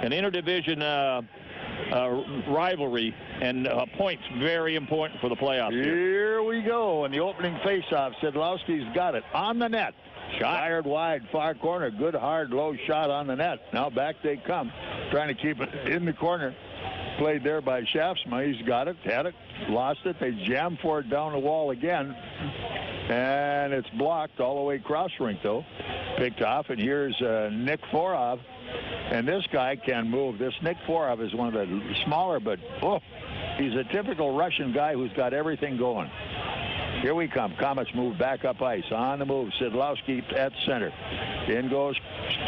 an interdivision rivalry, and points very important for the playoffs. Here we go. In the opening faceoff, Sidlowski's got it on the net. Shot. Fired wide, far corner. Good, hard, low shot on the net. Now back they come, trying to keep it in the corner. Played there by Shaftsma. He's got it, had it, lost it. They jam for it down the wall again. And it's blocked all the way cross rink, though. Picked off, and here's Nick Forov. And this guy can move. This Nick Forov is one of the smaller, but he's a typical Russian guy who's got everything going. Here we come. Komets move back up ice. On the move, Sidlowski at center. In goes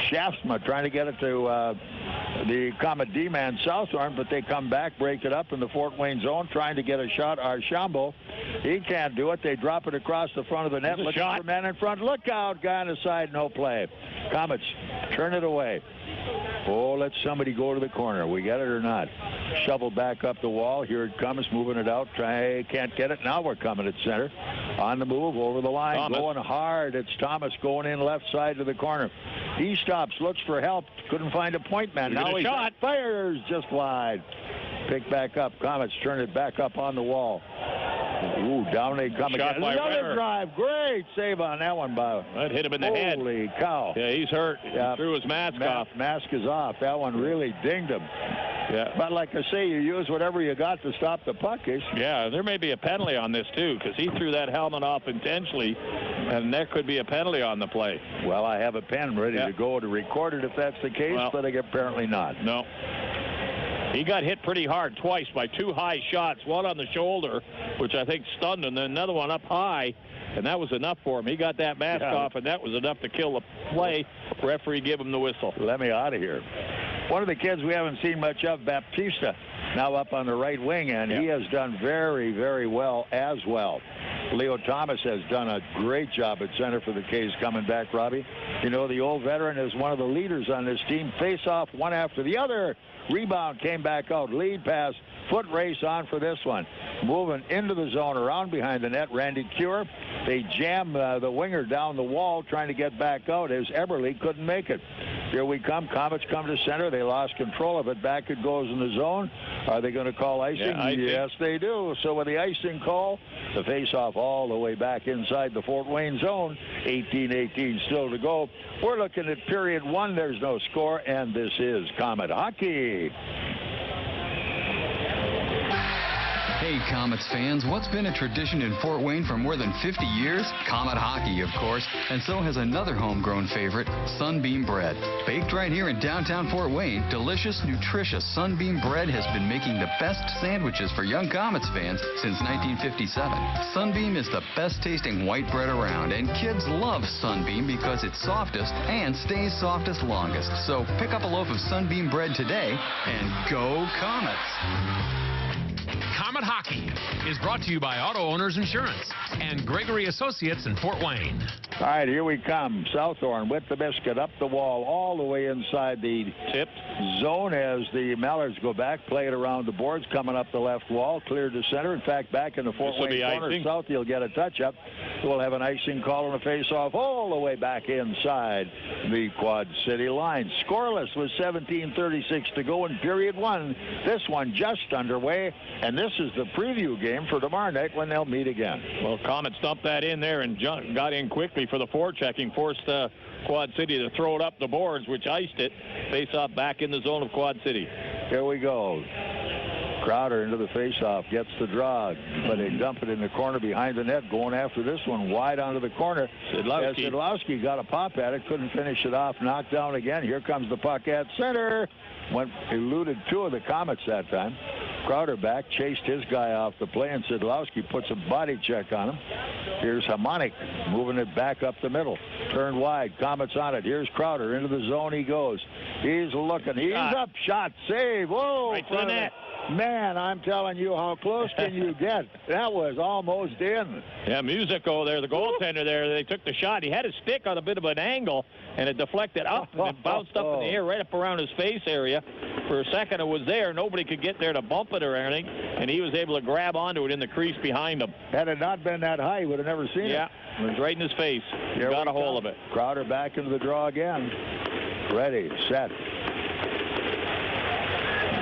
Shaftsma, trying to get it to the Komet D-man Southorn, but they come back, break it up in the Fort Wayne zone, trying to get a shot. Archambault, he can't do it. They drop it across the front of the net, looking for men in front. Look out, guy on the side, no play. Komets turn it away. Oh, let somebody go to the corner. We get it or not? Shovel back up the wall. Here it comes, moving it out. Can't get it. Now we're coming at center. On the move, over the line, Thomas. going hard. It's Thomas going in left side to the corner. He stops, looks for help. Couldn't find a point man. Now he shot. Fires just wide. Pick back up. Komets turn it back up on the wall. Ooh, down they come again. Another drive. Great save on that one, Bob. That hit him in the head. Holy cow. Yeah, he's hurt. Yeah. He threw his mask off. Mask is off. That one really dinged him. Yeah. But like I say, you use whatever you got to stop the puck. Yeah, there may be a penalty on this, too, because he threw that helmet off intentionally, and there could be a penalty on the play. Well, I have a pen ready to go to record it if that's the case, but apparently not. No. He got hit pretty hard twice by two high shots, one on the shoulder, which I think stunned him, then another one up high, and that was enough for him. He got that mask off, and that was enough to kill the play. Referee gave him the whistle. Let me out of here. One of the kids we haven't seen much of, Baptista, now up on the right wing, and he has done very, very well as well. Leo Thomas has done a great job at center for the K's coming back, Robbie. You know, the old veteran is one of the leaders on this team. Face off one after the other. Rebound came back out. Lead pass. Foot race on for this one. Moving into the zone around behind the net. Randy Cure. They jam the winger down the wall trying to get back out as Eberle couldn't make it. Here we come. Komets come to center. They lost control of it. Back it goes in the zone. Are they going to call icing? Yeah, yes, they do. So with the icing call, the face-off all the way back inside the Fort Wayne zone. 18-18 still to go. We're looking at period one. There's no score, and this is Komet hockey. Hey, Komets fans, what's been a tradition in Fort Wayne for more than 50 years? Komet hockey, of course, and so has another homegrown favorite, Sunbeam bread. Baked right here in downtown Fort Wayne, delicious, nutritious Sunbeam bread has been making the best sandwiches for young Komets fans since 1957. Sunbeam is the best tasting white bread around, and kids love Sunbeam because it's softest and stays softest longest. So pick up a loaf of Sunbeam bread today and go Komets! Komet Hockey is brought to you by Auto Owners Insurance and Gregory Associates in Fort Wayne. All right, here we come. Southorn with the biscuit up the wall all the way inside the tipped zone as the Mallards go back, play it around the boards, coming up the left wall, cleared to center. In fact, back in the Fort Wayne corner, icing. South, he'll get a touch-up. We'll have an icing call on a face-off all the way back inside the Quad City line. Scoreless with 17:36 to go in period one. This one just underway, and this is the preview game for tomorrow night when they'll meet again. Well, Komets dumped that in there and got in quickly for the forechecking, forced Quad City to throw it up the boards, which iced it. Face off back in the zone of Quad City. Here we go. Crowder into the face-off, gets the draw, but they dump it in the corner behind the net, going after this one wide onto the corner. Sidlowski got a pop at it, couldn't finish it off, knocked down again. Here comes the puck at center. Eluded two of the Komets that time. Crowder back, chased his guy off the play, and Sidlowski puts a body check on him. Here's Hamonic moving it back up the middle. Turned wide, Komets on it. Here's Crowder, into the zone he goes. He's looking, he's up, shot, save. Whoa! Right to the net. Man, I'm telling you, how close can you get? That was almost in. Yeah, Musico there, the goaltender there, they took the shot. He had his stick on a bit of an angle, and it deflected up, and it bounced up in the air right up around his face area. For a second, it was there. Nobody could get there to bump it or anything, and he was able to grab onto it in the crease behind him. Had it not been that high, he would have never seen it. Yeah, it was right in his face. He got a hold of it. Crowder back into the draw again. Ready, set.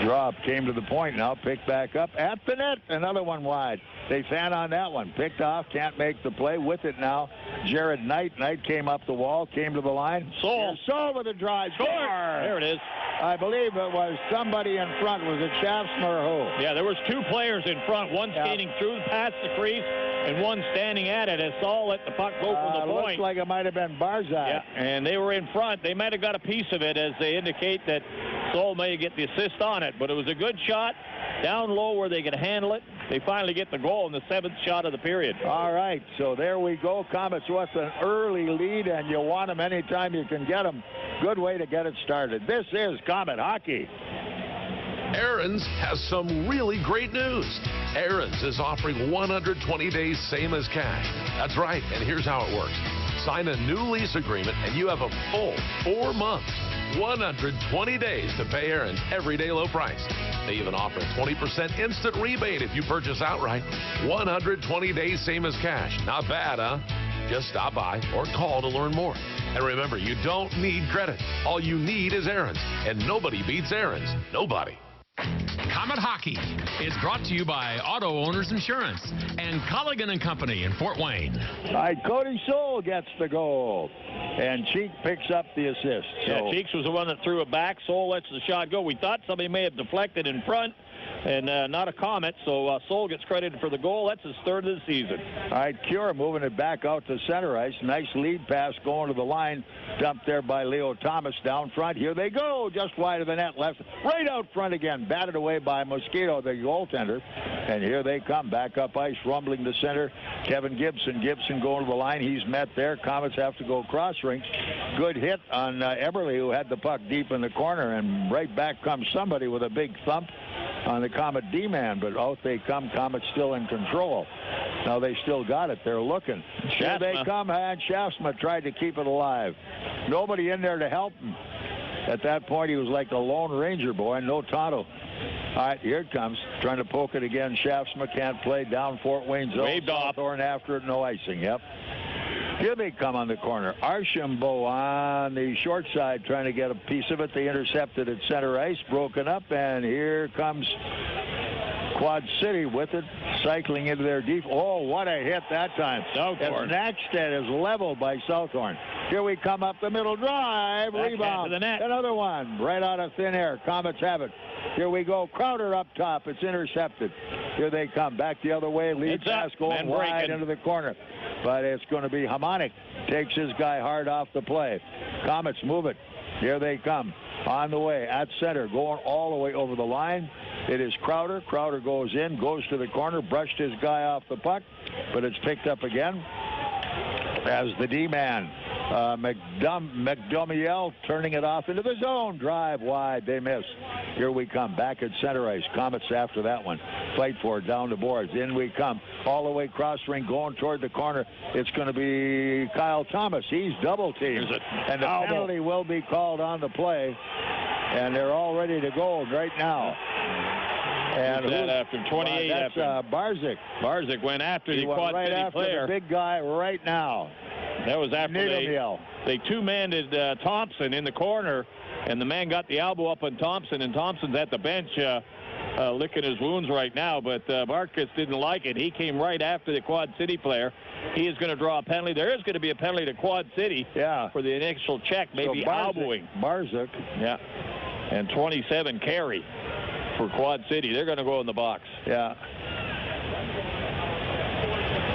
Drop came to the point, now picked back up at the net. Another one wide. They fan on that one. Picked off, can't make the play. With it now, Jared Knight. Knight came up the wall, came to the line. Soul with a drive. Score! There it is. I believe it was somebody in front. Was it Shaftsma or who? Yeah, there was two players in front, one skating through past the crease and one standing at it as Saul let the puck go from the point. Looks like it might have been Barzak. Yeah, and they were in front. They might have got a piece of it as they indicate that Saul may get the assist on it, but it was a good shot down low where they could handle it. They finally get the goal in the 7th shot of the period. All right, so there we go. Komets with an early lead, and you want them anytime you can get them. Good way to get it started. This is Komet Hockey. Aaron's has some really great news. Aaron's is offering 120 days same as cash. That's right, and here's how it works. Sign a new lease agreement, and you have a full 4 months, 120 days to pay Aaron's everyday low price. They even offer a 20% instant rebate if you purchase outright. 120 days same as cash. Not bad, huh? Just stop by or call to learn more. And remember, you don't need credit. All you need is Aaron's. And nobody beats Aaron's. Nobody. Komet Hockey is brought to you by Auto Owners Insurance and Colligan & Company in Fort Wayne. All right, Cody Soul gets the goal, and Cheek picks up the assist. Yeah, Cheeks was the one that threw it back. Soul lets the shot go. We thought somebody may have deflected in front, and not a Komet, so Soul gets credited for the goal. That's his 3rd of the season. All right, Cure moving it back out to center ice. Nice lead pass going to the line. Dumped there by Leo Thomas down front. Here they go, just wide of the net left. Right out front again, batted away by Mosquito, the goaltender. And here they come, back up ice, rumbling to center. Kevin Gibson. Gibson going to the line. He's met there. Komets have to go cross rinks. Good hit on Eberle, who had the puck deep in the corner. And right back comes somebody with a big thump on the Komet D-man, but out they come. Komets still in control. Now they still got it. They're looking. Here they come, and Shaftsma tried to keep it alive. Nobody in there to help him. At that point, he was like the Lone Ranger boy, no Tonto. All right, here it comes. Trying to poke it again. Shaftsma can't play down Fort Wayne zone. Waved off. Thorne after it, no icing. Yep. Here they come on the corner. Archambault on the short side trying to get a piece of it. They intercepted at center ice, broken up, and here comes Quad City with it, cycling into their deep. Oh, what a hit that time. Southhorn. Naxted is leveled by Southhorn. Here we come up the middle, drive, Back rebound. to the net. Another one, right out of thin air. Komets have it. Here we go. Crowder up top. It's intercepted. Here they come. Back the other way. Lead pass going wide into the corner. But it's going to be Hamonic. Takes his guy hard off the play. Komets move it. Here they come. On the way at center. Going all the way over the line. It is Crowder. Crowder goes in. Goes to the corner. Brushed his guy off the puck. But it's picked up again as the D-man. McDomiel turning it off into the zone. Drive wide. They miss. Here we come. Back at center ice. Komets after that one. Fight for it down the boards. In we come. All the way cross ring going toward the corner. It's going to be Kyle Thomas. He's double teamed. And the penalty will be called on the play. And they're all ready to go right now. And that after 28? That's Barzik. Barzik went after the Quad right City after player. the big guy right now. That was after they two-manned Thompson in the corner, and the man got the elbow up on Thompson, and Thompson's at the bench licking his wounds right now, but Marcus didn't like it. He came right after the Quad City player. He is going to draw a penalty. There is going to be a penalty to Quad City for the initial check, maybe elbowing. Barzik. Yeah. And 27 carry for Quad City. They're going to go in the box. Yeah.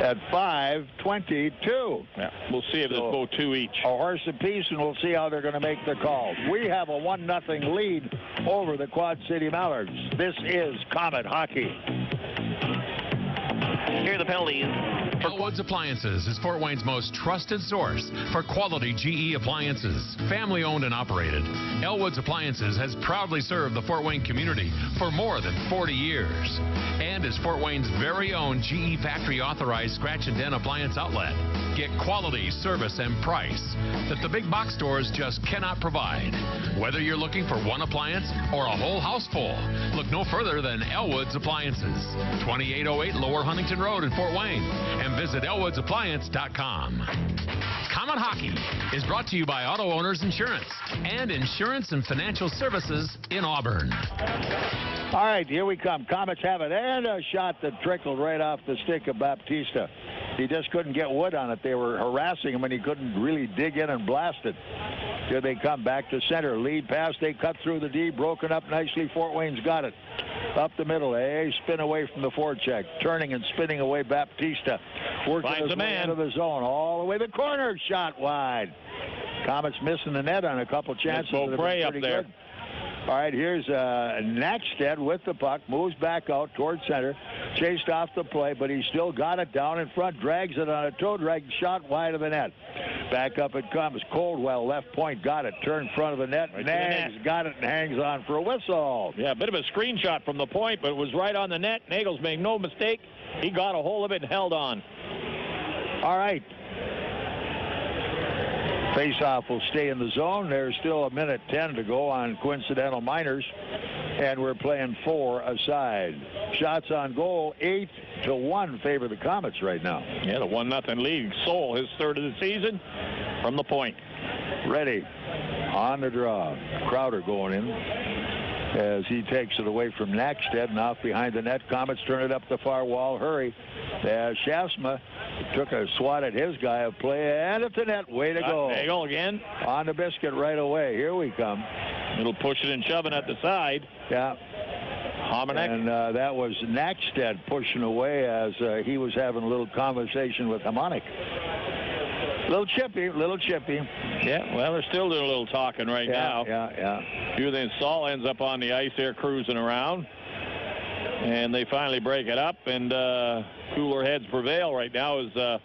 At 5:22. Yeah. We'll see if they'll go 2 each. A horse apiece, and we'll see how they're going to make the call. We have a 1-0 lead over the Quad City Mallards. This is Komet Hockey. Here are the penalties. Elwood's Appliances is Fort Wayne's most trusted source for quality GE appliances. Family owned and operated, Elwood's Appliances has proudly served the Fort Wayne community for more than 40 years and is Fort Wayne's very own GE factory authorized scratch and dent appliance outlet. Get quality, service, and price that the big box stores just cannot provide. Whether you're looking for one appliance or a whole house full, look no further than Elwood's Appliances, 2808 Lower Huntington Road in Fort Wayne, and and visit elwoodsappliance.com. Comet Hockey is brought to you by Auto Owners Insurance and Insurance and Financial Services in Auburn. All right, here we come. Komets have it, and a shot that trickled right off the stick of Baptista. He just couldn't get wood on it. They were harassing him, and he couldn't really dig in and blast it. Here they come back to center. Lead pass. They cut through the D. Broken up nicely. Fort Wayne's got it. Up the middle. Spin away from the forecheck. Turning and spinning away Baptista. Working his way into the zone. All the way. The corner shot wide. Komets missing the net on a couple chances. Prey up there. Good. All right, here's Nagle with the puck. Moves back out towards center. Chased off the play, but he still got it down in front. Drags it on a toe drag. Shot wide of the net. Back up it comes. Coldwell, left point, got it. Turned front of the net. Right Nags got it and hangs on for a whistle. Yeah, a bit of a screenshot from the point, but it was right on the net. Nagle's made no mistake. He got a hold of it and held on. All right. Face-off will stay in the zone. There's still a minute 10 to go on coincidental minors, and we're playing 4 aside. Shots on goal, 8-1 favor the Komets right now. Yeah, the 1-0 lead. Soul, his third of the season from the point. Ready on the draw. Crowder going in as he takes it away from Nackstead and off behind the net. Komets turn it up the far wall. Hurry. Shafsma took a swat at his guy of play, and at the net. Way to go. Nagle again. On the biscuit right away. Here we come. Little pushing and shoving at the side. Yeah. Hominick. And that was Nackstead pushing away as he was having a little conversation with Harmonic. Little chippy. Yeah, well, they're still doing a little talking right now. Yeah. Few then Saul ends up on the ice there cruising around. And they finally break it up, and cooler heads prevail right now as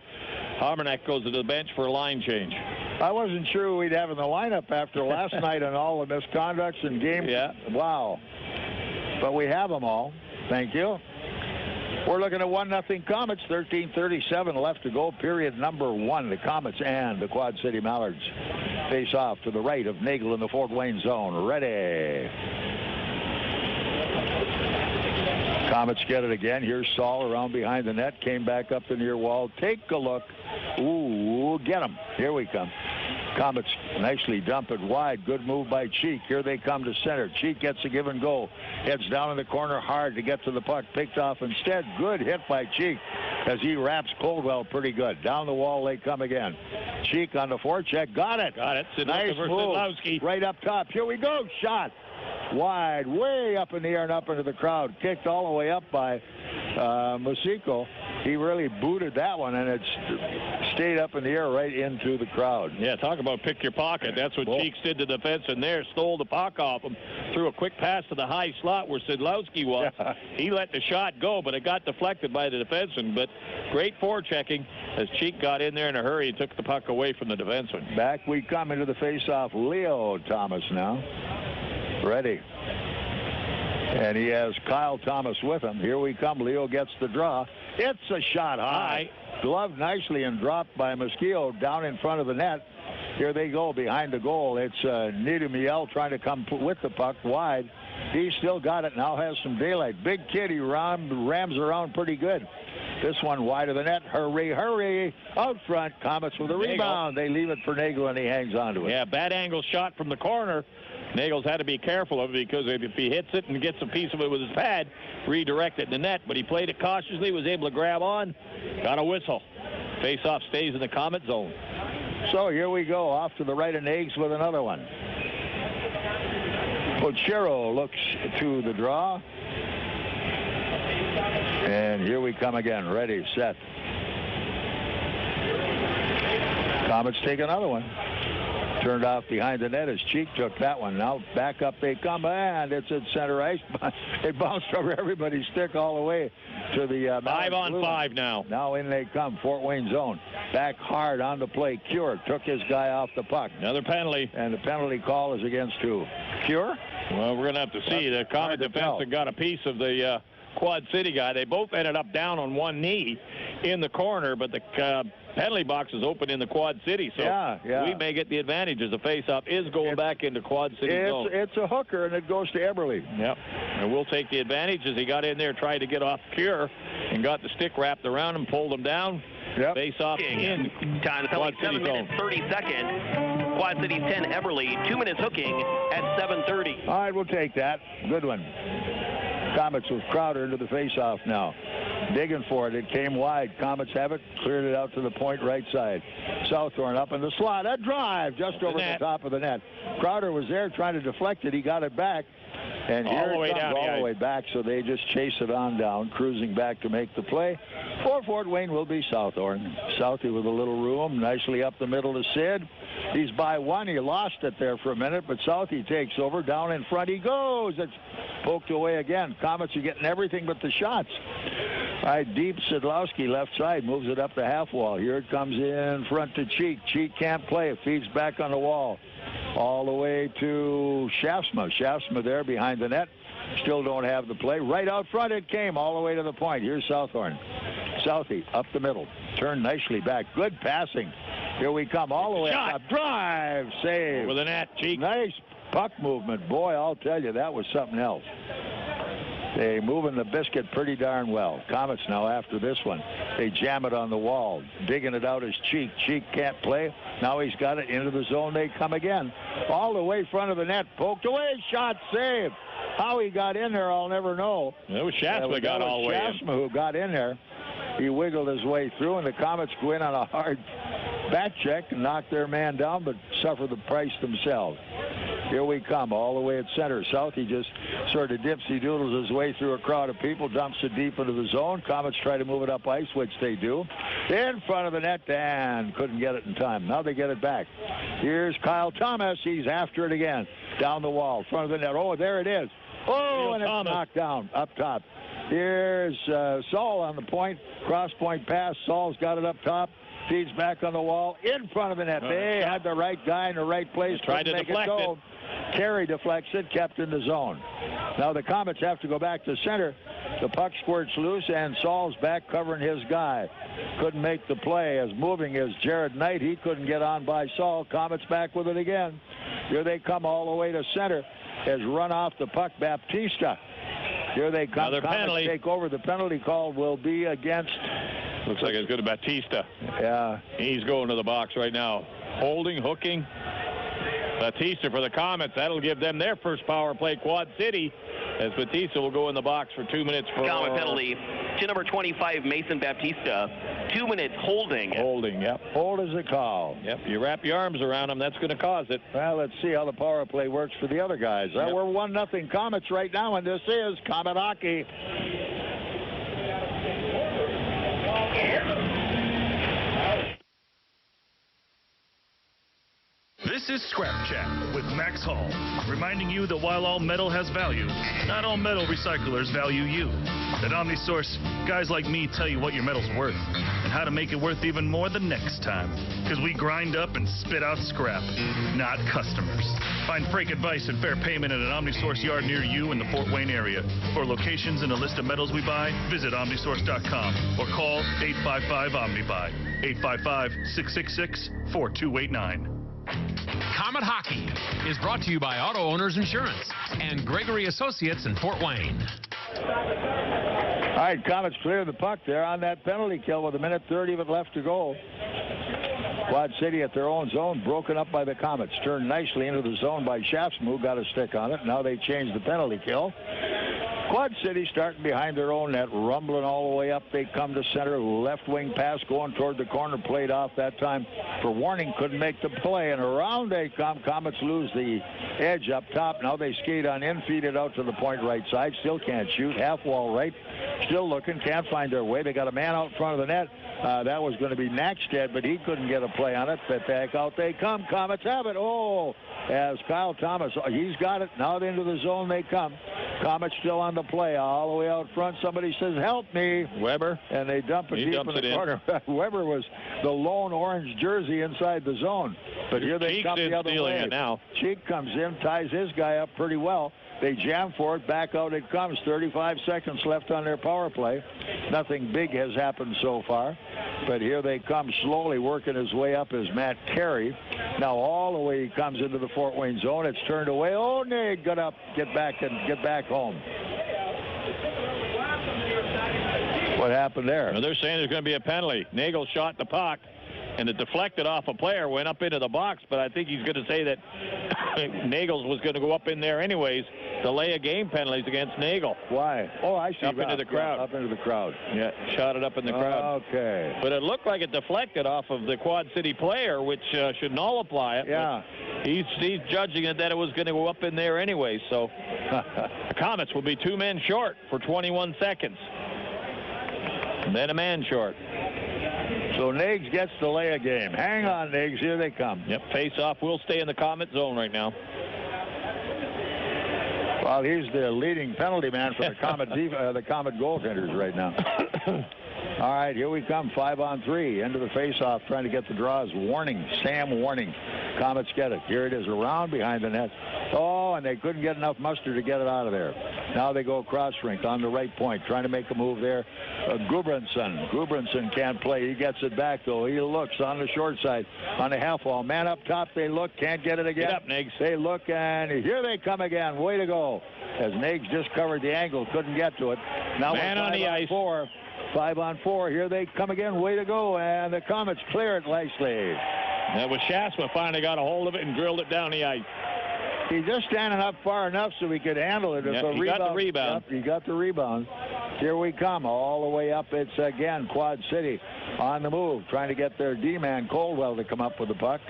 Harmonic goes to the bench for a line change. I wasn't sure we'd have in the lineup after last night and all the misconducts and games. Yeah. Wow. But we have them all. Thank you. We're looking at 1-0 Komets. 13:37 left to go. Period number 1. The Komets and the Quad City Mallards face off to the right of Nagle in the Fort Wayne zone. Ready. Komets get it again. Here's Saul around behind the net. Came back up the near wall. Take a look. Ooh, get him. Here we come. Komets nicely dump it wide. Good move by Cheek. Here they come to center. Cheek gets a give and go. Heads down in the corner hard to get to the puck. Picked off instead. Good hit by Cheek as he wraps Coldwell pretty good. Down the wall they come again. Cheek on the forecheck. Got it. Nice move. Right up top. Here we go. Shot. Wide, way up in the air and up into the crowd. Kicked all the way up by Musico. He really booted that one, and it stayed up in the air right into the crowd. Yeah, talk about pick your pocket. That's what Cheeks did to the defenseman there. Stole the puck off him. Threw a quick pass to the high slot where Sidlowski was. Yeah. He let the shot go, but it got deflected by the defenseman. But great forechecking as Cheek got in there in a hurry and took the puck away from the defenseman. Back we come into the face-off. Leo Thomas now. Ready. And he has Kyle Thomas with him. Here we come. Leo gets the draw. It's a shot high. Gloved nicely and dropped by Mosquito down in front of the net. Here they go behind the goal. It's Niedemiel trying to come with the puck wide. He still got it. Now has some daylight. Big kid. He rams around pretty good. This one wide of the net. Hurry. Out front. Komets with a rebound. They leave it for Nagle, and he hangs onto it. Yeah, bad angle shot from the corner. Nagle's had to be careful of it because if he hits it and gets a piece of it with his pad, redirect it in the net. But he played it cautiously, was able to grab on, got a whistle. Face-off stays in the Komet zone. So here we go, off to the right of Nags with another one. Pochero looks to the draw. And here we come again. Ready, set. Komets take another one. Turned off behind the net as Cheek took that one. Now back up they come, and it's at center ice. It bounced over everybody's stick all the way to the 5-on-5 now. Now in they come, Fort Wayne zone. Back hard on the play. Cure took his guy off the puck. Another penalty. And the penalty call is against who? Cure? Well, we're going to have to see. The Komet defenseman got a piece of the Quad City guy. They both ended up down on one knee in the corner, but the penalty box is open in the Quad City, so we may get the advantage as the face-off is going back into Quad City zone. It's a hooker, and it goes to Eberle. Yep, and we'll take the advantage as he got in there, tried to get off Cure, and got the stick wrapped around him, pulled him down. Yep. Face off in Time is only 7 minutes 30 seconds. Quad Cities 10, Everly. 2 minutes hooking at 7:30. All right, we'll take that. Good one. Komets with Crowder into the face-off now. Digging for it. It came wide. Komets have it. Cleared it out to the point right side. Southorn up in the slot. A drive just over the top of the net. Crowder was there trying to deflect it. He got it back. And here it comes all the way back, so they just chase it on down, cruising back to make the play. For Fort Wayne will be Southorn. Southie with a little room, nicely up the middle to Sid. He's by one. He lost it there for a minute, but Southie takes over. Down in front he goes. It's poked away again. Komets are getting everything but the shots. All right, deep Sidlowski left side moves it up the half wall. Here it comes in front to Cheek. Cheek can't play. It feeds back on the wall. All the way to Shaftsma. Shaftsma there behind the net. Still don't have the play. Right out front it came all the way to the point. Here's Southorn. Southie up the middle. Turned nicely back. Good passing. Here we come all the way up. Drive. Save. With the net. Cheek. Nice puck movement. Boy, I'll tell you, that was something else. They moving the biscuit pretty darn well. Komets now after this one. They jam it on the wall. Digging it out is Cheek. Cheek can't play. Now he's got it into the zone. They come again. All the way front of the net. Poked away. Shot saved. How he got in there, I'll never know. It was Shaftsma got all the way in. Shaftsma who got in there. He wiggled his way through, and the Komets go in on a hard back check and knock their man down, but suffer the price themselves. Here we come, all the way at center. Southie just sort of dipsy-doodles his way through a crowd of people, dumps it deep into the zone. Komets try to move it up ice, which they do. In front of the net, and couldn't get it in time. Now they get it back. Here's Kyle Thomas. He's after it again. Down the wall, front of the net. Oh, there it is. Oh, and it's knocked down up top. Here's Saul on the point. Cross-point pass. Saul's got it up top. Feeds back on the wall. In front of the net. They had the right guy in the right place. Tried to deflect it. Carey deflects it, kept in the zone. Now the Komets have to go back to center. The puck squirts loose, and Saul's back covering his guy. Couldn't make the play. As moving as Jared Knight, he couldn't get on by Saul. Komets back with it again. Here they come all the way to center. Has run off the puck, Baptista. Here they come. Another penalty. Take over. The penalty call will be against. Looks like it's good to Batista. Yeah. He's going to the box right now. Holding, hooking. Batista for the Komets. That'll give them their first power play. Quad City, as Batista will go in the box for 2 minutes for Common penalty to number 25, Mason Baptista. 2 minutes holding. Holding, yep. Hold is the call. Yep, you wrap your arms around them, that's going to cause it. Well, let's see how the power play works for the other guys. Yep. We're 1-0 Komets right now, and this is Komet hockey. This is Scrap Chat with Max Hall, reminding you that while all metal has value, not all metal recyclers value you. At OmniSource, guys like me tell you what your metal's worth and how to make it worth even more the next time. Because we grind up and spit out scrap, not customers. Find freight advice and fair payment at an OmniSource yard near you in the Fort Wayne area. For locations and a list of metals we buy, visit OmniSource.com or call 855-OMNIBUY, 855-666-4289. Komet Hockey is brought to you by Auto Owners Insurance and Gregory Associates in Fort Wayne. All right, Komets clear the puck there on that penalty kill with 1:30 of it left to go. Quad City at their own zone, broken up by the Komets. Turned nicely into the zone by Shaftsma, who got a stick on it. Now they change the penalty kill. Quad City starting behind their own net, rumbling all the way up. They come to center. Left wing pass going toward the corner. Played off that time for Warning. Couldn't make the play. And around they come. Komets lose the edge up top. Now they skate on in. Feed it out to the point right side. Still can't shoot. Half wall right. Still looking. Can't find their way. They got a man out in front of the net. That was going to be Nagle, but he couldn't get a play on it. But back out they come. Komets have it. Oh, as Kyle Thomas, he's got it. Now into the zone they come. Komets still on the play. All the way out front. Somebody says, help me. Weber. And they dump it deep in the corner. Weber was the lone orange jersey inside the zone. But here they come the other way. It now. Cheek comes in, ties his guy up pretty well. They jam for it. Back out it comes. 35 seconds left on their power play. Nothing big has happened so far. But here they come slowly working his way up is Matt Carey. Now all the way he comes into the Fort Wayne zone. It's turned away. Oh, Nagle, get back home. What happened there? Well, they're saying there's going to be a penalty. Nagle shot the puck, and it deflected off a player, went up into the box, but I think he's going to say that Nagle's was going to go up in there anyways. Delay of game penalties against Nagle. Why? Oh, I see. Up into the crowd. Up into the crowd. Yeah, shot it up in the crowd. Okay. But it looked like it deflected off of the Quad City player, which should nullify it. Yeah. He's judging it that it was going to go up in there anyway. So the Komets will be 2 men short for 21 seconds. And then a man short. So Nags gets to lay a game. Hang on, Nags. Here they come. Yep, face-off will stay in the Komet zone right now. Well, he's the leading penalty man for the Komet goaltenders right now. All right, here we come. 5-on-3 into the face-off, trying to get the draws. Warning, Sam Warning. Komets get it. Here it is, around behind the net. Oh, and they couldn't get enough muster to get it out of there. Now they go cross rink on the right point, trying to make a move there. Gudbranson can't play. He gets it back, though. He looks on the short side, on the half wall. Man up top, they look, can't get it again. Get up, Nags. They look, and here they come again. Way to go. As Nags just covered the angle, couldn't get to it. Now man on the ice. 5-on-4. Here they come again. Way to go. And the Komets clear it nicely. That was Shasma finally got a hold of it and drilled it down the ice. He's just standing up far enough so he could handle it. Yep, he got the rebound. Yep, he got the rebound. Here we come. All the way up. It's again Quad City on the move, trying to get their D-man Coldwell to come up with the puck.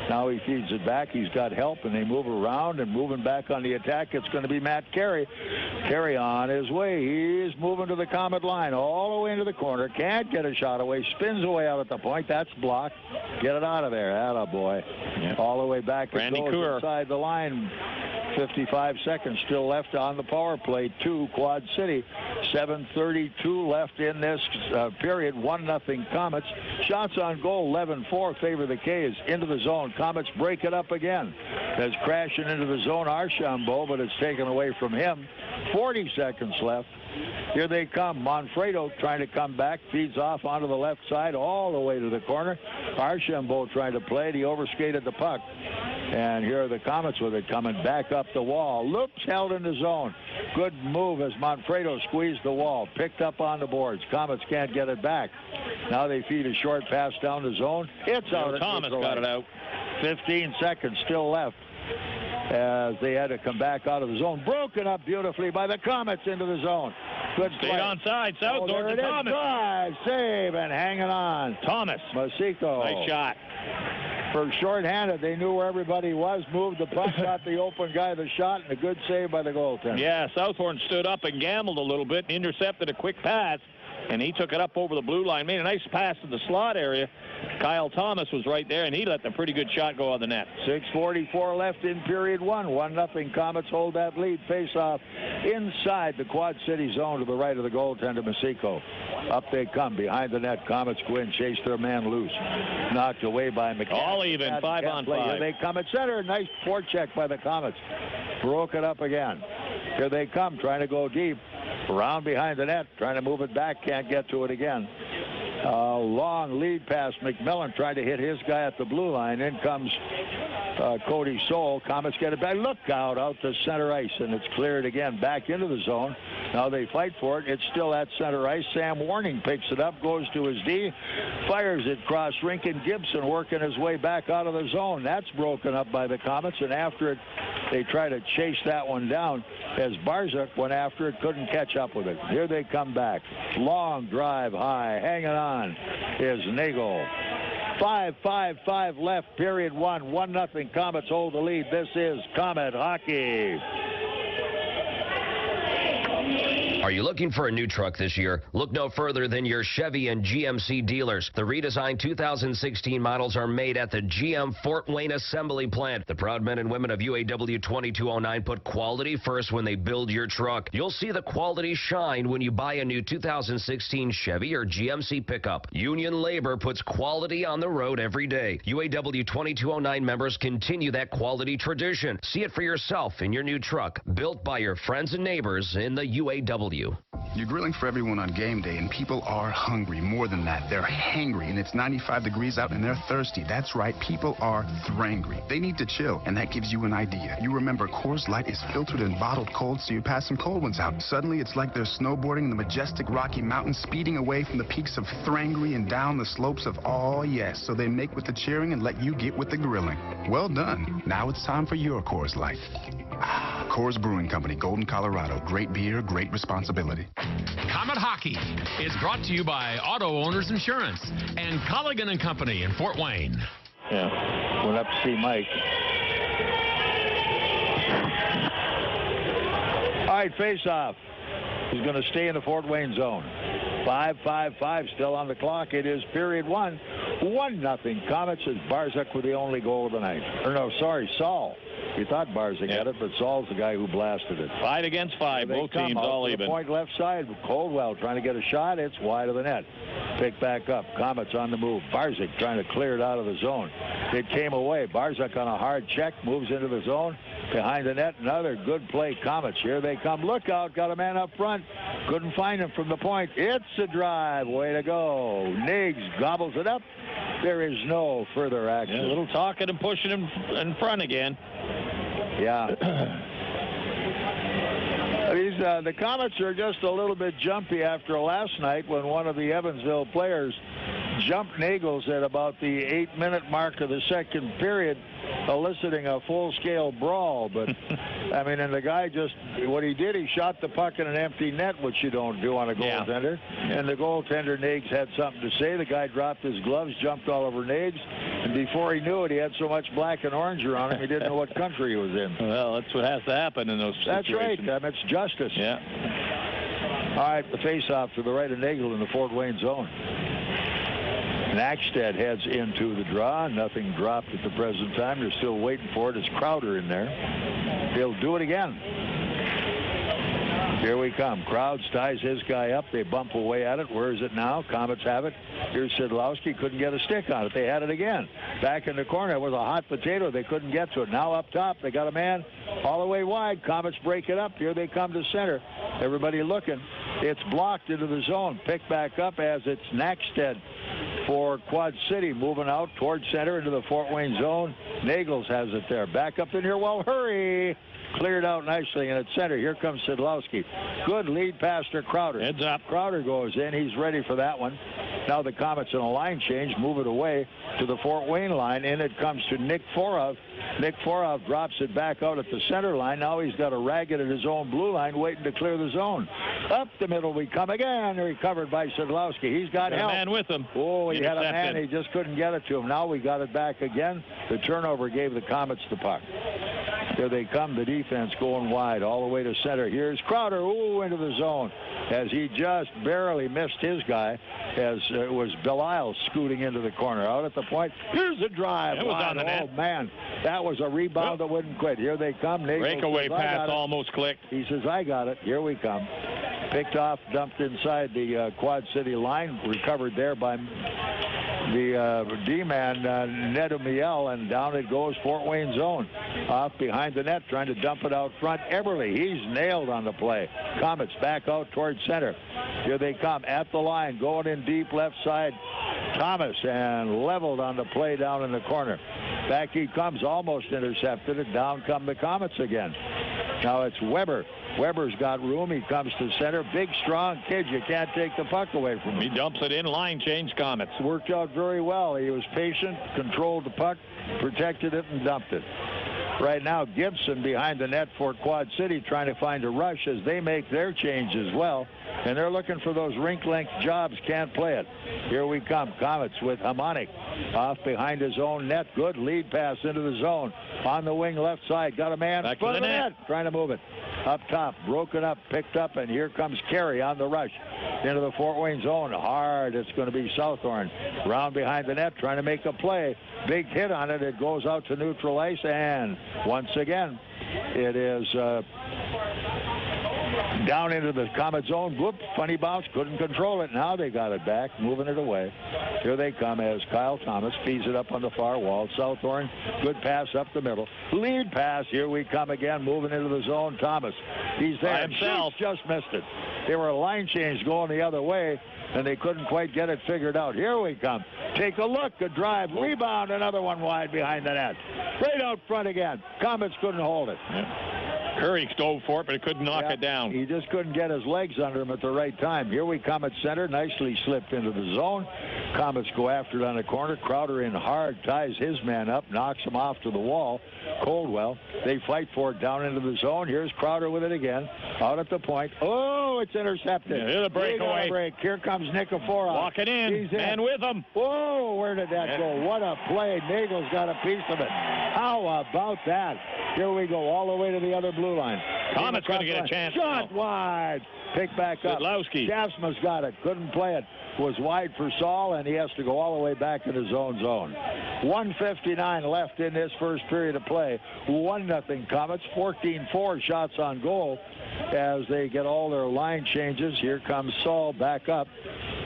Now he feeds it back. He's got help, and they move around and moving back on the attack. It's going to be Matt Carey. Carey on his way. He's moving to the Komet line all the way into the corner. Can't get a shot away. Spins away out at the point. That's blocked. Get it out of there. Attaboy. Yep. All the way back. Randy it goes Coeur inside the line. 55 seconds still left on the power play. 2 Quad City. 7:32 left in this period. 1-0 Komets. Shots on goal. 11-4 favor the K's. Into the zone. Komets break it up again. As crashing into the zone, Archambault, but it's taken away from him. 40 seconds left. Here they come. Manfredo trying to come back. Feeds off onto the left side all the way to the corner. Archambault trying to play it. He overskated the puck. And here are the Komets with it coming back up the wall. Loops held in the zone. Good move as Manfredo squeezed the wall. Picked up on the boards. Komets can't get it back. Now they feed a short pass down the zone. It's out. Thomas got it out. 15 seconds still left as they had to come back out of the zone. Broken up beautifully by the Komets into the zone. Good play. Stayed onside. South to Thomas. Drive, save, and hanging on. Thomas. Masico. Nice shot. For shorthanded, they knew where everybody was, moved the puck, got the open guy the shot, and a good save by the goaltender. Yeah, Southhorn stood up and gambled a little bit and intercepted a quick pass, and he took it up over the blue line. Made a nice pass to the slot area. Kyle Thomas was right there, and he let a pretty good shot go on the net. 6:44 left in period 1. 1-0 Komets hold that lead. Face-off inside the Quad City zone to the right of the goaltender, Masico. Up they come behind the net. Komets go in, chase their man loose. Knocked away by McCann. All even, 5-on-5. Here they come at center. Nice forecheck by the Komets. Broke it up again. Here they come, trying to go deep. Around behind the net, trying to move it back. Can't get to it again. Long lead pass. McMillan tried to hit his guy at the blue line. In comes Cody Soul. Komets get it back. Look out to center ice, and it's cleared again back into the zone. Now they fight for it. It's still at center ice. Sam Warning picks it up, goes to his D, fires it cross rink, and Gibson working his way back out of the zone. That's broken up by the Komets, and after it, they try to chase that one down as Barzak went after it, couldn't catch up with it. Here they come back. Long drive high, hanging on is Nagle. 5:55 left, period 1. 1-0 Komets hold the lead. This is Komet hockey. Are you looking for a new truck this year? Look no further than your Chevy and GMC dealers. The redesigned 2016 models are made at the GM Fort Wayne Assembly Plant. The proud men and women of UAW 2209 put quality first when they build your truck. You'll see the quality shine when you buy a new 2016 Chevy or GMC pickup. Union labor puts quality on the road every day. UAW 2209 members continue that quality tradition. See it for yourself in your new truck, built by your friends and neighbors in the UAW. You're grilling for everyone on game day, and people are hungry. More than that, they're hangry, and it's 95 degrees out, and they're thirsty. That's right, people are thrangry. They need to chill, and that gives you an idea. You remember Coors Light is filtered and bottled cold, so you pass some cold ones out. Suddenly, it's like they're snowboarding in the majestic Rocky Mountains, speeding away from the peaks of Thrangry and down the slopes of oh yes. So they make with the cheering and let you get with the grilling. Well done. Now it's time for your Coors Light. Coors Brewing Company, Golden, Colorado. Great beer, great responsibility. Comet Hockey is brought to you by Auto Owners Insurance and Colligan and Company in Fort Wayne. Yeah, went up to see Mike. All right, face-off. He's going to stay in the Fort Wayne zone. 5:55 still on the clock. It is period one. 1-0 Komets as Barzak with the only goal of the night. Or no, sorry, Saul. You thought Barzak had it, but Saul's the guy who blasted it. 5 against 5. Both teams all even. Point left side. Coldwell trying to get a shot. It's wide of the net. Pick back up. Komets on the move. Barzak trying to clear it out of the zone. It came away. Barzak on a hard check. Moves into the zone. Behind the net. Another good play. Komets. Here they come. Look out. Got a man up front. Couldn't find him from the point. It's a drive. Way to go. Niggs gobbles it up. There is no further action. Yeah, a little talking and pushing him in front again. Yeah. The Komets are just a little bit jumpy after last night when one of the Evansville players jumped Nagles at about the 8-minute mark of the second period, eliciting a full-scale brawl. But, I mean, and the guy just, what he did, he shot the puck in an empty net, which you don't do on a goaltender. Yeah. And the goaltender, Nags, had something to say. The guy dropped his gloves, jumped all over Nags, and before he knew it, he had so much black and orange around him, he didn't know what country he was in. Well, that's what has to happen in those situations. That's right. It's justice. Yeah. All right, the face-off to the right of Nagle in the Fort Wayne zone. Nackstead heads into the draw. Nothing dropped at the present time. They're still waiting for it. It's Crowder in there. He'll do it again. Here we come. Crowds ties his guy up. They bump away at it. Where is it now? Komets have it. Here's Sidlowski. Couldn't get a stick on it. They had it again. Back in the corner. It was a hot potato. They couldn't get to it. Now up top. They got a man all the way wide. Komets break it up. Here they come to center. Everybody looking. It's blocked into the zone. Picked back up as it's Nackstead for Quad City, moving out towards center into the Fort Wayne zone. Nagles has it there. Back up in here. Well, hurry. Cleared out nicely, and at center, here comes Sidlowski. Good lead pass to Crowder. Heads up. Crowder goes in. He's ready for that one. Now the Komets in a line change, move it away to the Fort Wayne line. In it comes to Nick Forov. Nick Forov drops it back out at the center line. Now he's got a ragged at his own blue line waiting to clear the zone. Up the middle we come again. Recovered by Sidlowski. He's got help. A man with him. Oh, he had a man. He just couldn't get it to him. Now we got it back again. The turnover gave the Komets the puck. Here they come. The defense going wide all the way to center. Here's Crowder. Ooh, into the zone as he just barely missed his guy as it was Belial scooting into the corner. Out at the point. Here's a drive. It was on the net. Oh, man. That was a rebound that wouldn't quit. Here they come. Breakaway pass almost clicked. He says, I got it. Here we come. Picked off, dumped inside the Quad City line. Recovered there by the D-man, Nedomiel, and down it goes Fort Wayne zone. Off behind the net, trying to dump it out front. Eberle, he's nailed on the play. Komets back out towards center. Here they come at the line, going in deep left side. Thomas, and leveled on the play down in the corner. Back he comes, almost intercepted it. Down come the Komets again. Now it's Weber. Weber's got room. He comes to center. Big, strong kid. You can't take the puck away from him. He dumps it in. Line change, Komets. Worked out very well. He was patient, controlled the puck, protected it, and dumped it. Right now, Gibson behind the net for Quad City trying to find a rush as they make their change as well. And they're looking for those rink-length jobs. Can't play it. Here we come. Komets with Hamonic off behind his own net. Good lead pass into the zone. On the wing left side. Got a man. Back to the net. Trying to move it. Up top. Broken up. Picked up. And here comes Carey on the rush. Into the Fort Wayne zone. Hard. It's going to be Southorn. Round behind the net. Trying to make a play. Big hit on it. It goes out to neutral ice. And once again, it is Down into the Komet zone. Whoop, funny bounce. Couldn't control it. Now they got it back, moving it away. Here they come as Kyle Thomas feeds it up on the far wall. Southorn, good pass up the middle. Lead pass. Here we come again, moving into the zone. Thomas, he's there himself. Just missed it. They were a line change going the other way, and they couldn't quite get it figured out. Here we come. Take a look. A drive. Rebound. Another one wide behind the net. Right out front again. Komets couldn't hold it. Curry dove for it, but he couldn't knock it down. He just couldn't get his legs under him at the right time. Here we come at center. Nicely slipped into the zone. Komets go after it on the corner. Crowder in hard, ties his man up, knocks him off to the wall. Coldwell, they fight for it down into the zone. Here's Crowder with it again. Out at the point. Oh, it's intercepted. Here's a breakaway. Break. Here comes Nikiforov. Walking in. He's in. Man with him. Whoa, where did that go? What a play. Nagle's got a piece of it. How about that? Here we go, all the way to the other blue line. Komets going to get a chance. Shot wide. Pick back up. Zidlowski. Schaafsma's got it. Couldn't play it. Was wide for Saul, and he has to go all the way back in his own zone. 1:59 left in this first period of play. 1-0 Komets. 14-4 shots on goal as they get all their line changes. Here comes Saul back up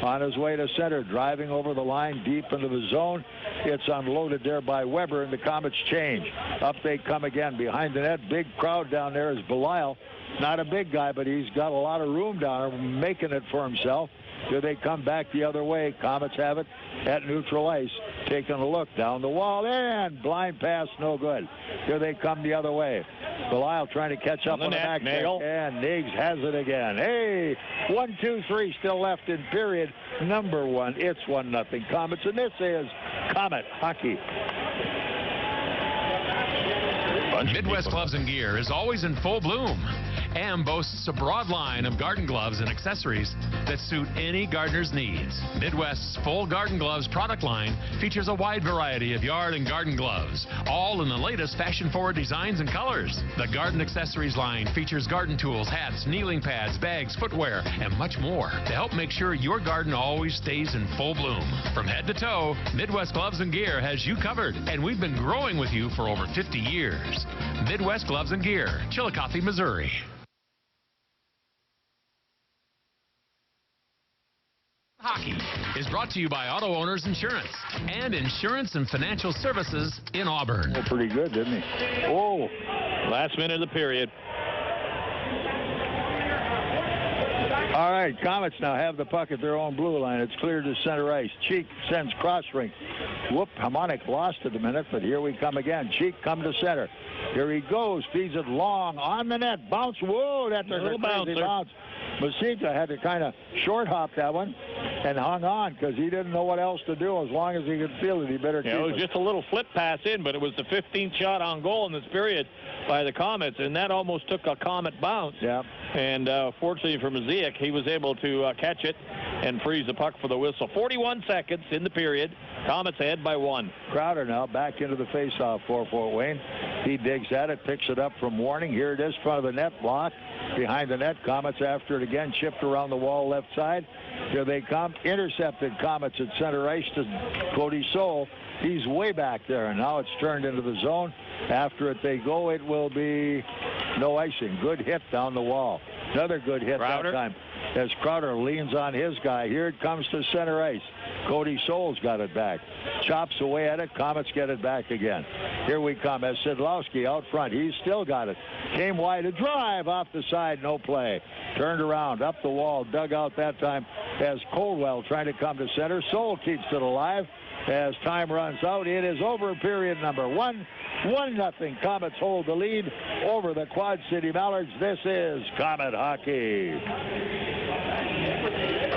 on his way to center, driving over the line deep into the zone. It's unloaded there by Weber, and the Komets change. Up they come again behind the net. Big crowd down there is Belisle. Not a big guy, but he's got a lot of room down there, making it for himself. Here they come back the other way. Komets have it at neutral ice. Taking a look down the wall, and blind pass, no good. Here they come the other way. Belisle trying to catch up on the back. Nagle. And Niggs has it again. Hey, 1-2-3 still left in period number 1. It's 1-0 Komets, and this is Komet hockey. Midwest Gloves and Gear is always in full bloom and boasts a broad line of garden gloves and accessories that suit any gardener's needs. Midwest's full garden gloves product line features a wide variety of yard and garden gloves, all in the latest fashion-forward designs and colors. The garden accessories line features garden tools, hats, kneeling pads, bags, footwear, and much more to help make sure your garden always stays in full bloom. From head to toe, Midwest Gloves and Gear has you covered, and we've been growing with you for over 50 years. Midwest Gloves and Gear, Chillicothe, Missouri. Hockey is brought to you by Auto Owners Insurance and Insurance and Financial Services in Auburn. Oh, pretty good, didn't he? Oh, last minute of the period. All right, Komets now have the puck at their own blue line. It's cleared to center ice. Cheek sends cross rink. Whoop, Harmonic lost it a minute, but here we come again. Cheek come to center. Here he goes, feeds it long on the net. Bounce, whoa, that's a little crazy bounce. Masika had to kind of short hop that one and hung on because he didn't know what else to do. As long as he could feel it, he better keep it. It was just a little flip pass in, but it was the 15th shot on goal in this period by the Komets, and that almost took a Komet bounce. Yeah. And fortunately for Maziak, he was able to catch it and freeze the puck for the whistle. 41 seconds in the period. Komets ahead by 1. Crowder now back into the faceoff for Fort Wayne. He digs at it, picks it up from Warning. Here it is, front of the net, block. Behind the net, Komets after it again, chipped around the wall left side. Here they come, intercepted Komets at center ice to Cody Soul. He's way back there, and now it's turned into the zone. After it they go, it will be no icing. Good hit down the wall. Another good hit Crowder. that time as Crowder leans on his guy. Here it comes to center ice. Cody Soul's got it back. Chops away at it. Komets get it back again. Here we come as Zidlowski out front. He's still got it. Came wide. A drive off the side. No play. Turned around. Up the wall. Dug out that time as Coldwell trying to come to center. Soul keeps it alive. As time runs out, it is over period number 1. 1-0. Komets hold the lead over the Quad City Mallards. This is Komet hockey.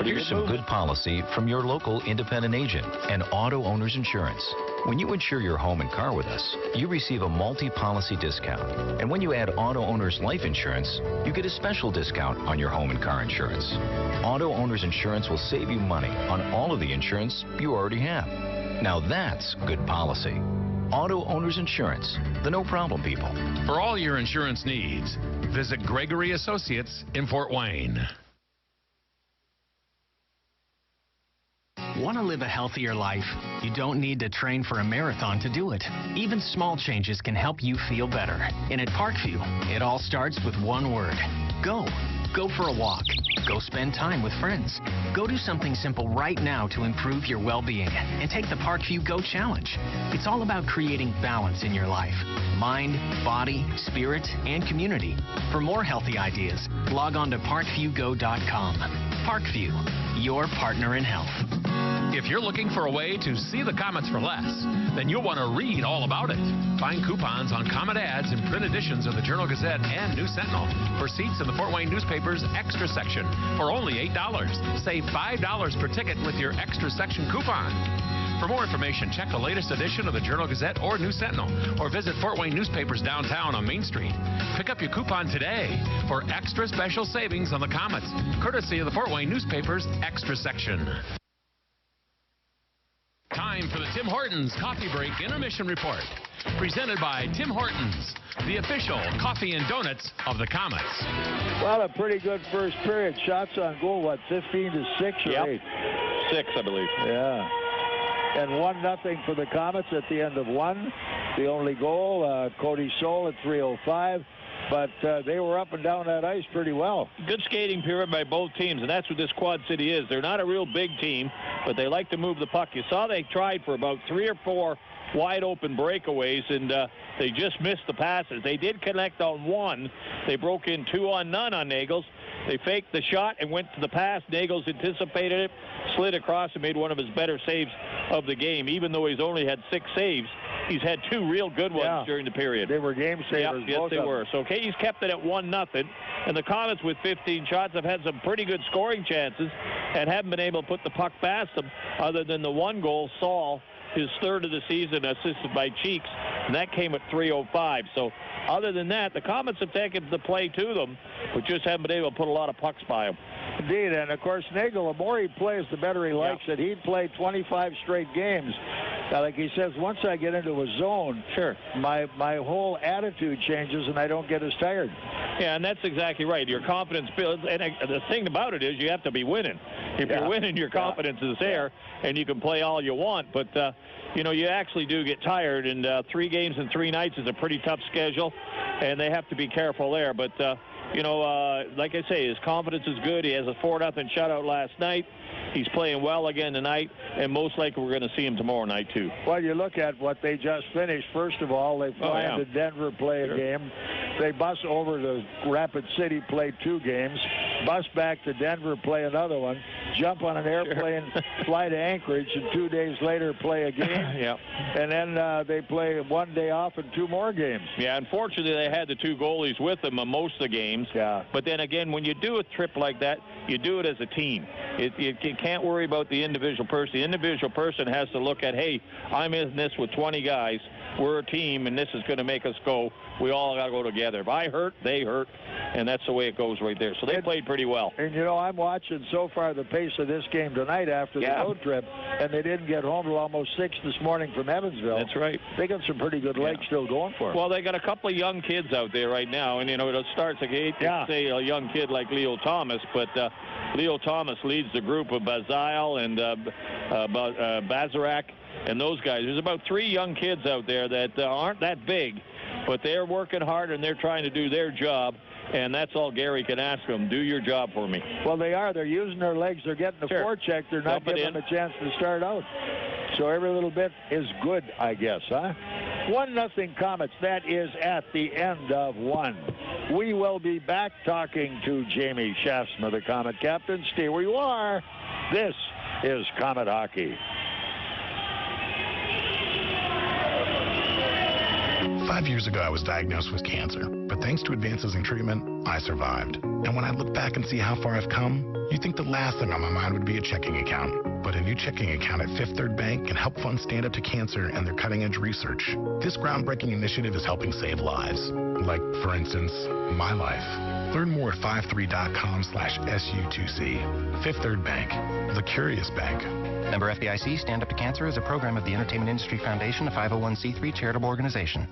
Here's some good policy from your local independent agent and Auto Owners Insurance. When you insure your home and car with us, you receive a multi-policy discount. And when you add Auto Owners Life Insurance, you get a special discount on your home and car insurance. Auto Owners Insurance will save you money on all of the insurance you already have. Now that's good policy. Auto Owners Insurance, the no-problem people. For all your insurance needs, visit Gregory Associates in Fort Wayne. Want to live a healthier life? You don't need to train for a marathon to do it. Even small changes can help you feel better. And at Parkview, it all starts with one word: go. Go Go for a walk. Go spend time with friends. Go do something simple right now to improve your well-being and take the Parkview Go Challenge. It's all about creating balance in your life. Mind, body, spirit, and community. For more healthy ideas, log on to parkviewgo.com. Parkview, your partner in health. If you're looking for a way to see the Komets for less, then you'll want to read all about it. Find coupons on Komet ads in print editions of the Journal-Gazette and News Sentinel for seats in the Fort Wayne newspaper's Extra section for only $8. Save $5 per ticket with your Extra section coupon. For more information, check the latest edition of the Journal-Gazette or News Sentinel, or visit Fort Wayne Newspapers downtown on Main Street. Pick up your coupon today for extra special savings on the Komets, courtesy of the Fort Wayne Newspapers Extra section. Time for the Tim Hortons Coffee Break Intermission Report, presented by Tim Hortons, the official coffee and donuts of the Komets. Well, a pretty good first period. Shots on goal, what, 15-6 or 8? 6, I believe. Yeah. And 1-0 for the Komets at the end of one. The only goal, Cody Soul at 3:05. But they were up and down that ice pretty well. Good skating period by both teams, and that's what this Quad City is. They're not a real big team, but they like to move the puck. You saw they tried for about 3 or 4 wide-open breakaways, and they just missed the passes. They did connect on one. They broke in 2-on-none on Nagles. They faked the shot and went to the pass. Nagles anticipated it, slid across, and made one of his better saves of the game. Even though he's only had 6 saves, he's had 2 real good ones during the period. They were game savers. Yes, they were. So Katie's kept it at 1-0, and the Komets with 15 shots have had some pretty good scoring chances and haven't been able to put the puck past them, other than the one goal, Saul, his 3rd of the season, assisted by Cheeks, and that came at 3:05. So other than that, the Komets have taken the play to them, but just haven't been able to put a lot of pucks by them. Indeed, and of course, Nagle, the more he plays, the better he likes it. He'd play 25 straight games. Like he says, once I get into a zone, my whole attitude changes and I don't get as tired. Yeah, and that's exactly right. Your confidence builds, and the thing about it is you have to be winning. If you're winning, your confidence is there, and you can play all you want. But, you know, you actually do get tired, and 3 games in 3 nights is a pretty tough schedule, and they have to be careful there. But, you know, like I say, his confidence is good. He has a 4-0 shutout last night. He's playing well again tonight, and most likely we're going to see him tomorrow night, too. Well, you look at what they just finished. First of all, they fly into Denver, play a game. They bus over to Rapid City, play 2 games. Bus back to Denver, play another one. Jump on an airplane, fly to Anchorage, and 2 days later play a game. And then they play 1 day off and 2 more games. Yeah, unfortunately, they had the 2 goalies with them on most of the games. But then again, when you do a trip like that, you do it as a team. You can't worry about the individual person. The individual person has to look at, hey, I'm in this with 20 guys. We're a team, and this is going to make us go. We all got to go together. If I hurt, they hurt, and that's the way it goes right there. So they played pretty well. And, you know, I'm watching so far the pace of this game tonight after the road trip, and they didn't get home till almost 6 this morning from Evansville. That's right. They got some pretty good legs still going for them. Well, they got a couple of young kids out there right now, and, you know, it starts like, I hate to say a young kid like Leo Thomas, but Leo Thomas leads the group of Bazile and Bazarak and those guys. There's about 3 young kids out there that aren't that big, but they're working hard and they're trying to do their job, and that's all Gary can ask them. Do your job for me. Well, they are. They're using their legs. They're getting the forecheck. They're not giving them a chance to start out. So every little bit is good, I guess, huh? 1-0 Komets. That is at the end of 1. We will be back talking to Jamie Shaftsma, the Komet captain. Stay where you are. This is Komet Hockey. 5 years ago, I was diagnosed with cancer, but thanks to advances in treatment, I survived. And when I look back and see how far I've come, you'd think the last thing on my mind would be a checking account. But a new checking account at Fifth Third Bank can help fund Stand Up to Cancer and their cutting-edge research. This groundbreaking initiative is helping save lives. Like, for instance, my life. Learn more at 53.com/SU2C. Fifth Third Bank, the curious bank. Member FDIC, Stand Up to Cancer is a program of the Entertainment Industry Foundation, a 501c3 charitable organization.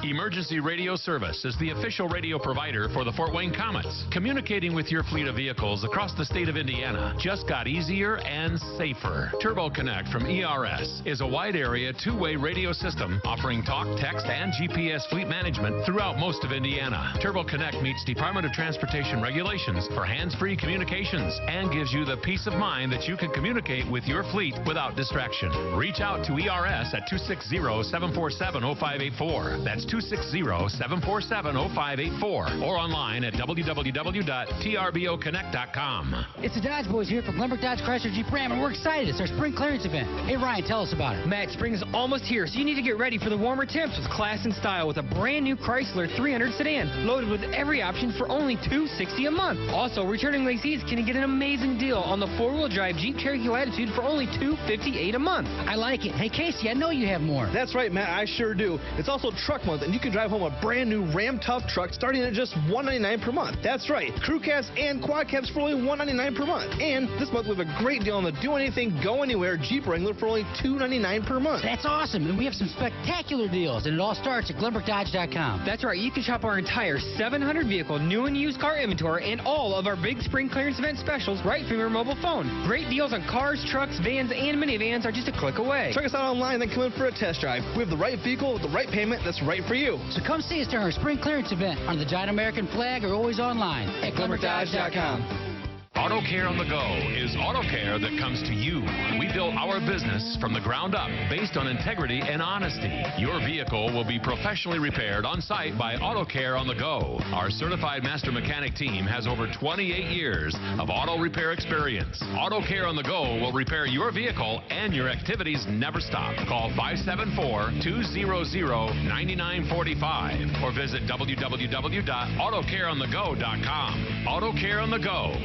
Emergency Radio Service is the official radio provider for the Fort Wayne Komets. Communicating with your fleet of vehicles across the state of Indiana just got easier and safer. Turbo Connect from ERS is a wide area two-way radio system offering talk, text, and GPS fleet management throughout most of Indiana. Turbo Connect meets Department of Transportation regulations for hands-free communications and gives you the peace of mind that you can communicate with your fleet without distraction. Reach out to ERS at 260-747-0584. That's 260-747-0584 or online at www.trboconnect.com. It's the Dodge Boys here from Glenbrook Dodge Chrysler Jeep Ram, and we're excited. It's our spring clearance event. Hey, Ryan, tell us about it. Matt, spring is almost here, so you need to get ready for the warmer temps with class and style with a brand new Chrysler 300 sedan, loaded with every option for only $260 a month. Also, returning lessees can get an amazing deal on the four-wheel drive Jeep Cherokee Latitude for only $258 a month. I like it. Hey, Casey, I know you have more. That's right, Matt, I sure do. It's also truck month, and you can drive home a brand new Ram Tough truck starting at just $199 per month. That's right, crew cabs and quad cabs for only $199 per month. And this month we have a great deal on the Do Anything, Go Anywhere Jeep Wrangler for only $299 per month. That's awesome, and we have some spectacular deals, and it all starts at GlenbrookDodge.com. That's right, you can shop our entire 700 vehicle new and used car inventory and all of our big spring clearance event specials right from your mobile phone. Great deals on cars, trucks, vans, and minivans are just a click away. Check us out online, then come in for a test drive. We have the right vehicle with the right payment that's right for you. So come see us during our spring clearance event on the giant American flag or always online at GlenbrookDodge.com. Auto Care on the Go is auto care that comes to you. We built our business from the ground up based on integrity and honesty. Your vehicle will be professionally repaired on site by Auto Care on the Go. Our certified master mechanic team has over 28 years of auto repair experience. Auto Care on the Go will repair your vehicle and your activities never stop. Call 574-200-9945 or visit www.autocareonthego.com. Auto Care on the Go.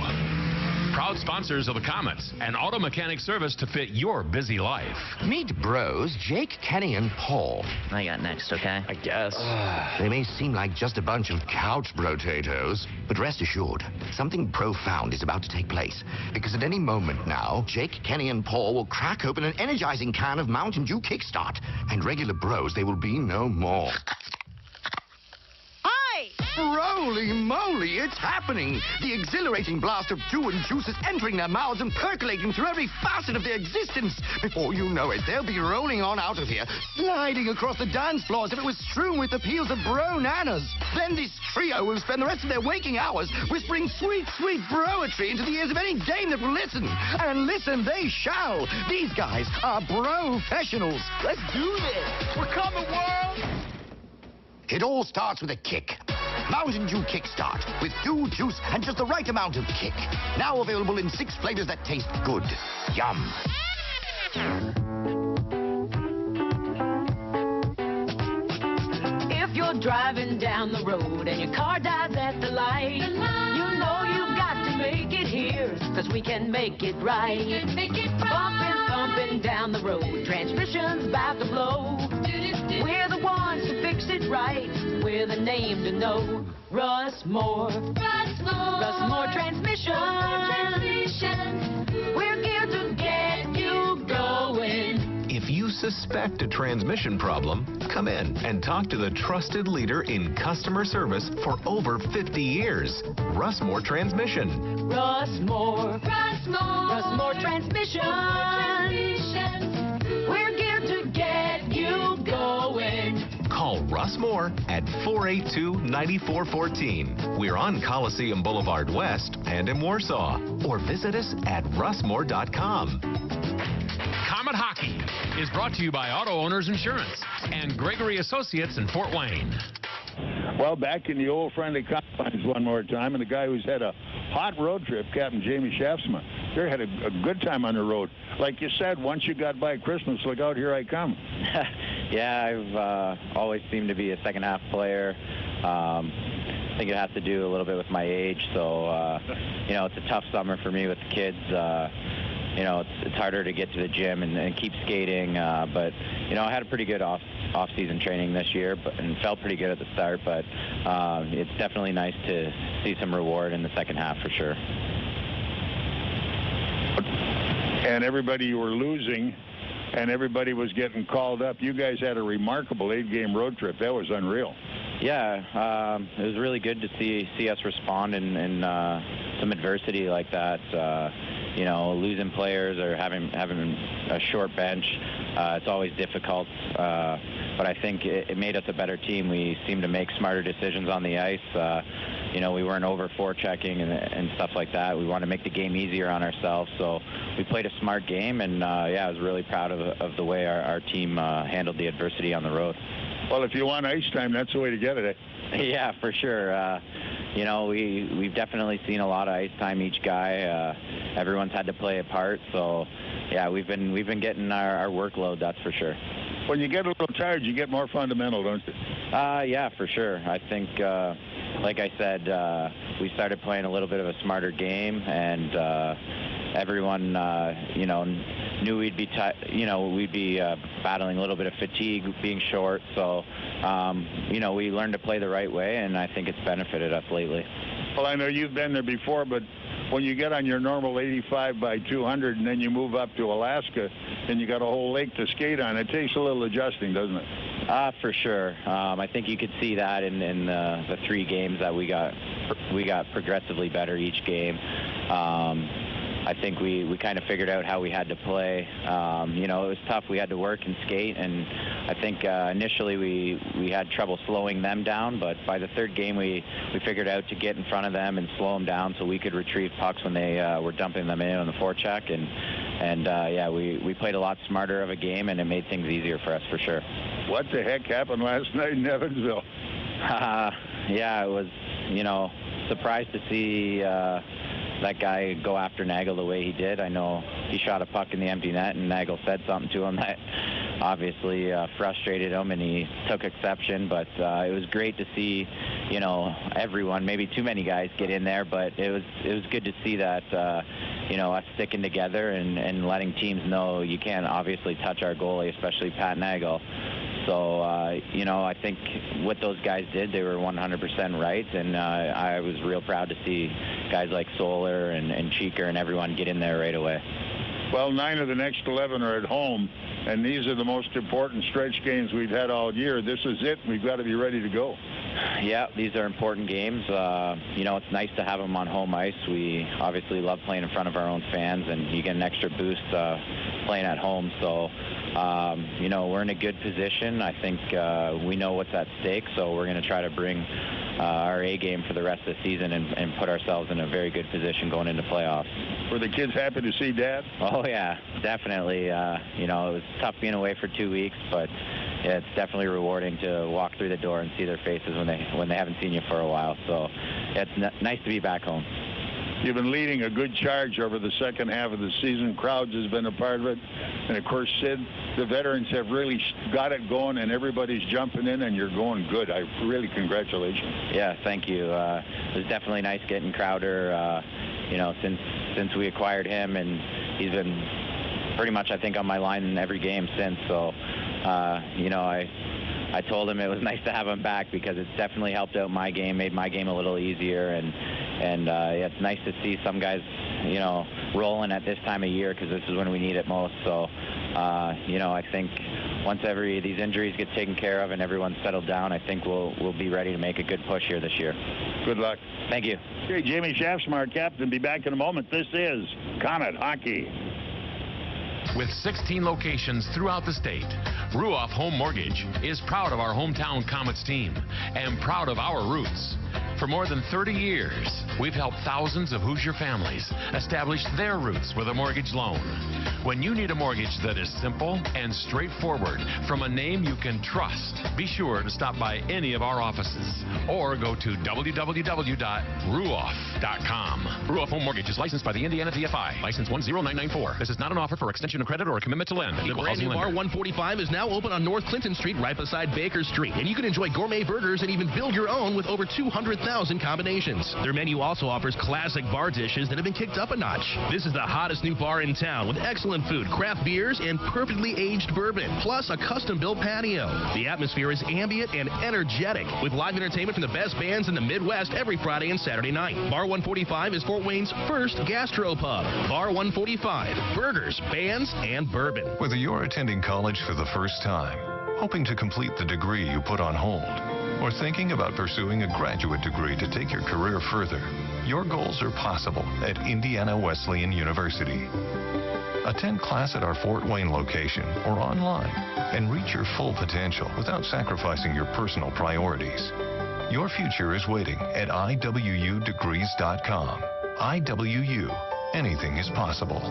Proud sponsors of the Komets, an auto mechanic service to fit your busy life. Meet bros Jake, Kenny, and Paul. I got next, okay? I guess. They may seem like just a bunch of couch potatoes, but rest assured, something profound is about to take place. Because at any moment now, Jake, Kenny, and Paul will crack open an energizing can of Mountain Dew Kickstart, and regular bros they will be no more. Holy moly, it's happening! The exhilarating blast of dew and juice is entering their mouths and percolating through every facet of their existence. Before you know it, they'll be rolling on out of here, sliding across the dance floor as if it was strewn with the peels of bro nanas. Then this trio will spend the rest of their waking hours whispering sweet, sweet broetry into the ears of any dame that will listen. And listen they shall. These guys are bro-fessionals. Let's do this. We're coming, world! It all starts with a kick. Mountain Dew Kickstart with dew, juice, and just the right amount of kick. Now available in 6 flavors that taste good. Yum. If you're driving down the road and your car dies at the light, you know you've got to make it here, 'cause we can make it right. Bumping down the road, transmission's about to blow. We're the ones who fix it right. We're the name to know. Russ Moore. Russ Moore Transmission. We're geared to get you going. If you suspect a transmission problem, come in and talk to the trusted leader in customer service for over 50 years, Russ Moore Transmission. Russ Moore. Russ Moore Transmission. We're geared to get you going. Call Russ Moore at 482-9414. We're on Coliseum Boulevard West and in Warsaw. Or visit us at russmore.com. Komet Hockey is brought to you by Auto Owners Insurance and Gregory Associates in Fort Wayne. Well, back in the old friendly confines one more time, and the guy who's had a hot road trip, Captain Jamie Shaftsman, they had a good time on the road. Like you said, once you got by Christmas, look out, here I come. Yeah, I've always seemed to be a second-half player. I think it has to do a little bit with my age, so, it's a tough summer for me with the kids. It's harder to get to the gym and keep skating, but, I had a pretty good off-season training this year and felt pretty good at the start, but it's definitely nice to see some reward in the second half for sure. And everybody you were losing and everybody was getting called up. You guys had a remarkable 8-game road trip. That was unreal. Yeah, it was really good to see us respond in some adversity like that. You know, losing players or having a short bench, it's always difficult. But I think it made us a better team. We seemed to make smarter decisions on the ice. You know, we weren't over forechecking and stuff like that. We wanted to make the game easier on ourselves. So we played a smart game, and yeah, I was really proud of the way our team handled the adversity on the road. Well, if you want ice time, that's the way to get it. Yeah, for sure. You know, we've definitely seen a lot of ice time each guy. Everyone's had to play a part. So yeah, we've been getting our workload, that's for sure. When you get a little tired, you get more fundamental, don't you? Yeah, for sure. I think, like I said, we started playing a little bit of a smarter game, and everyone, you know, knew we'd be battling a little bit of fatigue, being short. So, you know, we learned to play the right way, and I think it's benefited us lately. Well, I know you've been there before, but when you get on your normal 85 by 200 and then you move up to Alaska and you got a whole lake to skate on, it takes a little adjusting, doesn't it? For sure. I think you could see that in the 3 games that we got progressively better each game. I think we kind of figured out how we had to play. You know, it was tough. We had to work and skate, and I think initially we had trouble slowing them down, but by the 3rd game we figured out to get in front of them and slow them down so we could retrieve pucks when they were dumping them in on the forecheck, and yeah, we played a lot smarter of a game, and it made things easier for us for sure. What the heck happened last night in Evansville? Yeah, it was, you know, surprised to see that guy go after Nagle the way he did. I know he shot a puck in the empty net, and Nagle said something to him that obviously frustrated him, and he took exception. But it was great to see, you know, everyone, maybe too many guys get in there, but it was good to see that, you know, us sticking together and letting teams know you can't obviously touch our goalie, especially Pat Nagle. So, you know, I think what those guys did, they were 100% right, and I was real proud to see guys like Solar and Cheeker and everyone get in there right away. Well, 9 of the next 11 are at home, and these are the most important stretch games we've had all year. This is it. We've got to be ready to go. Yeah, these are important games. You know, it's nice to have them on home ice. We obviously love playing in front of our own fans, and you get an extra boost playing at home. So, you know, we're in a good position. I think we know what's at stake, so we're going to try to bring our A game for the rest of the season and put ourselves in a very good position going into playoffs. Were the kids happy to see Dad? Oh, yeah, definitely. You know, it was tough being away for 2 weeks, but yeah, it's definitely rewarding to walk through the door and see their faces when they haven't seen you for a while. So it's nice to be back home. You've been leading a good charge over the second half of the season. Crowds has been a part of it. And, of course, Sid, the veterans have really got it going, and everybody's jumping in, and you're going good. Really, congratulations. Yeah, thank you. It was definitely nice getting Crowder, you know, since we acquired him, and he's been pretty much, I think, on my line in every game since. So, you know, I told him it was nice to have him back because it's definitely helped out my game, made my game a little easier, and yeah, it's nice to see some guys, you know, rolling at this time of year because this is when we need it most. So, you know, I think once these injuries get taken care of and everyone's settled down, I think we'll be ready to make a good push here this year. Good luck. Thank you. Okay, Jamie Shaftsmar, captain, be back in a moment. This is Comet Hockey. With 16 locations throughout the state, Ruoff Home Mortgage is proud of our hometown Komets team and proud of our roots. For more than 30 years, we've helped thousands of Hoosier families establish their roots with a mortgage loan. When you need a mortgage that is simple and straightforward from a name you can trust, be sure to stop by any of our offices or go to www.ruoff.com. Ruoff Home Mortgage is licensed by the Indiana DFI. License 10994. This is not an offer for extension of credit or a commitment to lend. The brand new Bar 145 is now open on North Clinton Street right beside Baker Street. And you can enjoy gourmet burgers and even build your own with over 200,000 1,000 combinations. Their menu also offers classic bar dishes that have been kicked up a notch. This is the hottest new bar in town with excellent food, craft beers, and perfectly aged bourbon, plus a custom-built patio. The atmosphere is ambient and energetic with live entertainment from the best bands in the Midwest every Friday and Saturday night. Bar 145 is Fort Wayne's first gastropub. Bar 145, burgers, bands, and bourbon. Whether you're attending college for the first time, hoping to complete the degree you put on hold, or thinking about pursuing a graduate degree to take your career further, your goals are possible at Indiana Wesleyan University. Attend class at our Fort Wayne location or online and reach your full potential without sacrificing your personal priorities. Your future is waiting at iwudegrees.com. IWU. Anything is possible.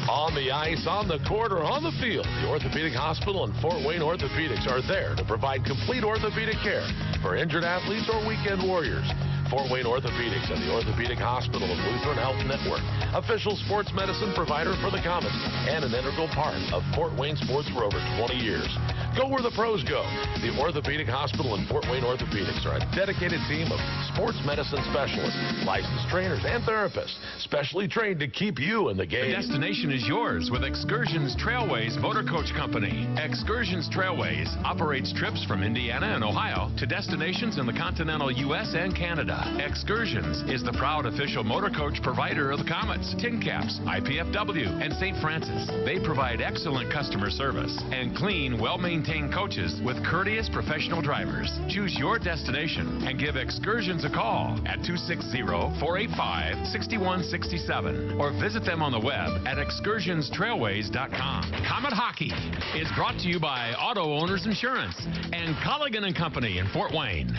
On the ice, on the court, or on the field, the Orthopedic Hospital and Fort Wayne Orthopedics are there to provide complete orthopedic care for injured athletes or weekend warriors. Fort Wayne Orthopedics and the Orthopedic Hospital of Lutheran Health Network, official sports medicine provider for the Komets, and an integral part of Fort Wayne sports for over 20 years. Go where the pros go. The Orthopedic Hospital and Fort Wayne Orthopedics are a dedicated team of sports medicine specialists, licensed trainers, and therapists, specially trained to keep you in the game. The destination is yours with Excursions Trailways Motor Coach Company. Excursions Trailways operates trips from Indiana and Ohio to destinations in the continental U.S. and Canada. Excursions is the proud official motor coach provider of the Komets, Tin Caps, IPFW, and St. Francis. They provide excellent customer service and clean, well-maintained coaches with courteous professional drivers. Choose your destination and give Excursions a call at 260-485-6167 or visit them on the web at excursionstrailways.com. Komet Hockey is brought to you by Auto Owners Insurance and Colligan & Company in Fort Wayne.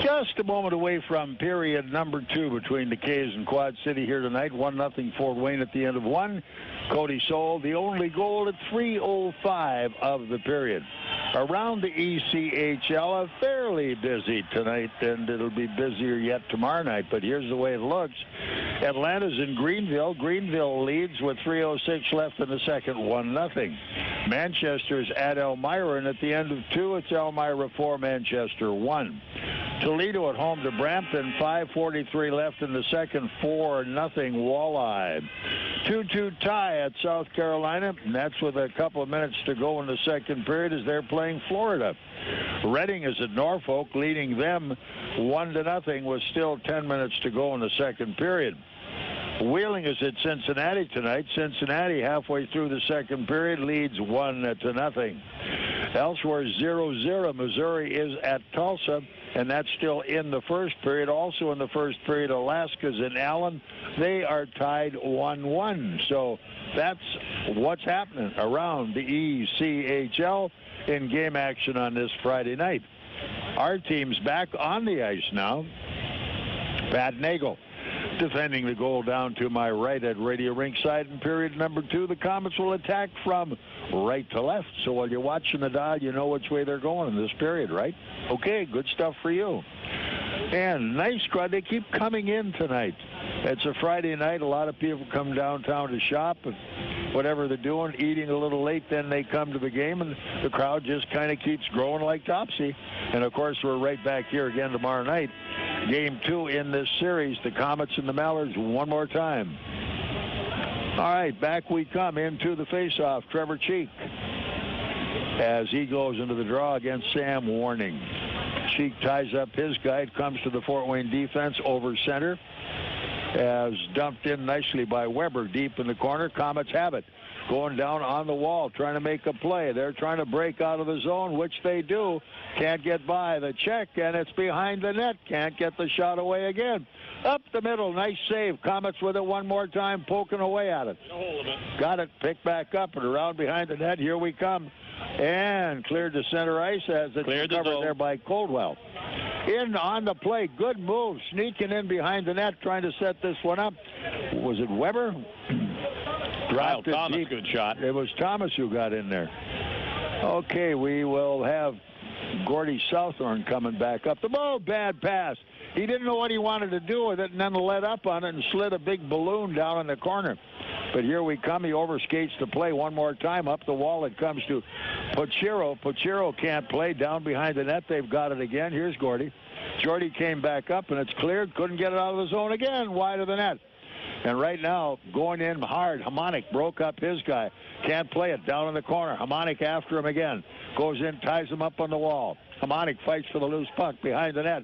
Just a moment away from period number 2 between the K's and Quad City here tonight. 1-0 Fort Wayne at the end of 1. Cody Soul, the only goal at 3:05 of the period. Around the ECHL, fairly busy tonight, and it'll be busier yet tomorrow night, but here's the way it looks. Atlanta's in Greenville. Greenville leads with 3:06 left in the second, 1-0. Manchester's at Elmira, and at the end of 2, it's Elmira 4, Manchester 1. Toledo at home to Brampton, 5:43 left in the second, 4-0 Walleye. 2-2 tie at South Carolina, and that's with a couple of minutes to go in the second period as they're playing Florida. Reading is at Norfolk, leading them 1-0 with still 10 minutes to go in the second period. Wheeling is at Cincinnati tonight. Cincinnati, halfway through the second period, leads 1-0. Elsewhere, 0-0. Missouri is at Tulsa, and that's still in the first period. Also in the first period, Alaska's in Allen. They are tied 1-1. So that's what's happening around the ECHL in game action on this Friday night. Our team's back on the ice now. Pat Nagle defending the goal down to my right at Radio Rinkside in period number 2. The Komets will attack from right to left. So while you're watching the dial, you know which way they're going in this period, right? Okay, good stuff for you. And nice crowd. They keep coming in tonight. It's a Friday night. A lot of people come downtown to shop and whatever they're doing, eating a little late, then they come to the game, and the crowd just kind of keeps growing like Topsy. And, of course, we're right back here again tomorrow night. Game 2 in this series, the Komets and the Mallards one more time. All right, back we come into the face-off. Trevor Cheek as he goes into the draw against Sam Warning. Cheek ties up his guy. It comes to the Fort Wayne defense over center. As dumped in nicely by Weber deep in the corner. Komets have it. Going down on the wall, trying to make a play. They're trying to break out of the zone, which they do. Can't get by the check, and it's behind the net. Can't get the shot away again. Up the middle, nice save. Komets with it one more time, poking away at it. Got it, picked back up, and around behind the net. Here we come. And cleared to center ice as it's covered there by Coldwell. In on the play, good move, sneaking in behind the net, trying to set this one up. Was it Weber? Dropped it Thomas, deep. good shot. It was Thomas who got in there. Okay, we will have Gordy Southorn coming back up. The ball, bad pass. He didn't know what he wanted to do with it, and then let up on it and slid a big balloon down in the corner. But here we come. He overskates the play one more time. Up the wall it comes to Pochiro. Pochiro can't play. Down behind the net. They've got it again. Here's Gordy. Jordy came back up, and it's cleared. Couldn't get it out of the zone again. Wide of the net. And right now, going in hard, Hamonic broke up his guy. Can't play it. Down in the corner. Hamonic after him again. Goes in, ties him up on the wall. Hamonic fights for the loose puck behind the net.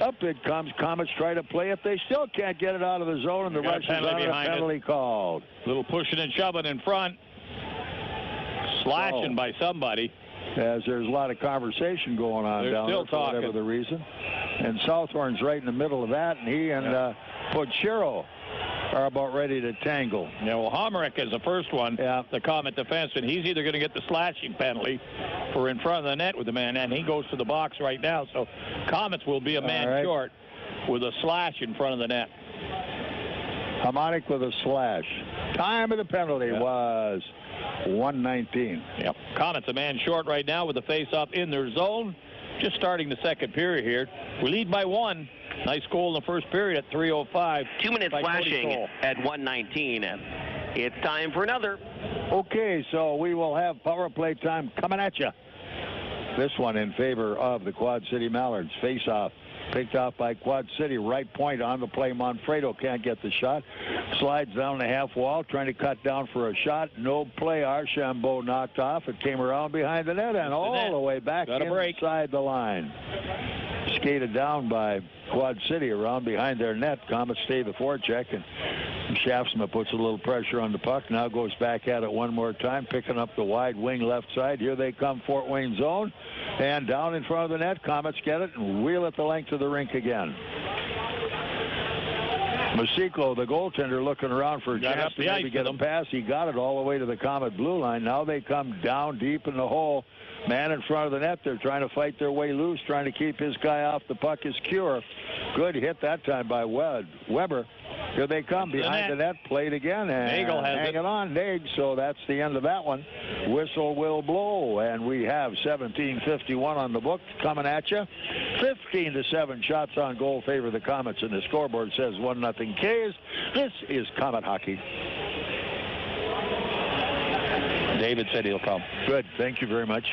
Up it comes. Komets try to play it. They still can't get it out of the zone, and the Russians on a penalty called. Little pushing and shoving in front. Slashing by somebody. As there's a lot of conversation going on down there for whatever the reason. And Southhorn's right in the middle of that, and he and Pochiro are about ready to tangle. Yeah, well, Homerick is the first one, the Comet defenseman. He's either going to get the slashing penalty for in front of the net with the man, and he goes to the box right now. So Komets will be a man short with a slash in front of the net. Hamonic with a slash. Time of the penalty was 1:19. Yep. Komets a man short right now with the face-off in their zone. Just starting the second period here. We lead by 1. Nice goal in the first period at 3:05. 2 minutes flashing at 1:19. It's time for another. Okay, so we will have power play time coming at you. This one in favor of the Quad City Mallards. Face-off. Picked off by Quad City. Right point on the play. Manfredo can't get the shot. Slides down the half wall, trying to cut down for a shot. No play. Archambault knocked off. It came around behind the net and all the way back inside the line. Skated down by Quad City around behind their net. Komets stay the forecheck, and Shaftsma puts a little pressure on the puck. Now goes back at it one more time, picking up the wide wing left side. Here they come, Fort Wayne zone. And down in front of the net, Komets get it and wheel it the length of the rink again. Masiko, the goaltender, looking around for a chance to maybe get a pass. He got it all the way to the Komet blue line. Now they come down deep in the hole. Man in front of the net. They're trying to fight their way loose, trying to keep his guy off the puck. Is Cure. Good hit that time by Weber. Here they come behind the net. Played again. And Nagle has hanging on, Nagle. So that's the end of that one. Whistle will blow, and we have 17:51 on the book coming at you. 15-7 shots on goal favor the Komets, and the scoreboard says 1-0 K's. This is Komet hockey. David said he'll come. Good. Thank you very much.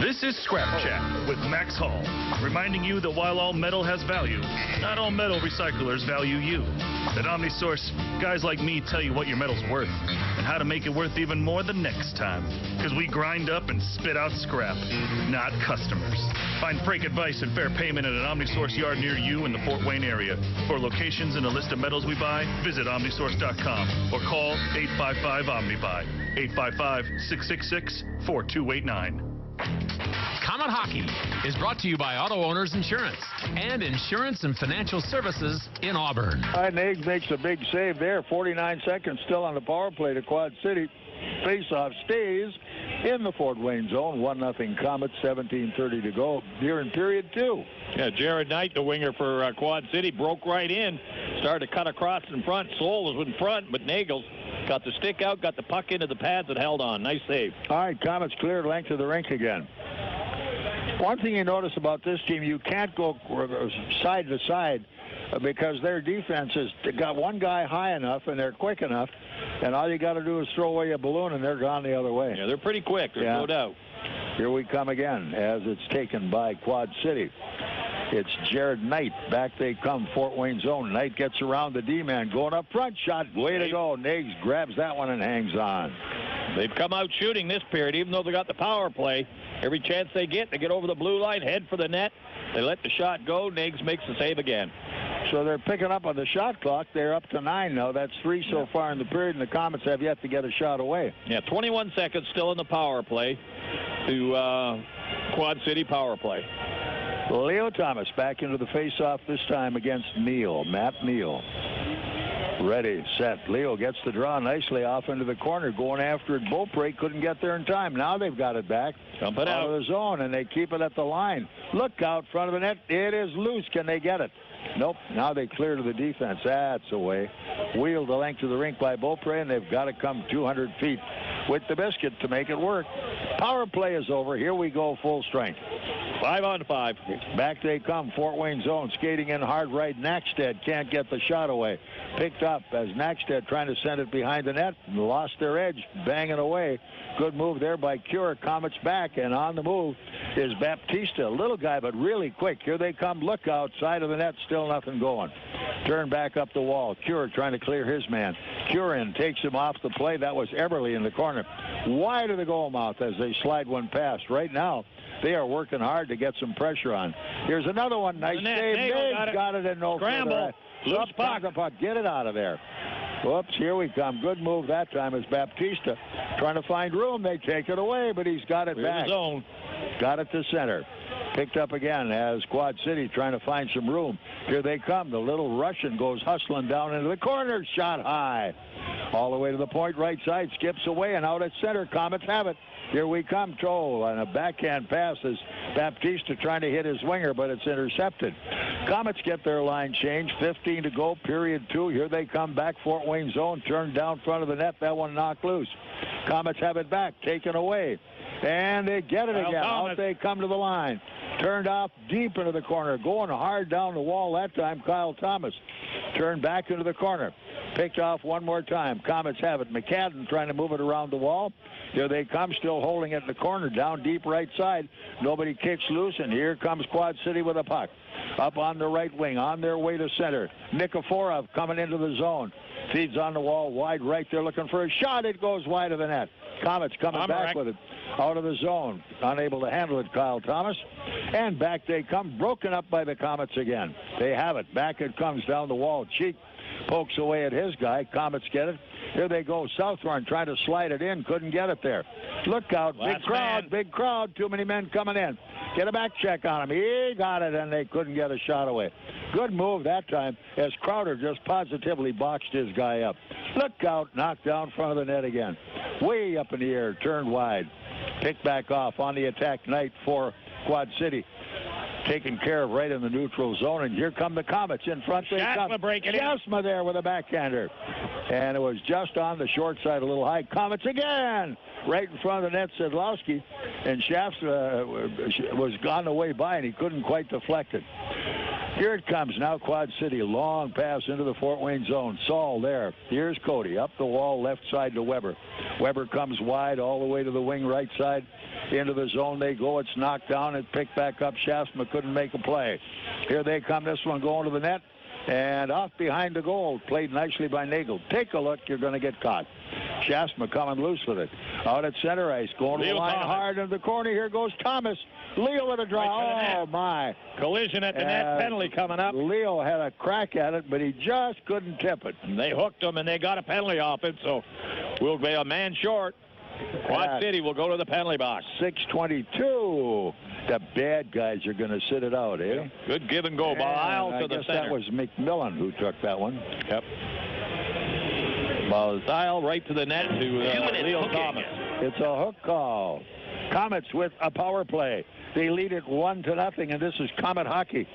This is Scrap Check with Max Hall, reminding you that while all metal has value, not all metal recyclers value you. At OmniSource, guys like me tell you what your metal's worth and how to make it worth even more the next time. Because we grind up and spit out scrap, not customers. Find freight advice and fair payment at an OmniSource yard near you in the Fort Wayne area. For locations and a list of metals we buy, visit OmniSource.com or call 855-OmniBuy, 855-666-4289. Komet Hockey is brought to you by Auto Owners Insurance and Insurance and Financial Services in Auburn. All right, Nagle makes a big save there. 49 seconds still on the power play to Quad City. Faceoff stays in the Fort Wayne zone. 1-0 Komets, 17:30 to go here in period 2. Yeah, Jared Knight, the winger for Quad City, broke right in. Started to cut across in front. Soul was in front, but Nagle got the stick out, got the puck into the pads, and held on. Nice save. All right, Komets cleared length of the rink again. One thing you notice about this team, you can't go side to side because their defense has got one guy high enough and they're quick enough, and all you got to do is throw away a balloon and they're gone the other way. Yeah, they're pretty quick. There's no doubt. Here we come again as it's taken by Quad City. It's Jared Knight. Back they come, Fort Wayne zone. Knight gets around the D-man. Going up front. Shot. Way to go. Nagle grabs that one and hangs on. They've come out shooting this period, even though they got the power play. Every chance they get over the blue line, head for the net. They let the shot go. Nagle makes the save again. So they're picking up on the shot clock. They're up to 9 now. That's 3 so far in the period, and the Komets have yet to get a shot away. Yeah, 21 seconds still in the power play to Quad City power play. Leo Thomas back into the face-off this time against Neal. Matt Neal. Ready, set. Leo gets the draw nicely off into the corner, going after it. Beaupre couldn't get there in time. Now they've got it back. Dump it out of the zone, and they keep it at the line. Look out front of the net. It is loose. Can they get it? Nope. Now they clear to the defense. That's away. Wheeled the length of the rink by Beaupre, and they've got to come 200 feet with the biscuit to make it work. Power play is over. Here we go full strength. 5-on-5. Back they come. Fort Wayne zone. Skating in hard right. Naxted can't get the shot away. Picked up as Naxted trying to send it behind the net. Lost their edge. Banging away. Good move there by Cure. Komets back. And on the move is Baptista. Little guy, but really quick. Here they come. Look outside of the net. Still nothing going. Turn back up the wall. Cure trying to clear his man. Curin takes him off the play. That was Eberle in the corner. Wide of the goal mouth as they slide one past. Right now, they are working hard to get some pressure on. Here's another one. Nice save. Nagle got it in no scramble. Loose puck. Get it out of there. Whoops, here we come. Good move that time is Baptista. Trying to find room. They take it away, but he's got it back. Zone. Got it to center. Picked up again as Quad City trying to find some room. Here they come. The little Russian goes hustling down into the corner. Shot high. All the way to the point right side. Skips away and out at center. Komets have it. Here we come. Troll on a backhand pass as Baptista trying to hit his winger, but it's intercepted. Komets get their line changed. 15 to go. Period 2. Here they come back. Fort Wayne zone. Turned down front of the net. That one knocked loose. Komets have it back. Taken away. And they get it again. Out they come to the line. Turned off deep into the corner. Going hard down the wall that time, Kyle Thomas. Turned back into the corner. Picked off one more time. Komets have it. McCadden trying to move it around the wall. Here they come, still holding it in the corner. Down deep right side. Nobody kicks loose, and here comes Quad City with a puck. Up on the right wing, on their way to center. Nikiforov coming into the zone. Feeds on the wall, wide right. They're looking for a shot. It goes wide of the net. Komets coming back with it. Out of the zone. Unable to handle it, Kyle Thomas. And back they come, broken up by the Komets again. They have it. Back it comes down the wall. Cheek pokes away at his guy. Komets get it. Here they go. Southorn trying to slide it in. Couldn't get it there. Look out. Big crowd. Big crowd. Too many men coming in. Get a back check on him. He got it, and they couldn't get a shot away. Good move that time as Crowder just positively boxed his guy up. Look out. Knocked down front of the net again. Way up in the air. Turned wide. Picked back off on the attack night for Quad City. Taken care of right in the neutral zone, and here come the Komets in front. Jasma breaking in. Jasma there with a backhander. And it was just on the short side, a little high. Komets again, right in front of the net, Sedlowski. And Shafts was on the way by, and he couldn't quite deflect it. Here it comes now, Quad City. Long pass into the Fort Wayne zone. Saul there. Here's Cody. Up the wall, left side to Weber. Weber comes wide all the way to the wing right side. Into the zone they go. It's knocked down and picked back up. Shaftsma couldn't make a play. Here they come. This one going to the net. And off behind the goal. Played nicely by Nagle. Take a look. You're going to get caught. Shaftsma coming loose with it. Out at center ice. Going to the line hard into the corner. Here goes Thomas. Leo with a draw. Oh, my. Collision at the net. Penalty coming up. Leo had a crack at it, but he just couldn't tip it. And they hooked him, and they got a penalty off it, so we'll be a man short. Quad City will go to the penalty box. 6:22. The bad guys are going to sit it out, eh? Good give and go. Ball aisle to the center. That was McMillan who took that one. Yep. Ball aisle right to the net to Leo Thomas. It's a hook call. Komets with a power play. They lead it 1-0, and this is Komet hockey.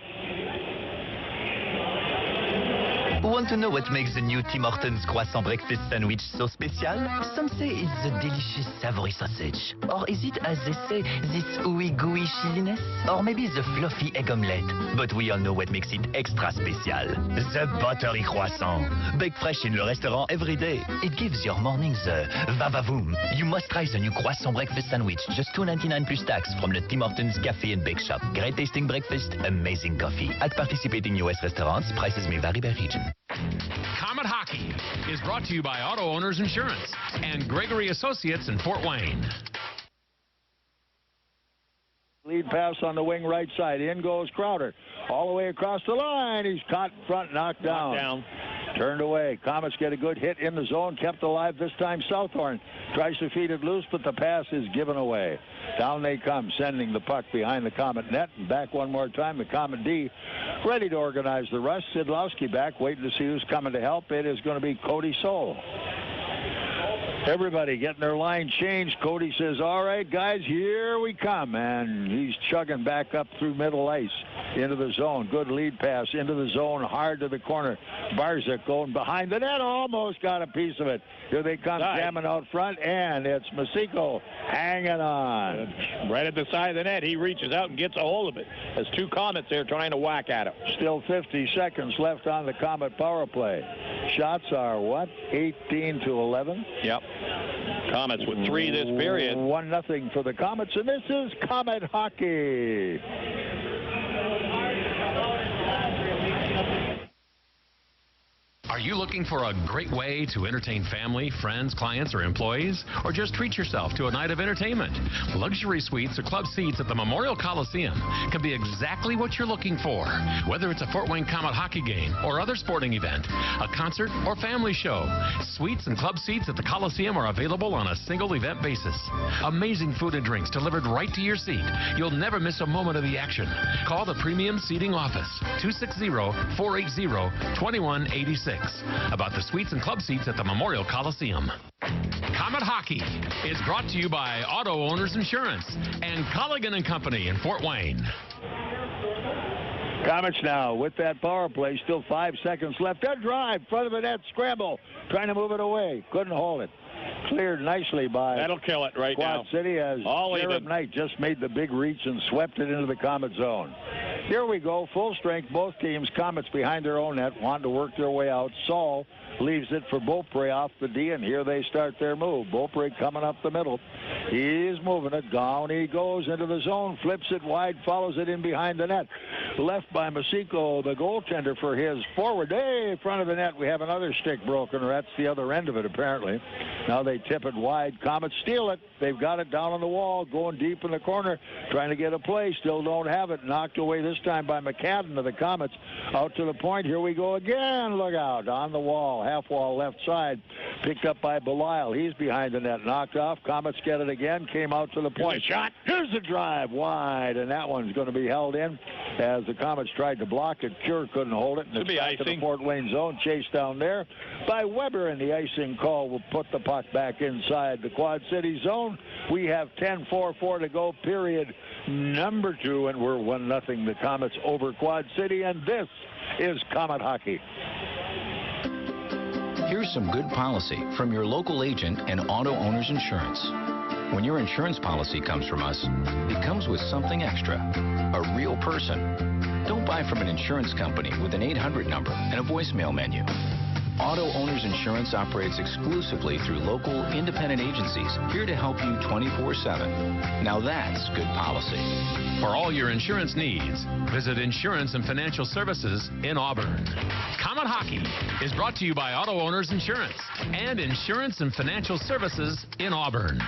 Want to know what makes the new Tim Hortons croissant breakfast sandwich so special? Some say it's the delicious savory sausage. Or is it, as they say, this ooey gooey cheesiness? Or maybe the fluffy egg omelette? But we all know what makes it extra special. The buttery croissant. Baked fresh in le restaurant every day. It gives your mornings a va-va-voom. You must try the new croissant breakfast sandwich. Just $2.99 plus tax from the Tim Hortons Cafe and Bake Shop. Great tasting breakfast, amazing coffee. At participating U.S. restaurants, prices may vary by region. Komet Hockey is brought to you by Auto Owners Insurance and Gregory Associates in Fort Wayne. Lead pass on the wing right side. In goes Crowder. All the way across the line. He's caught in front, knocked down. Turned away. Komets get a good hit in the zone. Kept alive this time. Southorn tries to feed it loose, but the pass is given away. Down they come, sending the puck behind the Komet net. And back one more time. The Komet D ready to organize the rush. Sidlowski back, waiting to see who's coming to help. It is going to be Cody Soul. Everybody getting their line changed. Cody says, all right, guys, here we come. And he's chugging back up through middle ice into the zone. Good lead pass into the zone, hard to the corner. Barzak going behind the net, almost got a piece of it. Here they come, jamming out front, and it's Masiko hanging on. Right at the side of the net, he reaches out and gets a hold of it. There's two Komets there trying to whack at him. Still 50 seconds left on the Komet power play. Shots are, what, 18-11? Yep. Komets with 3 this period. 1-0 for the Komets, and this is Komet hockey. Are you looking for a great way to entertain family, friends, clients, or employees? Or just treat yourself to a night of entertainment? Luxury suites or club seats at the Memorial Coliseum can be exactly what you're looking for. Whether it's a Fort Wayne Komet hockey game or other sporting event, a concert or family show, suites and club seats at the Coliseum are available on a single event basis. Amazing food and drinks delivered right to your seat. You'll never miss a moment of the action. Call the Premium Seating Office, 260-480-2186. About the suites and club seats at the Memorial Coliseum. Komet Hockey is brought to you by Auto Owners Insurance and Colligan & Company in Fort Wayne. Komets now with that power play. Still 5 seconds left. Dead drive, front of the net, scramble. Trying to move it away. Couldn't hold it. Cleared nicely by That'll kill it right Quad now. City as Jared Knight just made the big reach and swept it into the Komet zone. Here we go, full strength, both teams. Komets behind their own net, wanting to work their way out. Saul leaves it for Beaupre off the D, and here they start their move. Beaupre coming up the middle. He's moving it. Down he goes into the zone, flips it wide, follows it in behind the net. Left by Masiko, the goaltender, for his forward. Hey, in front of the net, we have another stick broken, or that's the other end of it, apparently. Now they tip it wide. Komets steal it. They've got it down on the wall, going deep in the corner, trying to get a play. Still don't have it. Knocked away this time by McCadden of the Komets. Out to the point. Here we go again. Look out. On the wall. Half wall left side. Picked up by Belisle. He's behind the net. Knocked off. Komets get it again. Came out to the point. Shot. Here's the drive wide, and that one's going to be held in as the Komets tried to block it. Cure couldn't hold it. And it's back to the Fort Wayne zone. Chased down there by Weber, and the icing call will put the puck back inside the Quad City zone. We have 10-4-4 to go, period number 2, and we're 1-0 the Komets over Quad City, and this is Komet hockey. Here's some good policy from your local agent and Auto Owners Insurance. When your insurance policy comes from us, it comes with something extra, a real person. Don't buy from an insurance company with an 800 number and a voicemail menu. Auto Owners Insurance operates exclusively through local independent agencies here to help you 24/7. Now that's good policy. For all your insurance needs, visit Insurance and Financial Services in Auburn. Komet Hockey is brought to you by Auto Owners Insurance and Insurance and Financial Services in Auburn.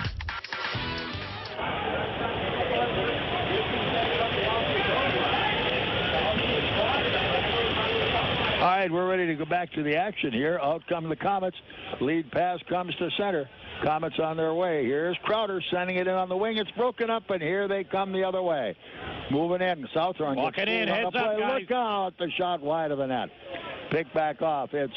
All right, we're ready to go back to the action here. Out come the Komets. Lead pass comes to center. Komets on their way. Here's Crowder sending it in on the wing. It's broken up, and here they come the other way. Moving in. Southron walking in. Heads up, guys. Look out. The shot wide of the net. Pick back off. It's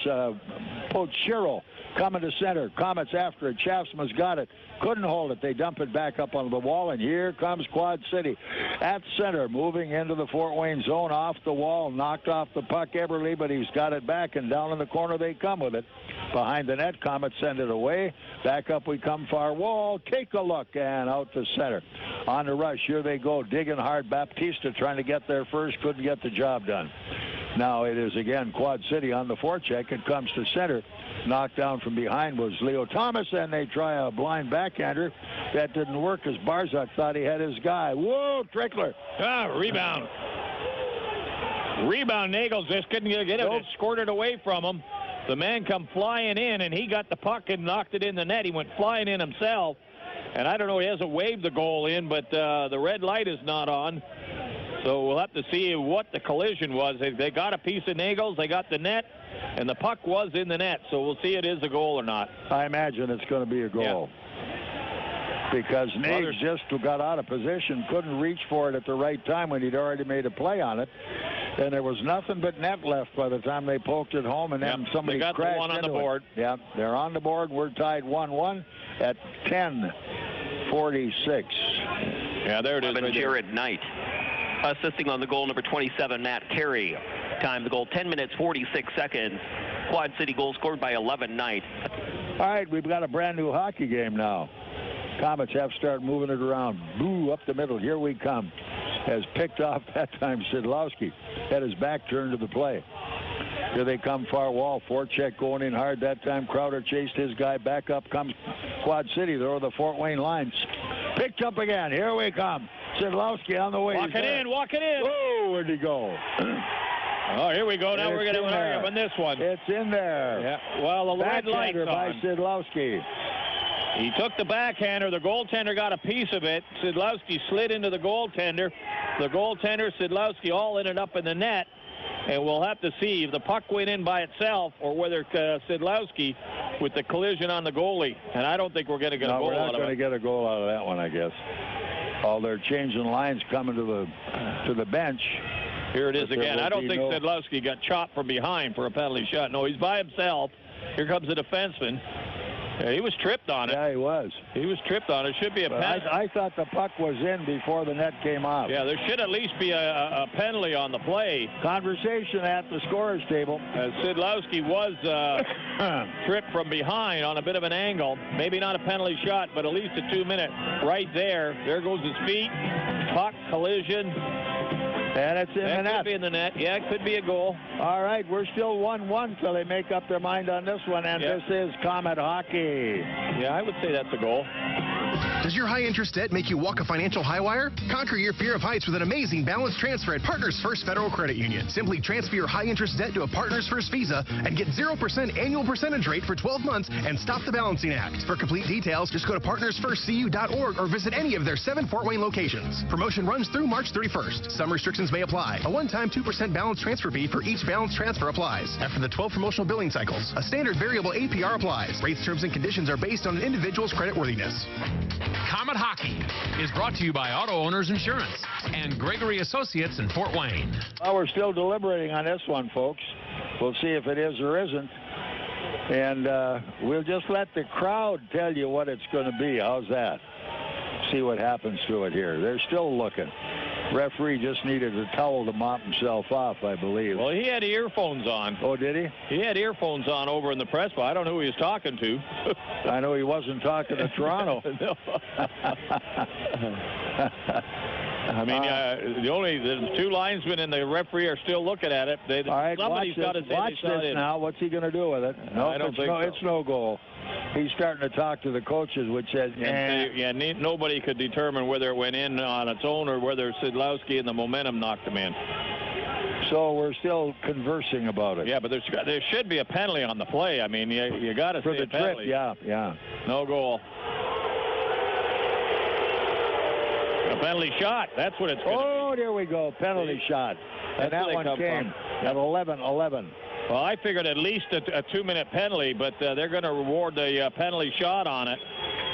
Pochiro coming to center. Komets after it. Chaffsman's got it. Couldn't hold it. They dump it back up on the wall, and here comes Quad City at center, moving into the Fort Wayne zone, off the wall, knocked off the puck, Eberle, but he's got it back, and down in the corner they come with it. Behind the net, Komets send it away. Back up we come, far wall. Take a look, and out to center. On the rush, here they go, digging hard. Baptista trying to get there first, couldn't get the job done. Now it is again Quad City on the forecheck. It comes to center. Knocked down from behind was Leo Thomas, and they try a blind backhander. That didn't work as Barzak thought he had his guy. Whoa, Trickler. Rebound. Rebound, Nagle just couldn't get it. It squirted away from him. The man come flying in, and he got the puck and knocked it in the net. He went flying in himself. And I don't know, he hasn't waved the goal in, but the red light is not on. So we'll have to see what the collision was. They got a piece of Nagle's, they got the net, and the puck was in the net. So we'll see if it is a goal or not. I imagine it's going to be a goal. Yeah. Because Nagle just got out of position, couldn't reach for it at the right time when he'd already made a play on it. And there was nothing but net left by the time they poked it home, and then somebody crashed into it. They got the one on the board. Yeah, they're on the board. We're tied 1-1 at 10:46. Yeah, there it is. Jared Knight. Assisting on the goal, number 27, Matt Carey. Time the goal, 10 minutes, 46 seconds. Quad City goal scored by 11 Knight. All right, we've got a brand new hockey game now. Komets have to start moving it around. Boo, up the middle. Here we come. Has picked off that time Sidlowski. Had his back turned to the play. Here they come, far wall. Forecheck going in hard that time. Crowder chased his guy. Back up comes Quad City. They're over the Fort Wayne lines. Picked up again. Here we come. Sidlowski on the way. Walking in. Oh, where'd he go? Oh, here we go. Now we're going to have an argument on this one. It's in there. Yeah. Well, the red light's on. By Sidlowski. He took the backhander. The goaltender got a piece of it. Sidlowski slid into the goaltender. The goaltender, Sidlowski, all ended up in the net. And we'll have to see if the puck went in by itself or whether Sidlowski with the collision on the goalie. And I don't think we're going to get a goal out of it. We're not going to get a goal out of that one, I guess. Oh, they're changing lines coming to the bench. Here it is again. I don't think Sidlowski got chopped from behind for a penalty shot. No, he's by himself. Here comes the defenseman. He was tripped on it. Yeah, he was. He was tripped on it. Should be a penalty. I thought the puck was in before the net came out. Yeah, there should at least be a penalty on the play. Conversation at the scorer's table. Sidlowski was tripped from behind on a bit of an angle. Maybe not a penalty shot, but at least a 2-minute right there. There goes his feet. Puck, collision. And it's in the net. Could be in the net. Yeah, it could be a goal. All right, we're still 1-1 till they make up their mind on this one, and this is Komet hockey. Yeah, I would say that's a goal. Does your high-interest debt make you walk a financial high wire? Conquer your fear of heights with an amazing balance transfer at Partners First Federal Credit Union. Simply transfer your high-interest debt to a Partners First Visa and get 0% annual percentage rate for 12 months and stop the balancing act. For complete details, just go to partnersfirstcu.org or visit any of their 7 Fort Wayne locations. Promotion runs through March 31st. Some restrictions may apply. A one-time 2% balance transfer fee for each balance transfer applies. After the 12 promotional billing cycles, a standard variable APR applies. Rates, terms, and conditions are based on an individual's creditworthiness. Komet Hockey is brought to you by Auto Owners Insurance and Gregory Associates in Fort Wayne. Well, we're still deliberating on this one, folks. We'll see if it is or isn't. And we'll just let the crowd tell you what it's going to be. How's that? See what happens to it here. They're still looking. Referee just needed a towel to mop himself off, I believe. Well, he had earphones on. Oh, did he? He had earphones on over in the press box. I don't know who he was talking to. I know he wasn't talking to Toronto. I mean, the 2 linesmen and the referee are still looking at it. All right, somebody's got to say watch this now. What's he going to do with it? No, I don't think so. It's no goal. He's starting to talk to the coaches, which says, nobody could determine whether it went in on its own or whether Sidlowski and the momentum knocked him in. So we're still conversing about it. Yeah, but there should be a penalty on the play. I mean, you got to say a penalty. Trip, yeah. No goal. A penalty shot. That's what it's going to be. Oh, there we go. Penalty shot. And that one came at 11-11. Well, I figured at least a 2-minute penalty, but they're going to reward the penalty shot on it,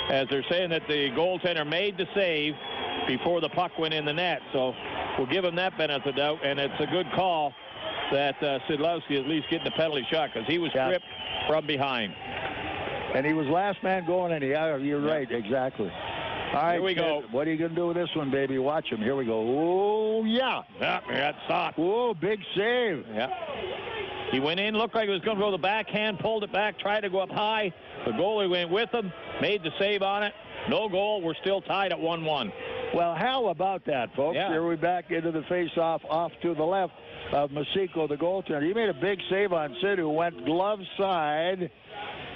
as they're saying that the goaltender made the save before the puck went in the net. So we'll give him that benefit of the doubt, and it's a good call that Sidlowski at least getting the penalty shot because he was tripped from behind. And he was last man going in. Yeah, you're right, exactly. All right, here we go. What are you going to do with this one, baby? Watch him. Here we go. Oh, yeah. Yeah, that stop. Oh, big save. Yeah. He went in, looked like he was going to go the backhand, pulled it back, tried to go up high. The goalie went with him, made the save on it. No goal. We're still tied at 1-1. Well, how about that, folks? Yeah. Here we back into the face-off off to the left of Masiko, the goaltender. He made a big save on Sid, who went glove side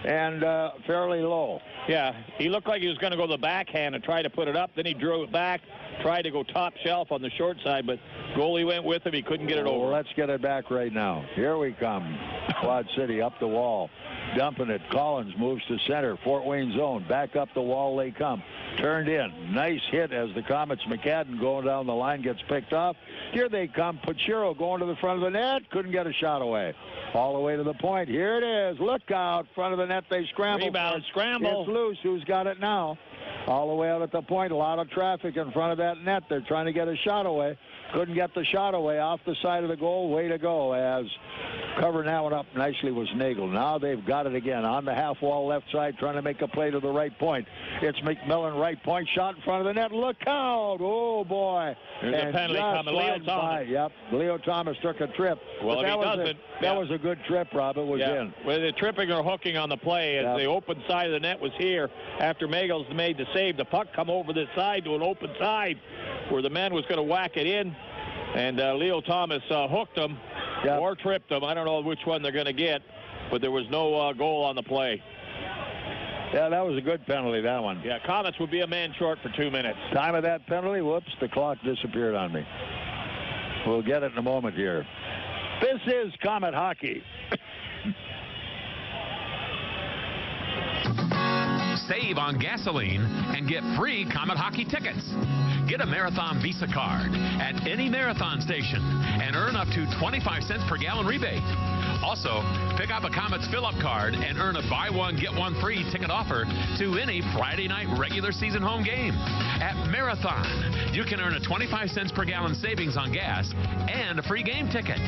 and fairly low. Yeah, he looked like he was going to go the backhand and try to put it up. Then he drew it back, tried to go top shelf on the short side, but goalie went with him. He couldn't get it over. Let's get it back right now. Here we come. Quad City up the wall. Dumping it. Collins moves to center. Fort Wayne zone. Back up the wall they come. Turned in. Nice hit as the Komets. McCadden going down the line gets picked off. Here they come. Pachiro going to the front of the net. Couldn't get a shot away. All the way to the point. Here it is. Look out. Front of the net. They scramble. Rebound. Scramble. It's loose. Who's got it now? All the way out at the point. A lot of traffic in front of that net. They're trying to get a shot away. Couldn't get the shot away off the side of the goal. Way to go as Covering that one up nicely was Nagle. Now they've got it again on the half wall left side, trying to make a play to the right point. It's McMillan, right point, shot in front of the net. Look out! Oh boy! There's a penalty coming. Leo Thomas. Yep, Leo Thomas took a trip. Well, if he doesn't, that was a good trip, Rob. It was in. Well, the tripping or hooking on the play as the open side of the net was here. After Magle's made the save, the puck come over this side to an open side where the man was going to whack it in, and Leo Thomas hooked him or tripped him. I don't know which one they're going to get, but there was no goal on the play. Yeah, that was a good penalty, that one. Yeah, Komets would be a man short for 2 minutes. Time of that penalty, whoops, the clock disappeared on me. We'll get it in a moment here. This is Komet Hockey. Save on gasoline and get free Komet Hockey tickets. Get a Marathon Visa card at any Marathon station and earn up to 25 cents per gallon rebate. Also, pick up a Komets fill-up card and earn a buy one, get one free ticket offer to any Friday night regular season home game. At Marathon, you can earn a 25 cents per gallon savings on gas and a free game ticket.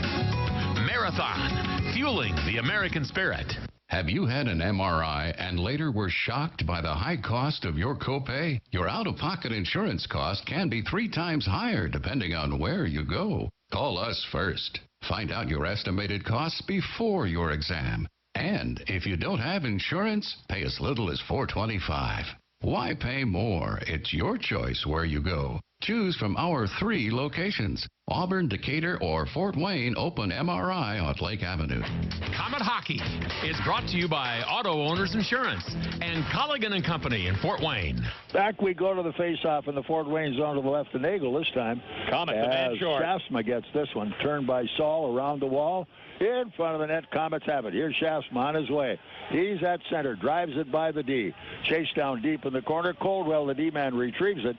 Marathon, fueling the American spirit. Have you had an MRI and later were shocked by the high cost of your copay? Your out-of-pocket insurance cost can be 3 times higher depending on where you go. Call us first. Find out your estimated costs before your exam. And if you don't have insurance, pay as little as $4.25. Why pay more? It's your choice where you go. Choose from our 3 locations. Auburn, Decatur, or Fort Wayne open MRI on Lake Avenue. Komet Hockey is brought to you by Auto Owners Insurance and Colligan & Company in Fort Wayne. Back we go to the face-off in the Fort Wayne zone to the left of Nagle this time. Komet, the man short. Shaftsma gets this one. Turned by Saul around the wall. In front of the net, Komets have it. Here's Shaftsma on his way. He's at center. Drives it by the D. Chased down deep in the corner. Coldwell, the D-man, retrieves it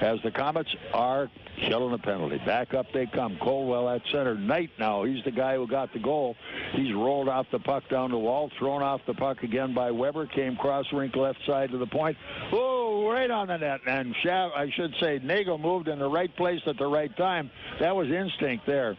as the Komets are killing a penalty. Back up they come. Coldwell at center. Knight now. He's the guy who got the goal. He's rolled off the puck down the wall. Thrown off the puck again by Weber. Came cross rink left side to the point. Oh, right on the net. And Nagle moved in the right place at the right time. That was instinct there.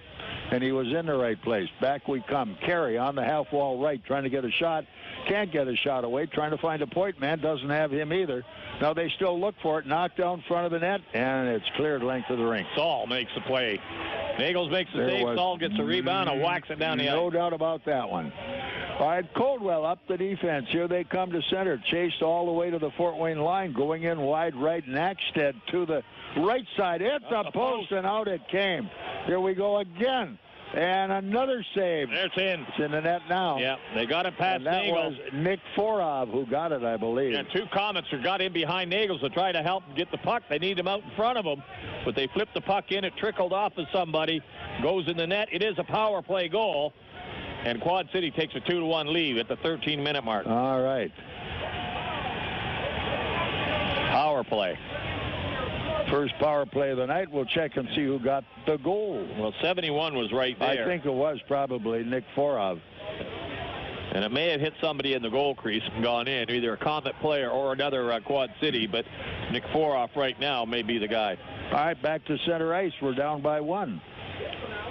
And he was in the right place. Back we come. Carey on the half wall right, trying to get a shot. Can't get a shot away. Trying to find a point man. Doesn't have him either. Now they still look for it. Knocked down front of the net, and it's cleared length of the rink. Saul makes the play. Nagles makes the save. Saul gets a rebound and whacks it down the ice. No doubt about that one. All right, Coldwell up the defense. Here they come to center. Chased all the way to the Fort Wayne line. Going in wide right. Nackstead to the right side. Hit the post, and out it came. Here we go again. And another save. It's in. It's in the net now. Yeah, they got it past Nagle. Nagle. Was Nick Forov who got it, I believe. Yeah, 2 Komets who got in behind Nagles to try to help get the puck. They need him out in front of them, but they flipped the puck in. It trickled off of somebody. Goes in the net. It is a power play goal. And Quad City takes a 2-1 lead at the 13-minute mark. All right. Power play. First power play of the night. We'll check and see who got the goal. Well, 71 was right there. I think it was probably Nick Forov. And it may have hit somebody in the goal crease and gone in, either a Komet player or another Quad City, but Nick Forov right now may be the guy. All right, back to center ice. We're down by 1.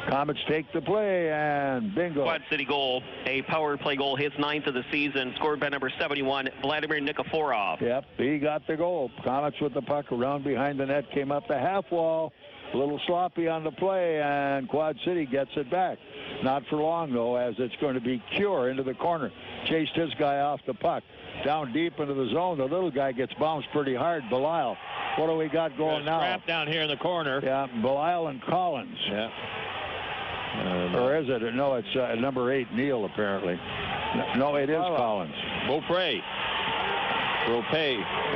Komets take the play, and bingo. Quad City goal, a power play goal, his 9th of the season, scored by number 71, Vladimir Nikiforov. Yep, he got the goal. Komets with the puck around behind the net, came up the half wall. A little sloppy on the play, and Quad City gets it back. Not for long, though, as it's going to be Cure into the corner. Chased his guy off the puck. Down deep into the zone, the little guy gets bounced pretty hard. Belisle. What do we got going now? Scrap down here in the corner. Yeah, Belisle and Collins. Yeah. Or is it? No, it's number 8, Neal, apparently. No, it is Collins. Beaupre.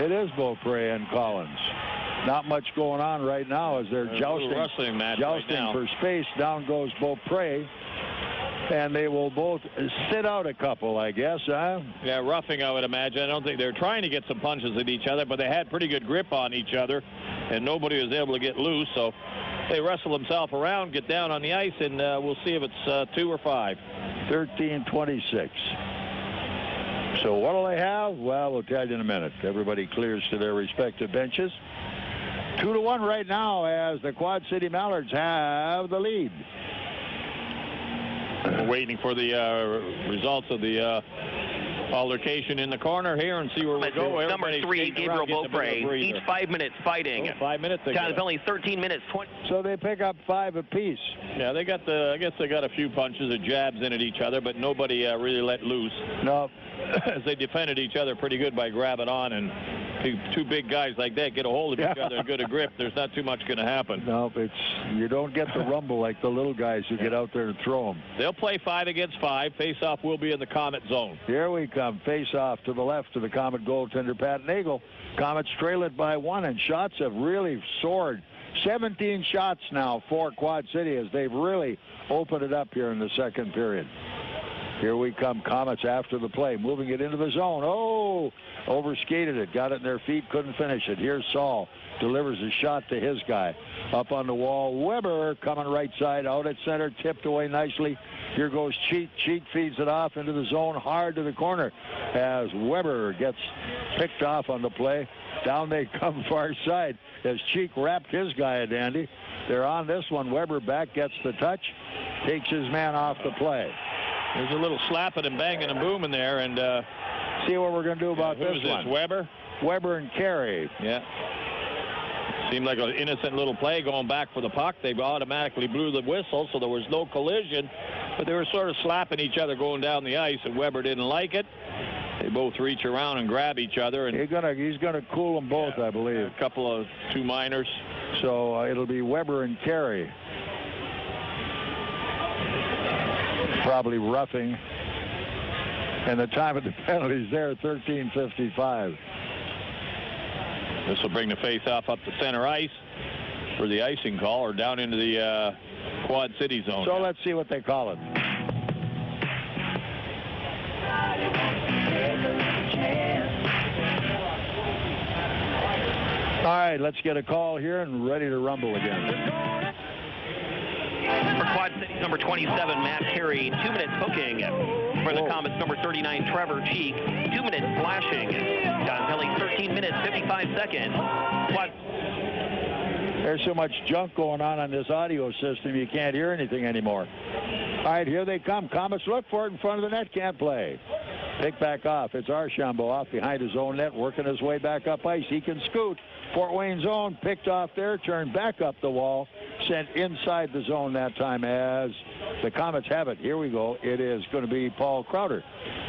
It is Beaupre and Collins. Not much going on right now as they're jousting right for space. Down goes Beaupre. And they will both sit out a couple, I guess, huh? Yeah, roughing, I would imagine. I don't think they're trying to get some punches at each other, but they had pretty good grip on each other, and nobody was able to get loose, so they wrestle themselves around, get down on the ice, and we'll see if it's 2 or 5. 13:26. So what do they have? Well, we'll tell you in a minute. Everybody clears to their respective benches. 2-1 right now as the Quad City Mallards have the lead. We're waiting for the results of the altercation in the corner here and see where we go. Number 3, Gabriel Beaupre. Each 5 minutes fighting. 5 minutes. Time penalty 13 minutes 20. So they pick up 5 apiece. Yeah, they got I guess they got a few punches or jabs in at each other, but nobody really let loose. No. As they defended each other pretty good by grabbing on, and two big guys like that get a hold of each other and get a grip, there's not too much going to happen. No, you don't get the rumble like the little guys who get out there and throw them. They'll play 5 against 5. Face-off will be in the Comet zone. Here we come. Face-off to the left of the Comet goaltender, Pat Nagle. Comets trail it by 1, and shots have really soared. 17 shots now for Quad City as they've really opened it up here in the second period. Here we come, Comets after the play, moving it into the zone. Oh, overskated it, got it in their feet, couldn't finish it. Here's Saul, delivers a shot to his guy. Up on the wall, Weber coming right side, out at center, tipped away nicely. Here goes Cheek. Cheek feeds it off into the zone, hard to the corner as Weber gets picked off on the play. Down they come far side as Cheek wrapped his guy a dandy. They're on this one. Weber back, gets the touch, takes his man off the play. There's a little slapping and banging and booming there, and see what we're going to do about this one. Weber? Weber and Carey. Yeah. Seemed like an innocent little play going back for the puck. They automatically blew the whistle, so there was no collision, but they were sort of slapping each other going down the ice, and Weber didn't like it. They both reach around and grab each other, and he's gonna cool them both, I believe. A couple of 2 minors. So it'll be Weber and Carey. Probably roughing, and the time of the penalties there, 13:55. This will bring the face-off up to center ice for the icing call, or down into the Quad City zone. So let's see what they call it. All right, let's get a call here and ready to rumble again. For Quad City, number 27, Matt Carey, 2 minutes hooking. For the Comets, number 39, Trevor Cheek, 2 minutes flashing. John Kelly, 13 minutes, 55 seconds. There's so much junk going on this audio system, you can't hear anything anymore. All right, here they come. Comets look for it in front of the net, can't play. Pick back off. It's Archambault off behind his own net, working his way back up ice. He can scoot. Fort Wayne zone, picked off there, turned back up the wall, sent inside the zone that time as the Comets have it. Here we go. It is going to be Paul Crowder.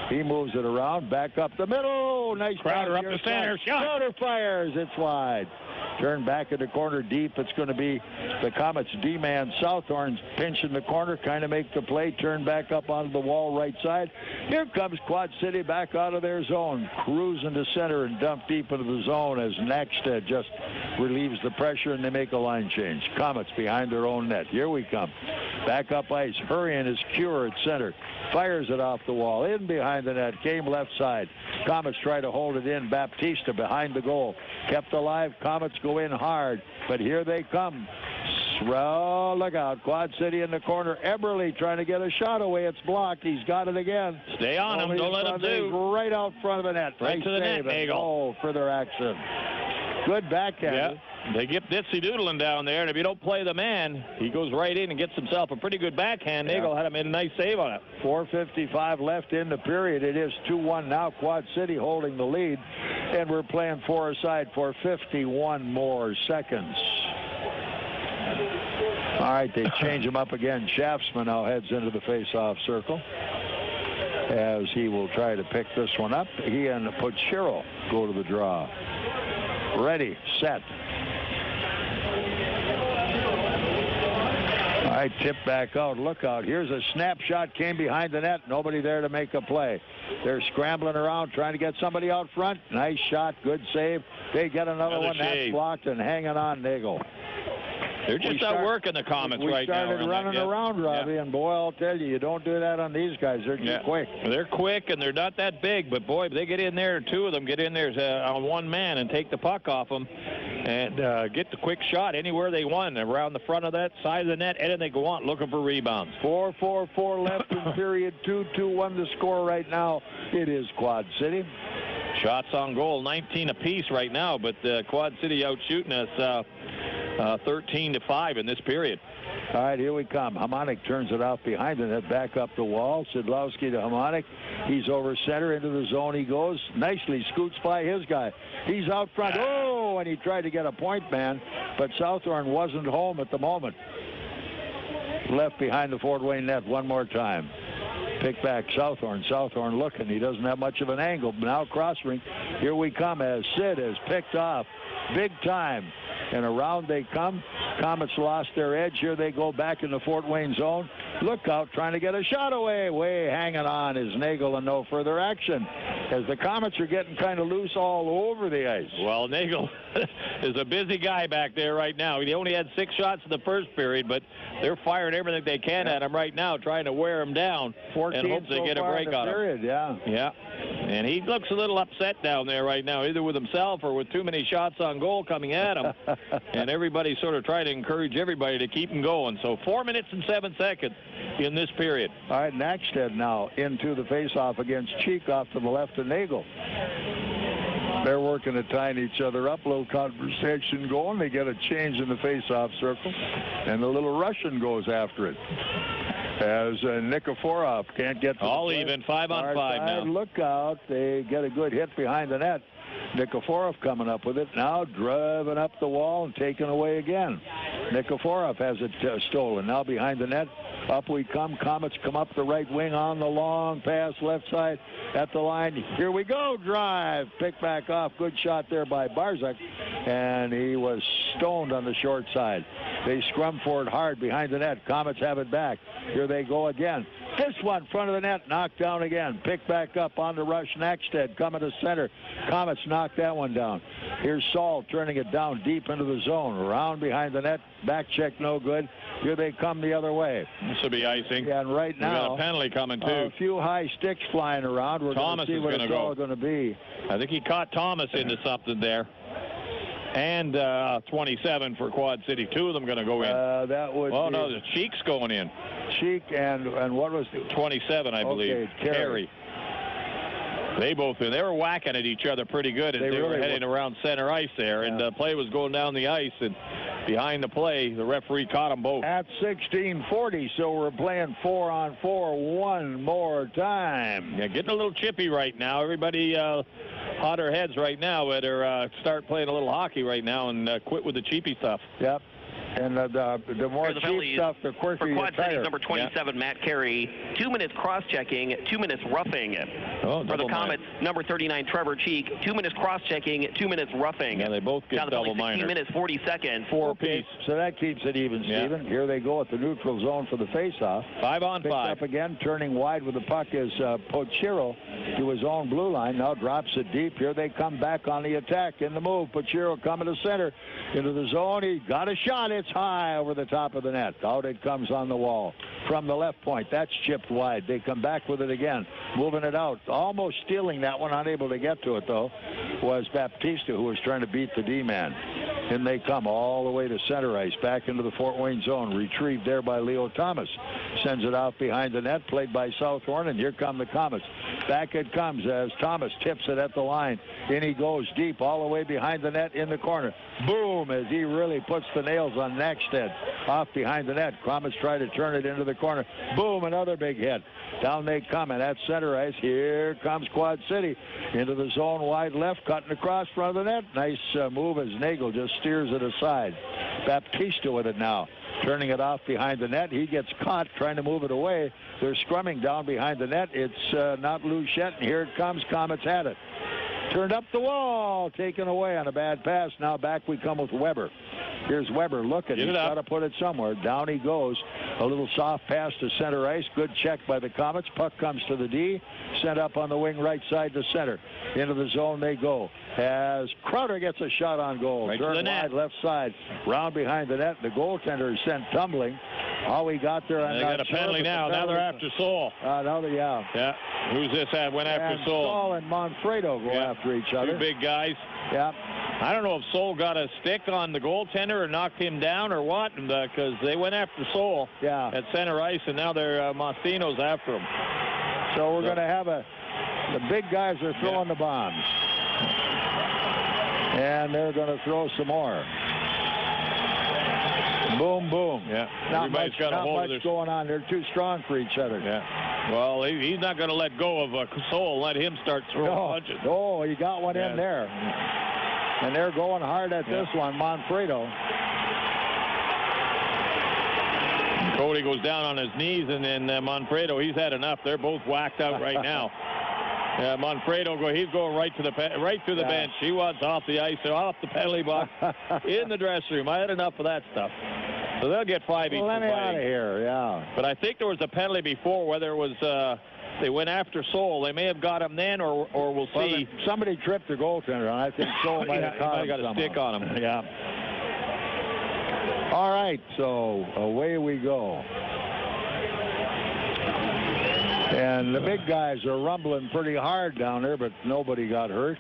He moves it around, back up the middle. Nice Crowder up the center. Shot. Crowder fires. It's wide. Turn back in the corner deep. It's going to be the Comets D-man. Southorn's pinching the corner, kind of make the play. Turn back up onto the wall right side. Here comes Quad City back out of their zone. Cruising to center and dump deep into the zone as Nagle just relieves the pressure and they make a line change. Comets behind their own net. Here we come. Back up ice. Hurrying is Cure at center. Fires it off the wall. In behind the net. Came left side. Comets try to hold it in. Baptista behind the goal. Kept alive. Comets go in hard. But here they come. Well, look out. Quad City in the corner. Eberle trying to get a shot away. It's blocked. He's got it again. Stay on him. Don't let him do. Right out front of the net. Right to the net, Nagle. Oh, further action. Good backhand. Yeah. They get Ditsy doodling down there, and if you don't play the man, he goes right in and gets himself a pretty good backhand. Nagle had him in a nice save on it. 4:55 left in the period. It is 2-1 now. Quad City holding the lead, and we're playing four-a-side for 51 more seconds. All right, they change him up again. Shaftsman now heads into the face-off circle as he will try to pick this one up. He and Pochero go to the draw. Ready, set. All right, tip back out. Look out. Here's a snapshot. Came behind the net. Nobody there to make a play. They're scrambling around, trying to get somebody out front. Nice shot. Good save. They get another one. That's blocked and hanging on Nagle. They're just outworking the Comets right now. We started running around, Robbie, and boy, I'll tell you don't do that on these guys. They're just quick. They're quick, and they're not that big, but boy, they get in there, 2 of them get in there on one man and take the puck off them and get the quick shot anywhere they want, around the front of that side of the net, and then they go on looking for rebounds. 4:44 left in period 2. 2-1 the score right now. It is Quad City. Shots on goal, 19 apiece right now, but Quad City out shooting us. 13-5 in this period. All right, here we come. Hamonic turns it off behind the net, back up the wall. Sidlowski to Hamonic. He's over center into the zone. He goes nicely, scoots by his guy. He's out front. Oh, and he tried to get a point man, but Southorn wasn't home at the moment. Left behind the Fort Wayne net one more time. Pick back Southorn. Southorn looking. He doesn't have much of an angle. Now cross ring. Here we come as Sid is picked off big time. And around they come. Komets lost their edge. Here they go back in the Fort Wayne zone. Look out, trying to get a shot away. Way hanging on is Nagle, and no further action as the Komets are getting kind of loose all over the ice. Well, Nagle is a busy guy back there right now. He only had 6 shots in the first period, but they're firing everything they can at him right now, trying to wear him down 14 and hope they get a break on him. Yeah. And he looks a little upset down there right now, either with himself or with too many shots on goal coming at him. And everybody's sort of trying to encourage everybody to keep him going. So 4 minutes and 7 seconds in this period. All right, Nagle now into the faceoff against Cheek off to the left of Nagle. They're working to tying each other up. A little conversation going. They get a change in the faceoff circle, and the little Russian goes after it. As Nikiforov can't get to all the even 5-on-5 now. Look out. They get a good hit behind the net. Nikiforov coming up with it now, driving up the wall and taken away again. Nikiforov has it stolen. Now behind the net. Up we come. Komets come up the right wing on the long pass, left side at the line. Here we go. Drive. Pick back off. Good shot there by Barzak. And he was stoned on the short side. They scrum for it hard behind the net. Komets have it back. Here they go again. This one, front of the net, knocked down again. Pick back up on the rush. Naxted coming to center. Komets knocked that one down. Here's Saul turning it down deep into the zone. Around behind the net. Back check, no good. Here they come the other way. This will be icing. Yeah, and right now, we got a penalty coming, too. A few high sticks flying around. We're going to see what it's all going to be. I think he caught Thomas into something there. And 27 for Quad City. 2 of them going to go in. That would oh, no, the Cheek's going in. Cheek and what was the 27, I believe. Okay, Carey. They were whacking at each other pretty good as they were heading around center ice there. Yeah. And the play was going down the ice. And behind the play, the referee caught them both. At 16:40, so we're playing 4-on-4 one more time. Yeah, getting a little chippy right now. Everybody hotter heads right now. Better start playing a little hockey right now and quit with the cheapy stuff. Yep. And the more cheap stuff, the quicker you tire. For Quad Cities, number 27, yeah. Matt Carey, 2 minutes cross-checking, 2 minutes roughing. Oh, for the Komets, number 39, Trevor Cheek, 2 minutes cross-checking, 2 minutes roughing. Yeah, they both get double minor. 16 minutes, 40 seconds. 4 apiece. So that keeps it even, Stephen. Yeah. Here they go at the neutral zone for the face-off. 5-on-5. Picks up again, turning wide with the puck is Pochiro to his own blue line. Now drops it deep. Here they come back on the attack in the move. Pochiro coming to center into the zone. He got a shot. It's high over the top of the net. Out it comes on the wall from the left point. That's chipped wide. They come back with it again, moving it out, almost stealing that one. Unable to get to it though was Baptista, who was trying to beat the D-man. And they come all the way to center ice, back into the Fort Wayne zone, retrieved there by Leo Thomas. Sends it out behind the net, played by Southorn, and here come the Komets. Back it comes as Thomas tips it at the line. In he goes deep all the way behind the net in the corner. Boom, as he really puts the nails on Naxted. Off behind the net. Komets try to turn it into the corner. Boom, another big hit. Down they come, and at center ice, here comes Quad City. Into the zone, wide left, cutting across front of the net. Nice move as Nagle just steers it aside. Baptista with it now. Turning it off behind the net. He gets caught trying to move it away. They're scrumming down behind the net. It's not Luchette, and here it comes. Komets had it. Turned up the wall, taken away on a bad pass. Now back we come with Weber. Here's Weber looking. He's got to put it somewhere. Down he goes. A little soft pass to center ice. Good check by the Komets. Puck comes to the D. Sent up on the wing right side to center. Into the zone they go. As Crowder gets a shot on goal. Right to the net. Left side. Round behind the net. The goaltender is sent tumbling. How he got there, I'm not sure. They got a penalty now. Now they're after Saul. Yeah. Who's this at? Went after Saul. Saul and Manfredo go after each other. 2 big guys. Yeah. I don't know if Saul got a stick on the goaltender or knocked him down or what, because they went after Saul at center ice, and now they're Mostino's after him. So we're going to have the big guys are throwing the bombs. And they're going to throw some more. Boom, boom. Yeah. Not much, got a hold much of going on. They're too strong for each other. Yeah. Well, he's not going to let go of Soul. Let him start throwing punches. Oh, he got one in there. And they're going hard at this one, Manfredo. Cody goes down on his knees, and then Manfredo, he's had enough. They're both whacked out right now. Manfredo, he's going right through the bench. He wants off the ice, off the penalty box, in the dressing room. I had enough of that stuff. So they'll get 5 each. Let me out of here, yeah. But I think there was a penalty before, whether it was they went after Soul. They may have got him then, or we'll see. Somebody tripped the goaltender, and I think Soul might have got a stick on him. Yeah. All right, so away we go. And the big guys are rumbling pretty hard down there, but nobody got hurt.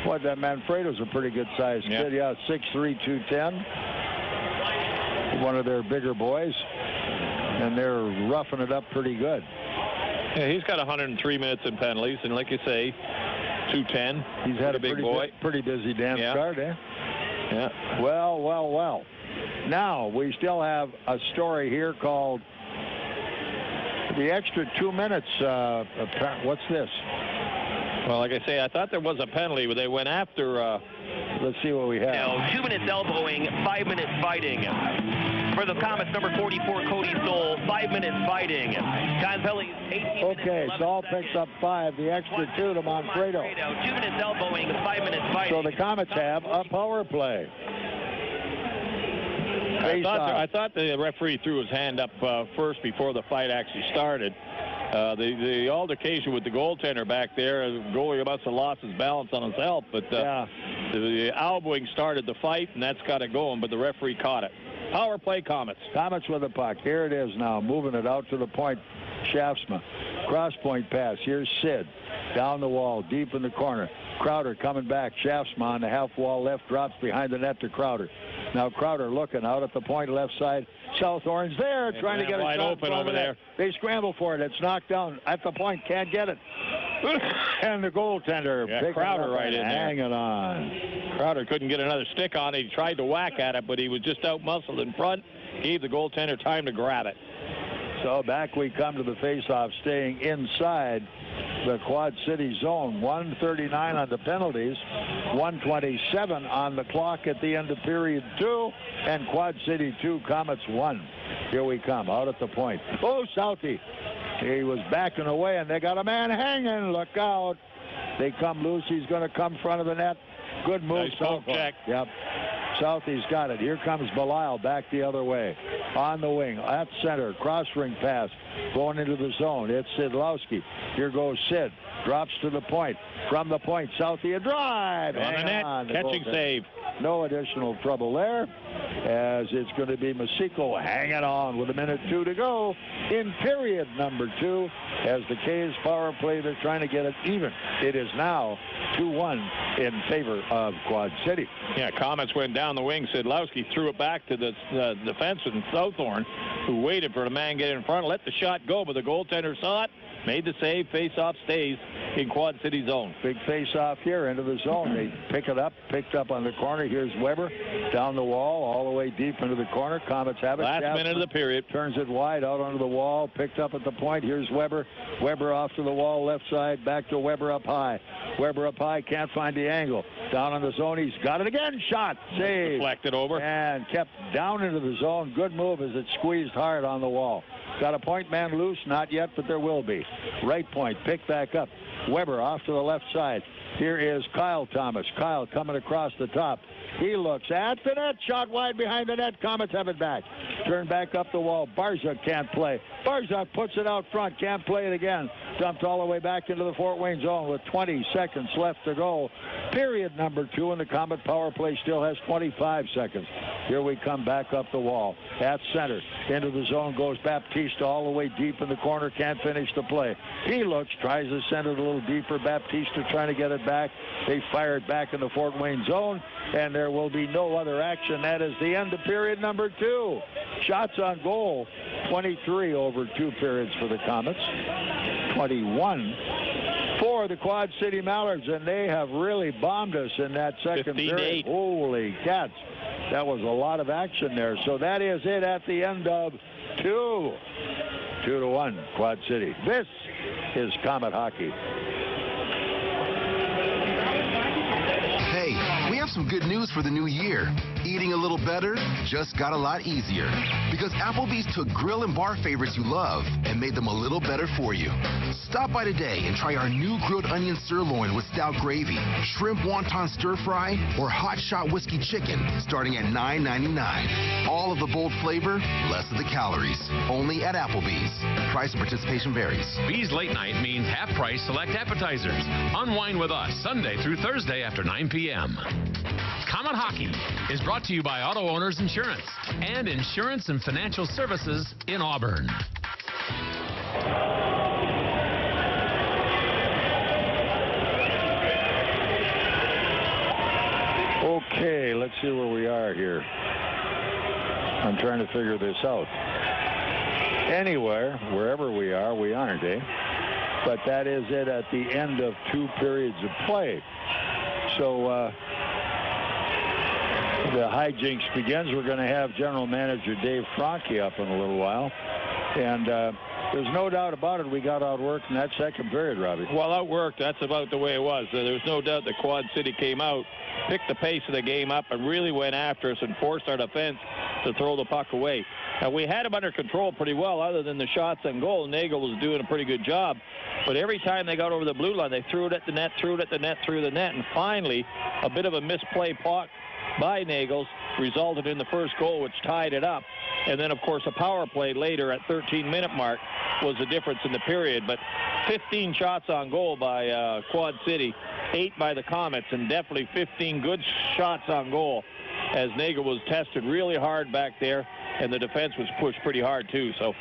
What, that Manfredo's a pretty good-sized kid. Yeah, 6'3", 210. One of their bigger boys. And they're roughing it up pretty good. Yeah, he's got 103 minutes in penalties, and like you say, 210. He's had a big boy. Pretty busy dance card, eh? Yeah. Well, well, well. Now, we still have a story here called the extra 2 minutes. What's this? Well, like I say, I thought there was a penalty, but they went after. Let's see what we have. Now, 2 minutes elbowing, 5 minutes fighting. For the Komets, number 44, Cody Soul, 5 minutes fighting. Gonzalez, 18 minutes. Okay, Soul picks up 5. The extra 2 to Manfredo. 2 minutes elbowing, 5 minutes fighting. So the Komets have a power play. I thought the referee threw his hand up first before the fight actually started. The altercation with the goaltender back there, goalie must have lost his balance on himself, but the elbowing started the fight, and that's got it going, but the referee caught it. Power play, Komets. Komets with the puck. Here it is now, moving it out to the point. Shaftsma. Cross point pass. Here's Sid. Down the wall, deep in the corner. Crowder coming back. Shaftsma on the half wall left, drops behind the net to Crowder. Now Crowder looking out at the point left side. Southorn's there, trying to get it wide open over there. They scramble for it. It's knocked down at the point. Can't get it. And the goaltender. Crowder right in there. Hanging on. Crowder couldn't get another stick on it. He tried to whack at it, but he was just out-muscled in front. Gave the goaltender time to grab it. So back we come to the face-off, staying inside the Quad City zone. 139 on the penalties, 127 on the clock at the end of period 2, and Quad City 2, Komets 1. Here we come, out at the point. Oh, Southie. He was backing away, and they got a man hanging. Look out. They come loose. He's going to come front of the net. Good move. Nice poke check. Yep. Southie's got it. Here comes Belisle back the other way. On the wing, at center, cross ring pass, going into the zone. It's Sidlowski. Here goes Sid. Drops to the point. From the point, Southie a drive. On the net, catching save. No additional trouble there, as it's going to be Masiko hanging on with 1:02 to go in period number 2. As the K's power play, they're trying to get it even. It is now 2-1 in favor of Quad City. Yeah, Komets went down the wing. Sidlowski threw it back to the defenseman Southorn, who waited for the man to get in front, let the shot go, but the goaltender saw it, made the save. Face-off stays in Quad City zone. Big face-off here into the zone. They pick it up, picked up on the corner. Here's Weber down the wall, all the way deep into the corner. Komets have it. Last minute of the period. Turns it wide out onto the wall, picked up at the point. Here's Weber. Weber off to the wall, left side, back to Weber up high. Weber up high, can't find the angle. Down on the zone, he's got it again. Shot, save. Deflected over. And kept down into the zone. Good move as it squeezed hard on the wall. Got a point man loose? Not yet, but there will be. Right point, picked back up. Weber off to the left side. Here is Kyle Thomas. Kyle coming across the top. He looks at the net. Shot wide behind the net. Komets have it back. Turn back up the wall. Barzak can't play. Barzak puts it out front. Can't play it again. Dumped all the way back into the Fort Wayne zone with 20 seconds left to go. Period number 2, and the Komet power play still has 25 seconds. Here we come back up the wall. At center. Into the zone goes Baptista all the way deep in the corner. Can't finish the play. He looks, tries to send it a little deeper. Baptista trying to get it back. They fire it back in the Fort Wayne zone, and there will be no other action. That is the end of period number 2. Shots on goal, 23 over 2 periods for the Komets. 21 for the Quad City Mallards, and they have really bombed us in that second period. Holy cats. That was a lot of action there. So that is it at the end of 2. 2-1, Quad City. This is Comet Hockey. Hey, we have some good news for the new year. Eating a little better just got a lot easier. Because Applebee's took grill and bar favorites you love and made them a little better for you. Stop by today and try our new grilled onion sirloin with stout gravy, shrimp wonton stir fry, or hot shot whiskey chicken, starting at $9.99. All of the bold flavor, less of the calories. Only at Applebee's. Price and participation varies. Bees Late Night means half-price select appetizers. Unwind with us Sunday through Thursday after 9 p.m. Comet Hockey is brought to you by Auto Owners Insurance and Insurance and Financial Services in Auburn. Okay, let's see where we are here. I'm trying to figure this out. Anywhere, wherever we are, we aren't, eh? But that is it at the end of 2 periods of play. So the hijinks begins. We're going to have General Manager Dave Franke up in a little while. And there's no doubt about it, we got outworked in that second period, Robbie. Well, outworked, that's about the way it was. There was no doubt that Quad City came out, picked the pace of the game up, and really went after us and forced our defense to throw the puck away. And we had them under control pretty well, other than the shots on goal. Nagle was doing a pretty good job. But every time they got over the blue line, they threw it at the net, threw it at the net, threw the net. And finally, a bit of a misplay puck by Nagles resulted in the first goal, which tied it up. And then, of course, a power play later at 13-minute mark was the difference in the period. But 15 shots on goal by Quad City, 8 by the Komets, and definitely 15 good shots on goal as Nagle was tested really hard back there, and the defense was pushed pretty hard, too. So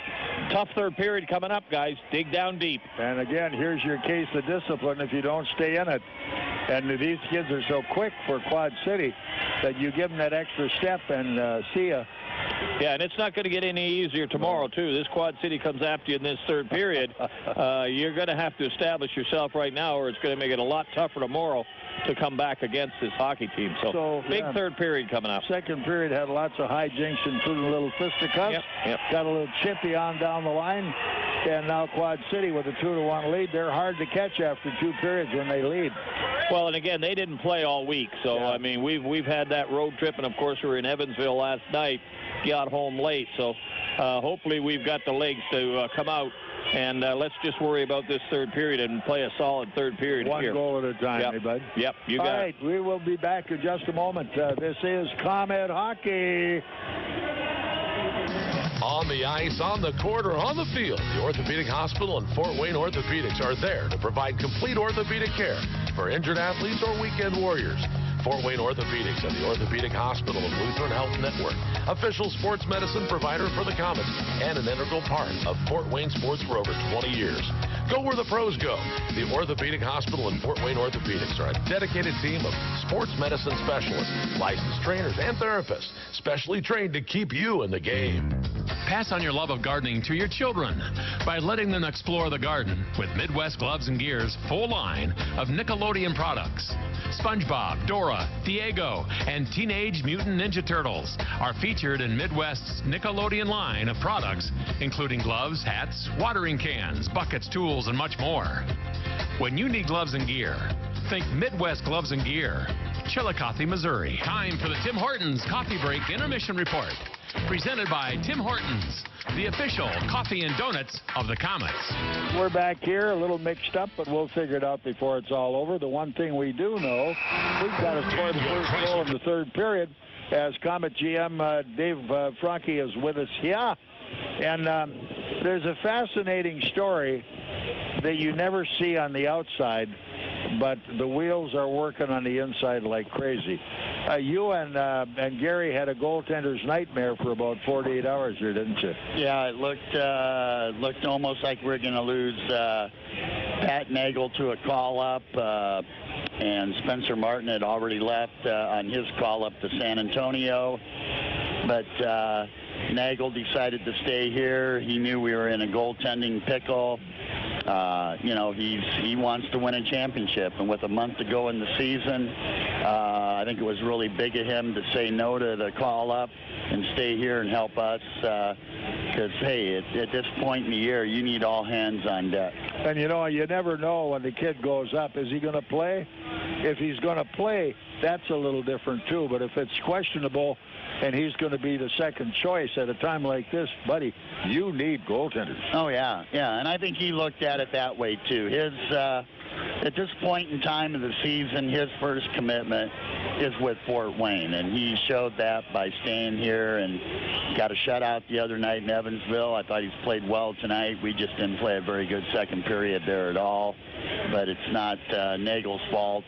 tough third period coming up, guys. Dig down deep. And again, here's your case of discipline if you don't stay in it. And these kids are so quick for Quad City that you give them that extra step and see ya. Yeah, and it's not going to get any easier tomorrow, too. This Quad City comes after you in this third period. You're going to have to establish yourself right now, or it's going to make it a lot tougher tomorrow to come back against this hockey team. So big third period coming up. Second period had lots of hijinks, including a little fisticuffs. Yep. Got a little chippy on down the line. And now Quad City with a 2-1 lead. They're hard to catch after 2 periods when they lead. Well, and again, they didn't play all week. So, I mean, we've had that road trip, and, of course, we were in Evansville last night, got home late. So hopefully we've got the legs to come out. And let's just worry about this third period and play a solid third period here. One goal at a time, bud. Yep, you got it. All right, we will be back in just a moment. This is Comet Hockey. On the ice, on the court, or on the field, the Orthopedic Hospital and Fort Wayne Orthopedics are there to provide complete orthopedic care for injured athletes or weekend warriors. Fort Wayne Orthopedics and the Orthopedic Hospital of Lutheran Health Network, official sports medicine provider for the Komets, and an integral part of Fort Wayne sports for over 20 years. Go where the pros go. The Orthopedic Hospital and Fort Wayne Orthopedics are a dedicated team of sports medicine specialists, licensed trainers, and therapists, specially trained to keep you in the game. Pass on your love of gardening to your children by letting them explore the garden with Midwest Gloves and Gear's full line of Nickelodeon products. SpongeBob, Dora, Diego, and Teenage Mutant Ninja Turtles are featured in Midwest's Nickelodeon line of products, including gloves, hats, watering cans, buckets, tools, and much more. When you need gloves and gear, think Midwest Gloves and Gear, Chillicothe, Missouri. Time for the Tim Hortons Coffee Break Intermission Report. Presented by Tim Hortons, the official coffee and donuts of the Komets. We're back here, a little mixed up, but we'll figure it out before it's all over. The one thing we do know, we've got to score the first goal in the third period as Komet GM Dave Franke is with us here. And there's a fascinating story that you never see on the outside, but the wheels are working on the inside like crazy. You and Gary had a goaltender's nightmare for about 48 hours here, didn't you? Yeah, it looked almost like we were going to lose Pat Nagle to a call-up, and Spencer Martin had already left on his call-up to San Antonio. But Nagle decided to stay here. He knew we were in a goaltending pickle. You know, he wants to win a championship, and with a month to go in the season, I think it was really big of him to say no to the call-up and stay here and help us. Because, hey, at this point in the year, you need all hands on deck. And, you know, you never know when the kid goes up. Is he going to play? If he's going to play, that's a little different, too. But if it's questionable and he's going to be the second choice at a time like this, buddy, you need goaltenders. Oh, yeah. Yeah, and I think he looked at it that way, too. At this point in time of the season, his first commitment is with Fort Wayne, and he showed that by staying here and got a shutout the other night in Evansville. I thought he's played well tonight. We just didn't play a very good second period there at all, but it's not Nagle's fault.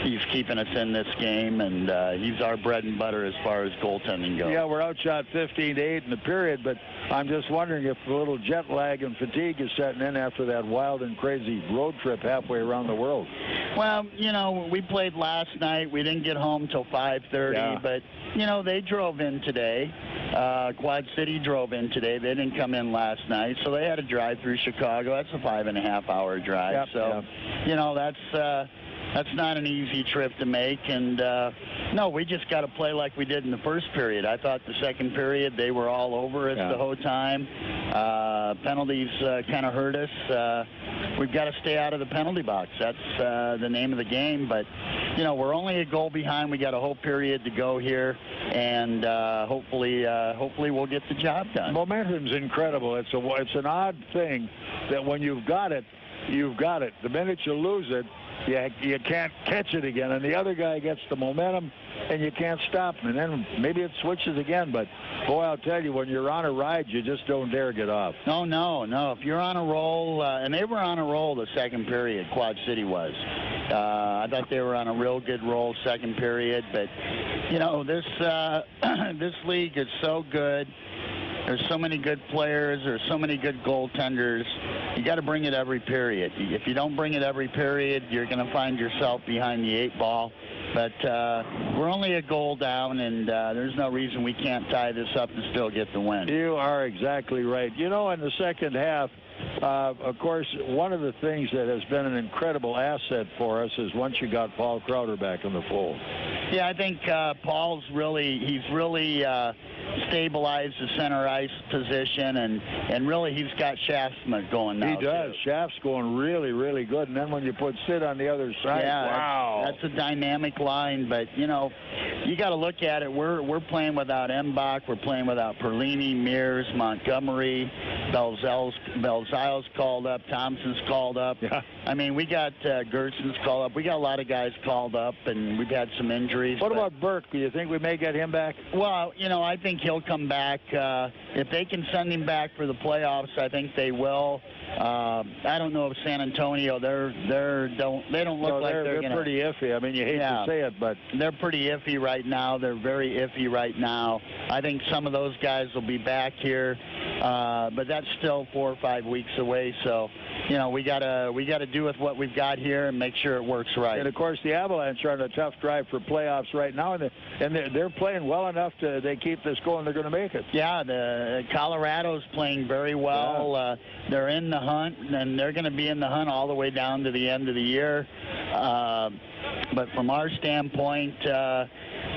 He's keeping us in this game, and he's our bread and butter as far as goaltending goes. Yeah, we're outshot 15-8 in the period, but I'm just wondering if a little jet lag and fatigue is setting in after that wild and crazy road trip halfway around the world. Well, you know, we played last night. We didn't get home till 5:30, but, you know, they drove in today. Quad City drove in today. They didn't come in last night, so they had to drive through Chicago. That's a 5.5-hour drive. You know, that's not an easy trip to make. And, no, we just got to play like we did in the first period. I thought the second period they were all over us the whole time. Penalties kind of hurt us. We've got to stay out of the penalty box. That's the name of the game. But, you know, we're only a goal behind. We got a whole period to go here, and hopefully we'll get the job done. Momentum's incredible. It's an odd thing that when you've got it, you've got it. The minute you lose it, you can't catch it again, and the other guy gets the momentum, and you can't stop him. And then maybe it switches again, but boy, I'll tell you, when you're on a ride, you just don't dare get off. No. If you're on a roll, and they were on a roll the second period, Quad City was. I thought they were on a real good roll second period, but, you know, this league is so good. There's so many good players. There's so many good goaltenders. You got to bring it every period. If you don't bring it every period, you're going to find yourself behind the 8 ball. But we're only a goal down, and there's no reason we can't tie this up and still get the win. You are exactly right. You know, in the second half, of course, one of the things that has been an incredible asset for us is once you got Paul Crowder back in the fold. Yeah, I think Paul's really stabilized the center ice position, and really he's got Shaftsman going now. He does. Shaft's going really, really good. And then when you put Sid on the other side, wow. That's a dynamic line. But, you know, you got to look at it. We're playing without Mbach. We're playing without Perlini, Mears, Montgomery, Belzile's called up. Thompson's called up. Yeah. I mean, we got Gertson's called up. We got a lot of guys called up, and we've had some injuries. What about Burke? Do you think we may get him back? Well, you know, I think he'll come back. If they can send him back for the playoffs, I think they will. I don't know if San Antonio, they don't look like they're gonna, pretty iffy. I mean, you hate to say it, but they're pretty iffy right now. They're very iffy right now. I think some of those guys will be back here, but that's still 4 or 5 weeks away. So, you know, we gotta do with what we've got here and make sure it works right. And of course, the Avalanche are on a tough drive for playoffs right now, and they're playing well enough to they keep this going. They're going to make it. Yeah, the Colorado's playing very well. Yeah. They're in the hunt, and they're going to be in the hunt all the way down to the end of the year. But from our standpoint,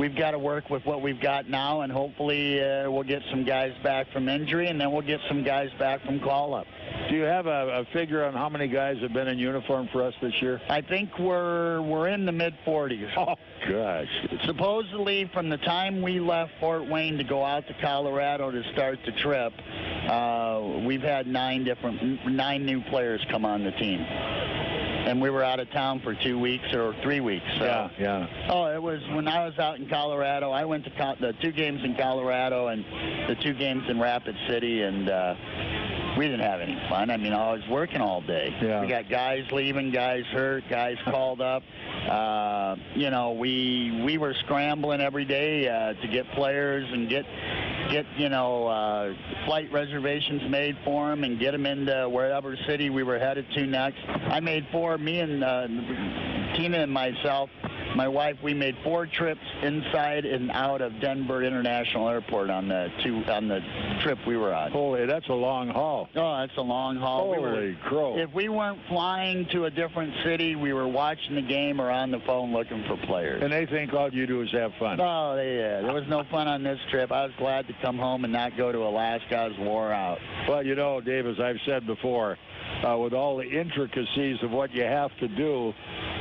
we've got to work with what we've got now, and hopefully we'll get some guys back from injury, and then we'll get some guys back from call-up. Do you have a figure on how many guys have been in uniform for us this year? I think we're in the mid-40s. Oh, gosh. Supposedly, from the time we left Fort Wayne to go out to Colorado to start the trip, we've had 9 new players come on the team. And we were out of town for 2 weeks or 3 weeks. So. Yeah. Oh, it was when I was out in Colorado. I went to the 2 games in Colorado and the 2 games in Rapid City, and we didn't have any fun. I mean, I was working all day. Yeah. We got guys leaving, guys hurt, guys called up. You know, we were scrambling every day to get players and get flight reservations made for them and get them into wherever city we were headed to next. I made 4, me and Tina and myself my wife, we made 4 trips inside and out of Denver International Airport on the trip we were on. Holy, that's a long haul. Oh, that's a long haul. Holy crow. If we weren't flying to a different city, we were watching the game or on the phone looking for players. And they think all you do is have fun. Oh, yeah. There was no fun on this trip. I was glad to come home and not go to Alaska. I was wore out. Well, you know, Dave, as I've said before, with all the intricacies of what you have to do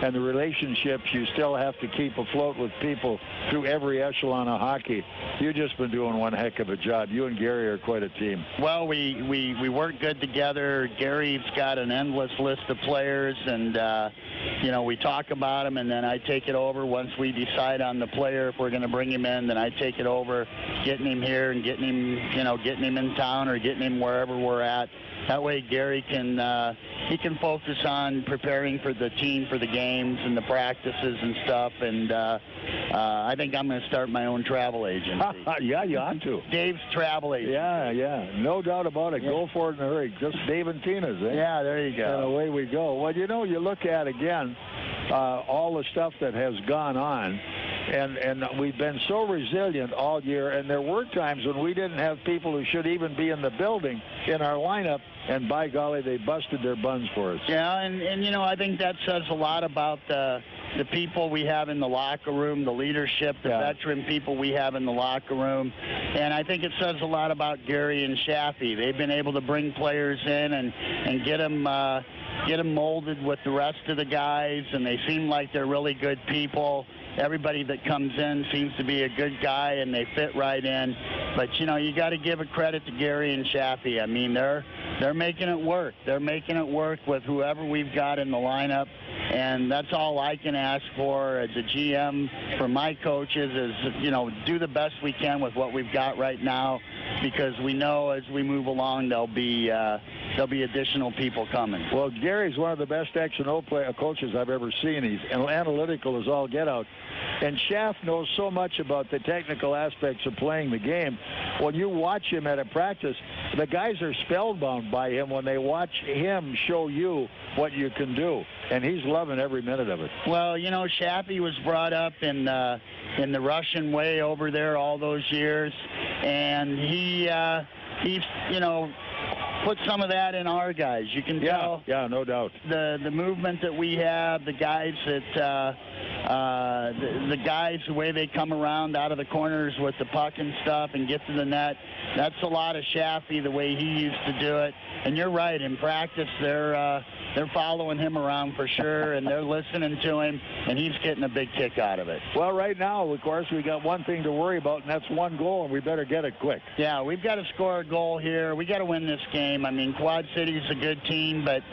and the relationships you still have to keep afloat with people through every echelon of hockey, you've just been doing one heck of a job. You and Gary are quite a team. Well, we work good together. Gary's got an endless list of players, and, you know, we talk about them, and then I take it over. Once we decide on the player, if we're going to bring him in, then I take it over, getting him here and getting him in town or getting him wherever we're at. That way Gary can focus on preparing for the team for the games and the practices and stuff. And I think I'm going to start my own travel agency. Yeah, you ought to. Dave's Travel Agency. Yeah. No doubt about it. Yeah. Go for it in a hurry. Just Dave and Tina's, eh? Yeah, there you go. And away we go. Well, you know, you look at, again, all the stuff that has gone on. And we've been so resilient all year, and there were times when we didn't have people who should even be in the building in our lineup, and by golly, they busted their buns for us. Yeah, and you know, I think that says a lot about the people we have in the locker room, the leadership, the veteran people we have in the locker room. And I think it says a lot about Gary and Shaffy. They've been able to bring players in and get them molded with the rest of the guys, and they seem like they're really good people. Everybody that comes in seems to be a good guy, and they fit right in. But, you know, you got to give a credit to Gary and Shaffy. I mean, they're making it work. They're making it work with whoever we've got in the lineup. And that's all I can ask for as a GM for my coaches is, you know, do the best we can with what we've got right now, because we know as we move along there'll be additional people coming. Well, Gary's one of the best X&O coaches I've ever seen. He's analytical as all get out. And Schaff knows so much about the technical aspects of playing the game. When you watch him at a practice, the guys are spellbound by him when they watch him show you what you can do. And he's loving every minute of it. Well, you know, Shaffy was brought up in the Russian way over there all those years. And he's, you know, put some of that in our guys. You can tell. Yeah, no doubt. The movement that we have, the guys that the guys, the way they come around out of the corners with the puck and stuff and get to the net, that's a lot of Shaffy, the way he used to do it. And you're right, in practice they're following him around for sure, and they're listening to him, and he's getting a big kick out of it. Well, right now, of course, we got one thing to worry about, and that's one goal, and we better get it quick. Yeah, we've got to score a goal here. We got to win this game. I mean, Quad City's a good team, but,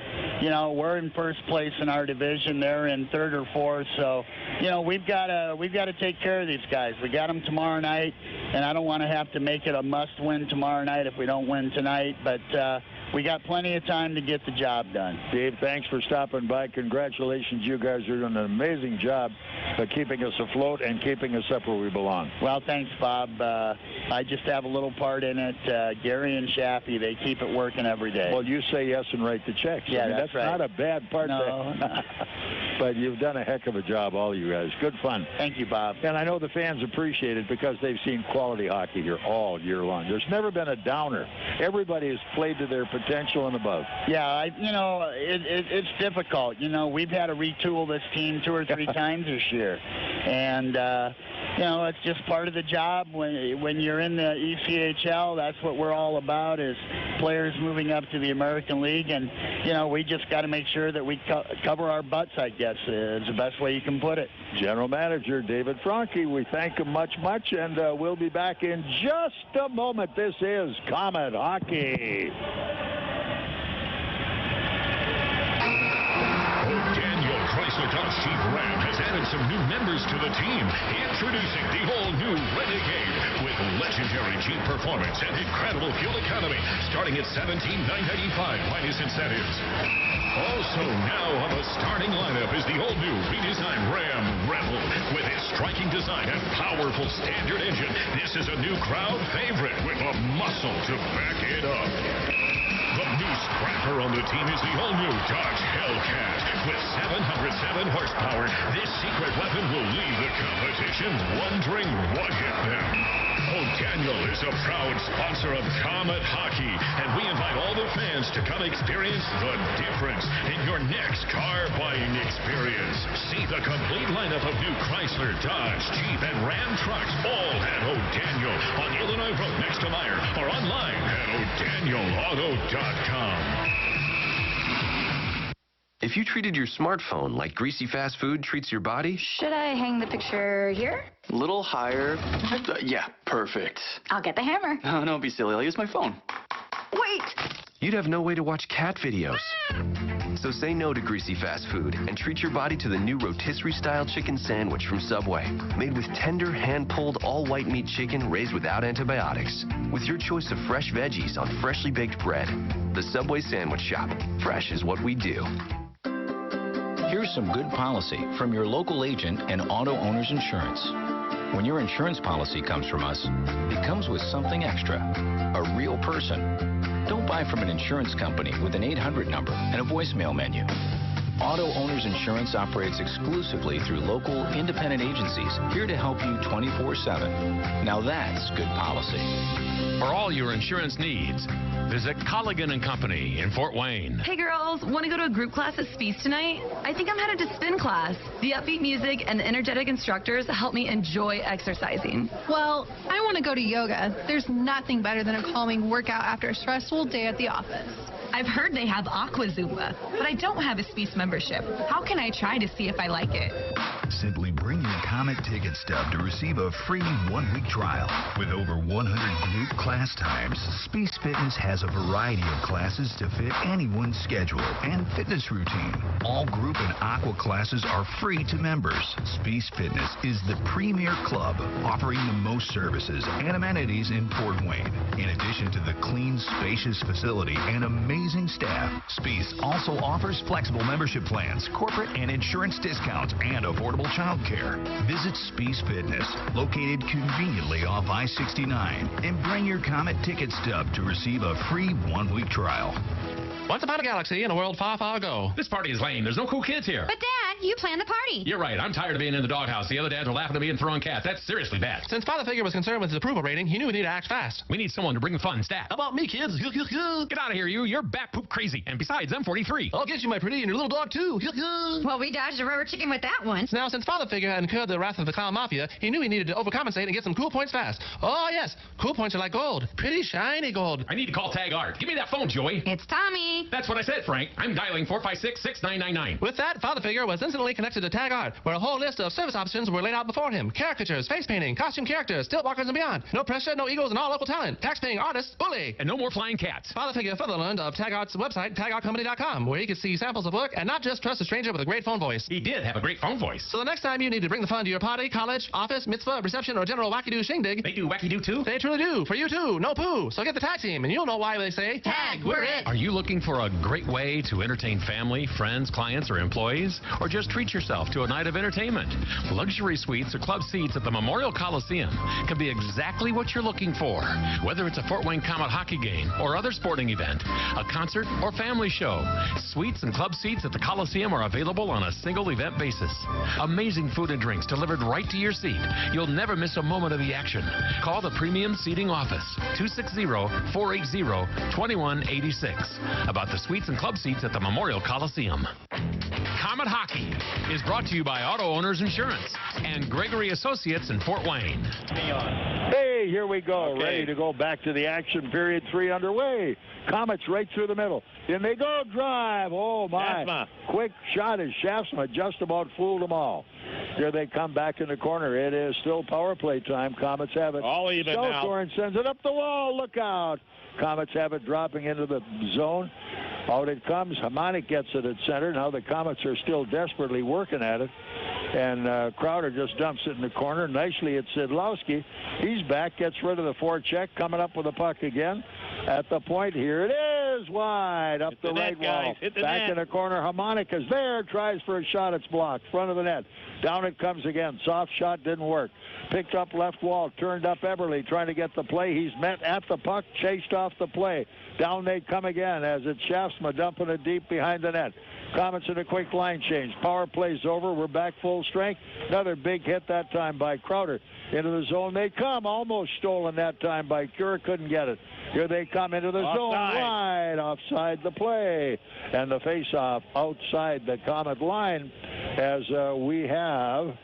you know, we're in first place in our division. They're in third or fourth, so, you know, we've got to take care of these guys. We got them tomorrow night, and I don't want to have to make it a must-win tomorrow night if we don't win tonight, but we got plenty of time to get the job done. Dave, thanks for stopping by. Congratulations. You guys are doing an amazing job of keeping us afloat and keeping us up where we belong. Well, thanks, Bob. I just have a little part in it. Gary and Shaffy, they keep it working every day. Well, you say yes and write the checks. Yeah, I mean, that's right. Not a bad part. No. But you've done a heck of a job, all you guys. Good fun. Thank you, Bob. And I know the fans appreciate it because they've seen quality hockey here all year long. There's never been a downer. Everybody has played to their potential and above. Yeah, you know, it's difficult. You know, we've had to retool this team 2 or 3 times this year. And, you know, it's just part of the job. When you're in the ECHL, that's what we're all about, is players moving up to the American League. And, you know, we just got to make sure that we cover our butts, I guess, is the best way you can put it. General Manager David Franke, we thank him much, and we'll be back in just a moment. This is Comet Hockey. Chrysler Dodge Jeep Ram has added some new members to the team. Introducing the all-new Renegade with legendary Jeep performance and incredible fuel economy, starting at $17,995 minus incentives. Also now on the starting lineup is the all-new redesigned Ram Rebel. With its striking design and powerful standard engine, this is a new crowd favorite with a muscle to back it up. The new Scrapper upper on the team is the all-new Dodge Hellcat. With 707 horsepower, this secret weapon will leave the competition wondering what hit them. O'Daniel is a proud sponsor of Comet Hockey, and we invite all the fans to come experience the difference in your next car buying experience. See the complete lineup of new Chrysler, Dodge, Jeep, and Ram trucks, all at O'Daniel on Illinois Road next to Meyer, or online at o'danielauto.com. If you treated your smartphone like greasy fast food treats your body... Should I hang the picture here? Little higher. Yeah, perfect. I'll get the hammer. No, don't be silly. I'll use my phone. Wait! You'd have no way to watch cat videos. So say no to greasy fast food and treat your body to the new rotisserie-style chicken sandwich from Subway. Made with tender, hand-pulled, all-white meat chicken raised without antibiotics. With your choice of fresh veggies on freshly baked bread. The Subway Sandwich Shop. Fresh is what we do. Here's some good policy from your local agent and Auto Owners Insurance. When your insurance policy comes from us, it comes with something extra, a real person. Don't buy from an insurance company with an 800 number and a voicemail menu. Auto Owners Insurance operates exclusively through local, independent agencies here to help you 24/7. Now that's good policy. For all your insurance needs, visit Colligan & Company in Fort Wayne. Hey girls, want to go to a group class at Speece tonight? I think I'm headed to spin class. The upbeat music and the energetic instructors help me enjoy exercising. Well, I want to go to yoga. There's nothing better than a calming workout after a stressful day at the office. I've heard they have Aqua Zumba, but I don't have a Speece membership. How can I try to see if I like it? Simply bring your Comet ticket stub to receive a free one-week trial. With over 100 group class times, Speece Fitness has a variety of classes to fit anyone's schedule and fitness routine. All group and aqua classes are free to members. Speece Fitness is the premier club offering the most services and amenities in Fort Wayne. In addition to the clean, spacious facility and amazing staff, Speece also offers flexible membership plans, corporate and insurance discounts, and affordable child care. Visit Speece Fitness, located conveniently off I-69, and bring your Comet ticket stub to receive a free one-week trial. Once upon a galaxy in a world far, far ago. This party is lame. There's no cool kids here. But Dad, you planned the party. You're right. I'm tired of being in the doghouse. The other dads are laughing at me and throwing cats. That's seriously bad. Since Father Figure was concerned with his approval rating, he knew he needed to act fast. We need someone to bring the fun stat. How about me, kids? Get out of here, you. You're bat poop crazy. And besides, I'm 43. I'll get you, my pretty, and your little dog, too. Well, we dodged a rubber chicken with that one. Now, since Father Figure had incurred the wrath of the Clown Mafia, he knew he needed to overcompensate and get some cool points fast. Oh, yes. Cool points are like gold. Pretty shiny gold. I need to call Tag Art. Give me that phone, Joey. It's Tommy. That's what I said, Frank. I'm dialing 456-6999. With that, Father Figure was instantly connected to Tag Art, where a whole list of service options were laid out before him. Caricatures, face painting, costume characters, stilt walkers, and beyond. No pressure, no egos, and all local talent. Tax-paying artists, bully. And no more flying cats. Father Figure further learned of Tag Art's website, tagartcompany.com, where he could see samples of work and not just trust a stranger with a great phone voice. He did have a great phone voice. So the next time you need to bring the fun to your party, college, office, mitzvah, reception, or general wacky-doo shindig... They do wacky-doo, too? They truly do. For you, too. No poo. So get the tag team, and you'll know why they say... Tag, we're it. Are you looking for a great way to entertain family, friends, clients, or employees? Or just treat yourself to a night of entertainment? Luxury suites or club seats at the Memorial Coliseum can be exactly what you're looking for. Whether it's a Fort Wayne Comet hockey game or other sporting event, a concert or family show, suites and club seats at the Coliseum are available on a single event basis. Amazing food and drinks delivered right to your seat. You'll never miss a moment of the action. Call the Premium Seating Office, 260-480-2186, about the suites and club seats at the Memorial Coliseum. Comet Hockey is brought to you by Auto Owners Insurance and Gregory Associates in Fort Wayne. Hey, here we go. Okay. Ready to go back to the action. Period 3 underway. Komets right through the middle. In they go. Drive. Oh, my. Shaftsma. Quick shot as Shaftsma just about fooled them all. Here they come back in the corner. It is still power play time. Komets have it. All even now. Stelthorne sends it up the wall. Look out. Komets have it dropping into the zone. Out it comes. Hamonic gets it at center. Now the Komets are still desperately working at it. And Crowder just dumps it in the corner. Nicely it's Sidlowski. He's back, gets rid of the forecheck, coming up with the puck again. At the point, here it is wide up the right wall. Back in the corner, Harmonic is there, tries for a shot, it's blocked. Front of the net. Down it comes again. Soft shot didn't work. Picked up left wall, turned up Eberle, trying to get the play. He's met at the puck, chased off the play. Down they come again as it's Shaftsma dumping it deep behind the net. Komets in a quick line change. Power play's over. We're back full strength. Another big hit that time by Crowder. Into the zone they come. Almost stolen that time by Cure. Couldn't get it. Here they come into the zone. Wide offside the play. And the face-off outside the Komet line as we have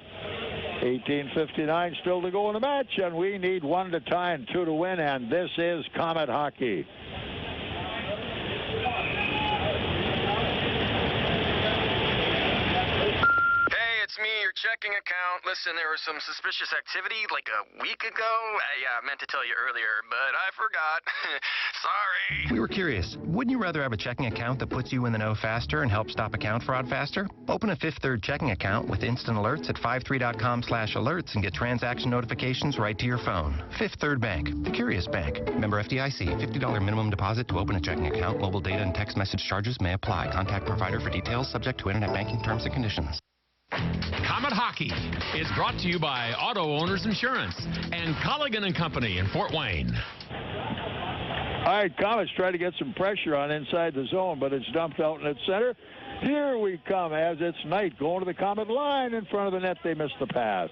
18:59 still to go in the match. And we need 1 to tie and 2 to win. And this is Komet hockey. It's me, your checking account. Listen, there was some suspicious activity like a week ago. I meant to tell you earlier, but I forgot. Sorry. We were curious. Wouldn't you rather have a checking account that puts you in the know faster and helps stop account fraud faster? Open a Fifth Third checking account with instant alerts at 53.com/alerts and get transaction notifications right to your phone. Fifth Third Bank, the curious bank. Member FDIC. $50 minimum deposit to open a checking account. Mobile data and text message charges may apply. Contact provider for details, subject to internet banking terms and conditions. Komet Hockey is brought to you by Auto Owners Insurance and Colligan & Company in Fort Wayne. All right, Komets try to get some pressure on inside the zone, but it's dumped out in its center. Here we come as it's Knight going to the Komet line in front of the net. They missed the pass.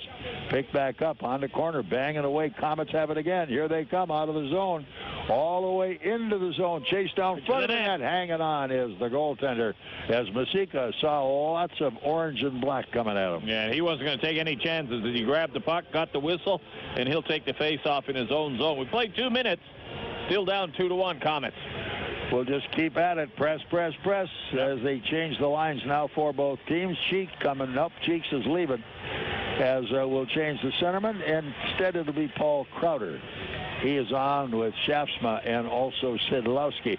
Picked back up on the corner, banging away. Komets have it again. Here they come out of the zone, all the way into the zone. Chased down front of the net. Hanging on is the goaltender as Masika saw lots of orange and black coming at him. Yeah, he wasn't going to take any chances. He grabbed the puck, got the whistle, and he'll take the face-off in his own zone. We played 2 minutes. Still down 2-1 Komets. We'll just keep at it. Press, press, press as they change the lines now for both teams. Cheek coming up. Cheeks is leaving as we'll change the centerman. Instead, it'll be Paul Crowder. He is on with Shaftsma and also Sidlowski.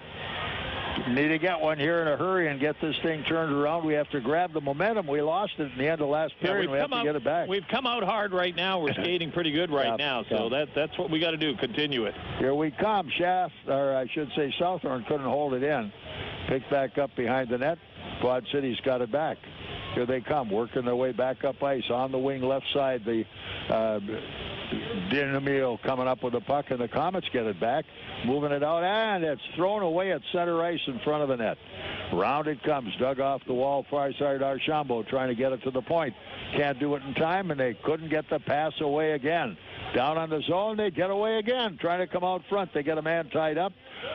Need to get one here in a hurry and get this thing turned around. We have to grab the momentum. We lost it in the end of last period. We have to get it back. We've come out hard right now. We're skating pretty good right now, so that's what we got to do. Continue it. Here we come. Southorn couldn't hold it in. Picked back up behind the net. Quad City's got it back. Here they come, working their way back up ice on the wing left side. The Dinamil coming up with the puck, and the Komets get it back, moving it out, and it's thrown away at center ice in front of the net. Round it comes, dug off the wall, far side Archambault trying to get it to the point. Can't do it in time, and they couldn't get the pass away again. Down on the zone, they get away again, trying to come out front. They get a man tied up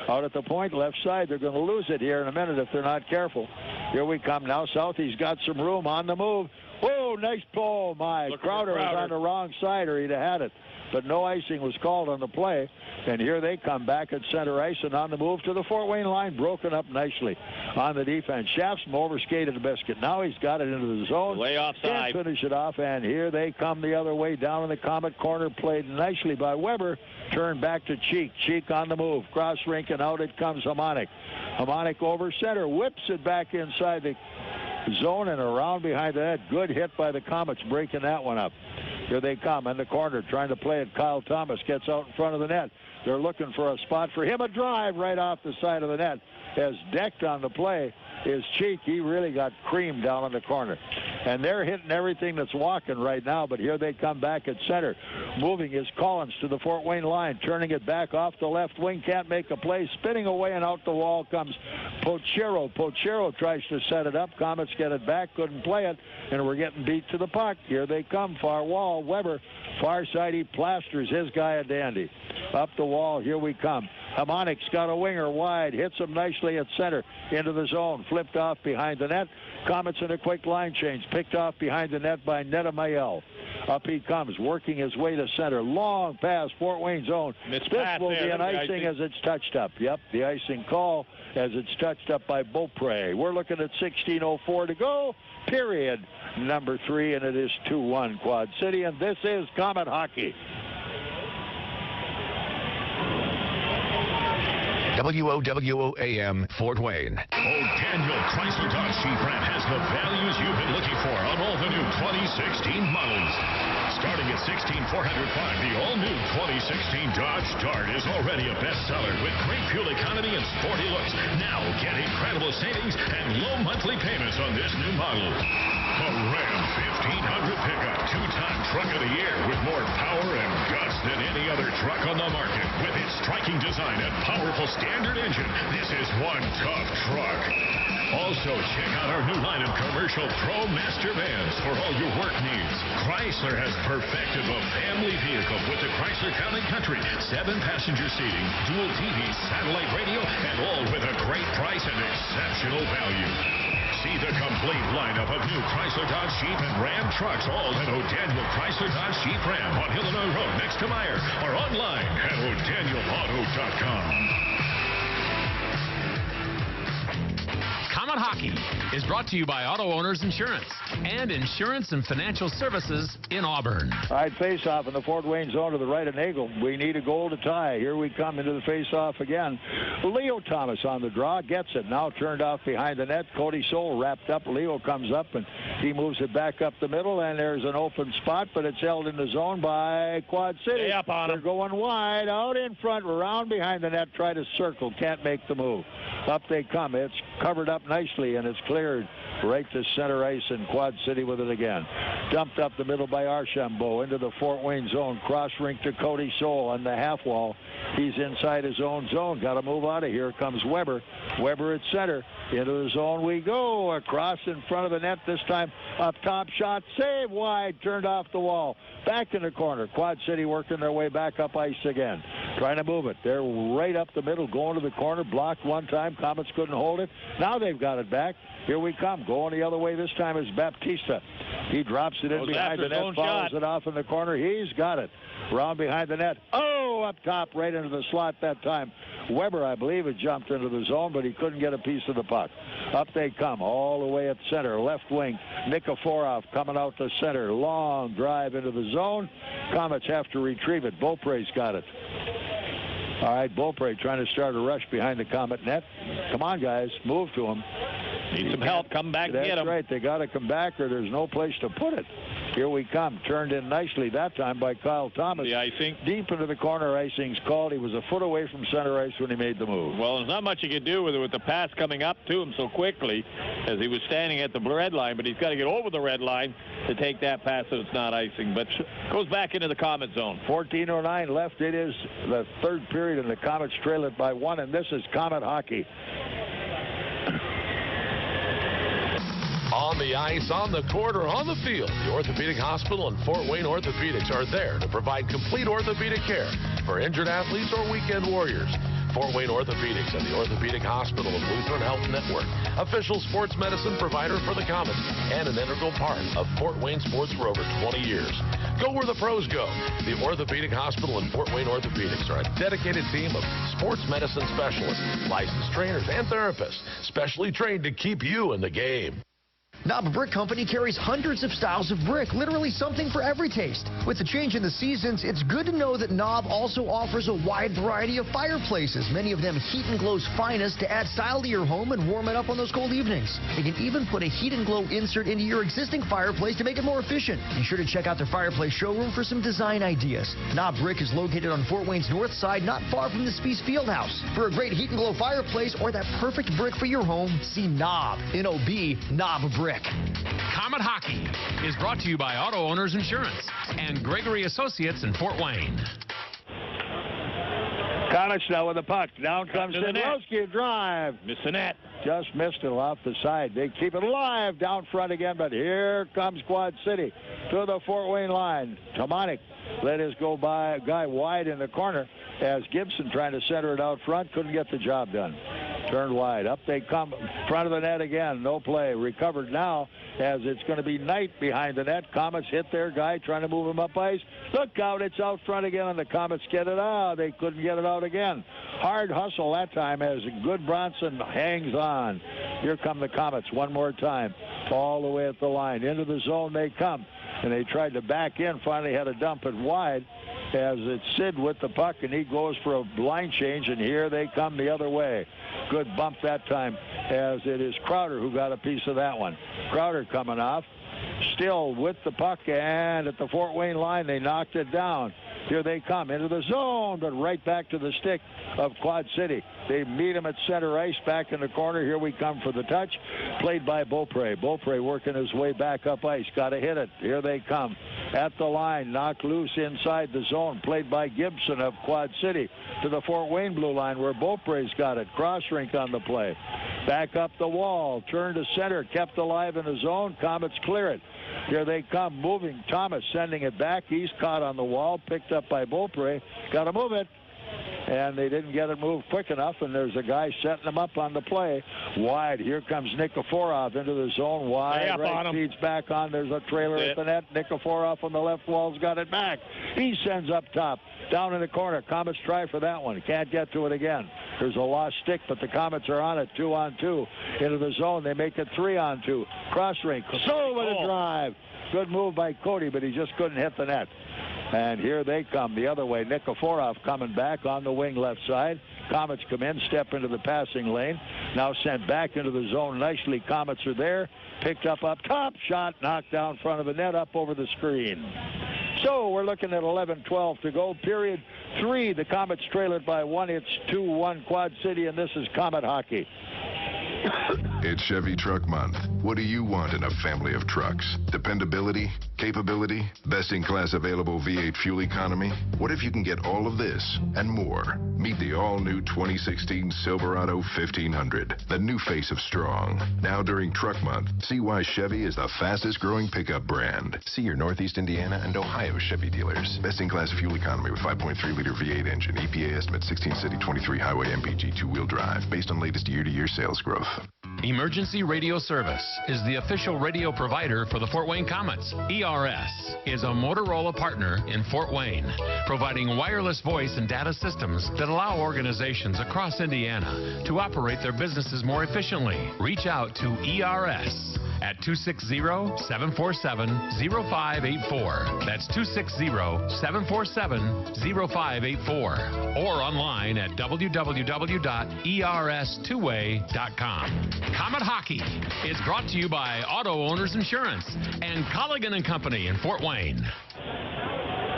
out at the point, left side. They're going to lose it here in a minute if they're not careful. Here we come now. Southie's got some room on the move. Whoa, nice pull. My Crowder was on the wrong side, or he'd have had it. But no icing was called on the play. And here they come back at center ice and on the move to the Fort Wayne line. Broken up nicely on the defense. Shaftsma overskated the biscuit. Now he's got it into the zone. Way offside. Can't finish it off. And here they come the other way down in the Komet corner. Played nicely by Weber. Turned back to Cheek. Cheek on the move. Cross rink and out it comes Harmonic. Harmonic over center. Whips it back inside the zone and around behind the net. Good hit by the Komets, breaking that one up. Here they come in the corner, trying to play it. Kyle Thomas gets out in front of the net. They're looking for a spot for him. A drive right off the side of the net. As decked on the play is Cheek. He really got creamed down in the corner. And they're hitting everything that's walking right now, but here they come back at center. Moving is Collins to the Fort Wayne line, turning it back off the left wing. Can't make a play. Spinning away and out the wall comes Pochero. Pochero tries to set it up. Komets get it back. Couldn't play it. And we're getting beat to the puck. Here they come. Far wall. Weber. Far side. He plasters his guy a dandy. Up the wall. Here we come. Harmonic's got a winger wide. Hits him nicely at center. Into the zone. Flipped off behind the net. Komets in a quick line change. Picked off behind the net by Netamael. Up he comes, working his way to center. Long pass, Fort Wayne zone. This will be an icing as it's touched up. Yep, the icing call as it's touched up by Beaupre. We're looking at 16:04 to go. Period number 3, and it is 2-1 Quad City, and this is Komet hockey. WOWOAM Fort Wayne. Daniel Chrysler Dodge Jeep Ram has the values you've been looking for on all the new 2016 models. Starting at $16,405, the all-new 2016 Dodge Dart is already a bestseller with great fuel economy and sporty looks. Now get incredible savings and low monthly payments on this new model. The Ram 1500 pickup, two-time truck of the year with more power and guts than any other truck on the market. With its striking design and powerful standard engine, this is one tough truck. Also, check out our new line of commercial Pro Master vans for all your work needs. Chrysler has perfected the family vehicle with the Chrysler Town & Country. 7-passenger seating, dual TV, satellite radio, and all with a great price and exceptional value. See the complete lineup of new Chrysler, Dodge, Jeep, and Ram trucks, all at O'Daniel Chrysler, Dodge, Jeep, Ram on Illinois Road next to Meyer, or online at o'DanielAuto.com. Comet Hockey is brought to you by Auto Owners Insurance and Insurance and Financial Services in Auburn. All right, face-off in the Fort Wayne zone to the right of Nagle. We need a goal to tie. Here we come into the face-off again. Leo Thomas on the draw, gets it. Now turned off behind the net. Cody Soul wrapped up. Leo comes up, and he moves it back up the middle, and there's an open spot, but it's held in the zone by Quad City. Stay up on him. They're going wide, out in front, around behind the net, try to circle, can't make the move. Up they come. It's covered up nicely, and it's cleared right to center ice, and Quad City with it again. Dumped up the middle by Archambault into the Fort Wayne zone. Cross rink to Cody Soul on the half wall. He's inside his own zone. Got to move out of here. Comes Weber. Weber at center. Into the zone we go. Across in front of the net. This time up top shot. Save wide. Turned off the wall. Back in the corner. Quad City working their way back up ice again. Trying to move it. They're right up the middle. Going to the corner. Blocked one time. Komets couldn't hold it. Now they've got it back. Here we come. Going the other way this time is Baptista. He drops it in behind the net. Follows it off in the corner. He's got it. Round behind the net. Oh, up top, right into the slot that time. Weber, I believe, had jumped into the zone, but he couldn't get a piece of the puck. Up they come, all the way at center. Left wing, Nikiforov coming out to center. Long drive into the zone. Komets have to retrieve it. Beaupre's got it. All right, Beaupre trying to start a rush behind the Komet net. Come on, guys, move to him. Need some help. Come back and get him. That's right. They got to come back, or there's no place to put it. Here we come. Turned in nicely that time by Kyle Thomas. The icing. Deep into the corner. Icing's called. He was a foot away from center ice when he made the move. Well, there's not much you can do with the pass coming up to him so quickly as he was standing at the red line, but he's got to get over the red line to take that pass so it's not icing. But goes back into the Komet zone. 14:09 left. It is the third period, and the Komets trail it by 1, and this is Komet hockey. On the ice, on the court, or on the field, the Orthopedic Hospital and Fort Wayne Orthopedics are there to provide complete orthopedic care for injured athletes or weekend warriors. Fort Wayne Orthopedics and the Orthopedic Hospital of Lutheran Health Network, official sports medicine provider for the Komets, and an integral part of Fort Wayne sports for over 20 years. Go where the pros go. The Orthopedic Hospital and Fort Wayne Orthopedics are a dedicated team of sports medicine specialists, licensed trainers, and therapists, specially trained to keep you in the game. Knob Brick Company carries hundreds of styles of brick, literally something for every taste. With the change in the seasons, it's good to know that Knob also offers a wide variety of fireplaces, many of them Heat and Glow's finest, to add style to your home and warm it up on those cold evenings. They can even put a Heat and Glow insert into your existing fireplace to make it more efficient. Be sure to check out their fireplace showroom for some design ideas. Knob Brick is located on Fort Wayne's north side, not far from the Spies Fieldhouse. For a great Heat and Glow fireplace or that perfect brick for your home, see Knob, N-O-B, Knob Brick. Komet Hockey is brought to you by Auto Owners Insurance and Gregory Associates in Fort Wayne. Komets now with the puck. Down comes Sidlowski. Drive. Missed the net. Just missed it off the side. They keep it alive down front again, but here comes Quad City to the Fort Wayne line. Tomanik let his go by a guy wide in the corner as Gibson trying to center it out front. Couldn't get the job done. Turned wide. Up they come. Front of the net again. No play. Recovered now as it's going to be Knight behind the net. Komets hit their guy trying to move him up ice. Look out. It's out front again, and the Komets get it out. They couldn't get it out again. Hard hustle that time as Good Bronson hangs on. Here come the Komets one more time. All the way at the line. Into the zone they come. And they tried to back in. Finally had to dump it wide as it's Sid with the puck, and he goes for a line change, and here they come the other way. Good bump that time as it is Crowder who got a piece of that one. Crowder coming off. still with the puck, and at the Fort Wayne line, they knocked it down. Here they come into the zone, but right back to the stick of Quad City. They meet him at center ice, back in the corner. Here we come for the touch, played by Beaupre. Beaupre working his way back up ice. Got to hit it. Here they come at the line, knocked loose inside the zone, played by Gibson of Quad City to the Fort Wayne blue line, where Beaupre's got it. Cross rink on the play. Back up the wall, turn to center, kept alive in the zone. Komets clear it. Here they come, moving. Thomas sending it back. He's caught on the wall, picked up by Beaupre. Got to move it. And they didn't get it moved quick enough, and there's a guy setting them up on the play. Wide. Here comes Nikiforov into the zone. Wide. Right feeds back on. There's a trailer at the net. Nikiforov on the left wall's got it back. He sends up top. Down in the corner. Komets try for that one. Can't get to it again. There's a lost stick, but the Komets are on it. 2-on-2 into the zone. They make it 3-on-2. Cross rink. So with a drive. Good move by Cody, but he just couldn't hit the net. And here they come the other way. Nikiforov coming back on the wing left side. Komets come in, step into the passing lane. Now sent back into the zone nicely. Komets are there. Picked up top. Shot knocked down front of the net, up over the screen. So we're looking at 11-12 to go. Period 3. The Komets trail it by 1. It's 2-1 Quad City, and this is Komet hockey. It's Chevy Truck Month. What do you want in a family of trucks? Dependability? Capability? Best-in-class available V8 fuel economy? What if you can get all of this and more? Meet the all-new 2016 Silverado 1500, the new face of strong. Now during Truck Month, see why Chevy is the fastest-growing pickup brand. See your Northeast Indiana and Ohio Chevy dealers. Best-in-class fuel economy with 5.3-liter V8 engine. EPA estimate 16 city, 23 highway MPG, two-wheel drive, based on latest year-to-year sales growth. Emergency Radio Service is the official radio provider for the Fort Wayne Komets. ERS is a Motorola partner in Fort Wayne, providing wireless voice and data systems that allow organizations across Indiana to operate their businesses more efficiently. Reach out to ERS at 260-747-0584. That's 260-747-0584. Or online at www.ers2way.com. Komet Hockey is brought to you by Auto Owners Insurance and Colligan and Company in Fort Wayne.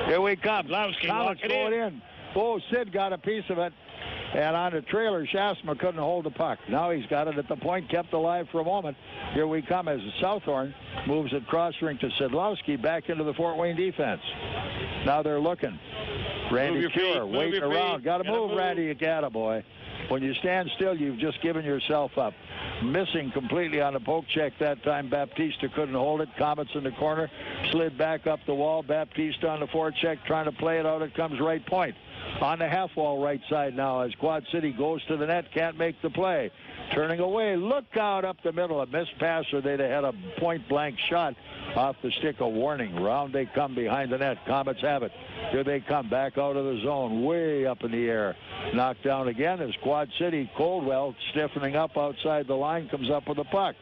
Here we come. Komets going in. Oh, Sid got a piece of it. And on the trailer, Shaftsma couldn't hold the puck. Now he's got it at the point, kept alive for a moment. Here we come as Southorn moves it cross rink to Sidlowski, back into the Fort Wayne defense. Now they're looking. Randy Cure waiting around. Got to move, Randy. You got it, boy. When you stand still, you've just given yourself up. Missing completely on the poke check that time. Baptista couldn't hold it. Komets in the corner. Slid back up the wall. Baptista on the forecheck trying to play it out. It comes right point. On the half wall right side now as Quad City goes to the net. Can't make the play. Turning away. Look out up the middle. A missed pass, or they'd have had a point-blank shot off the stick. A warning. Round they come behind the net. Komets have it. Here they come back out of the zone. Way up in the air. Knocked down again as Quad City. Coldwell stiffening up outside the line. Comes up with the puck.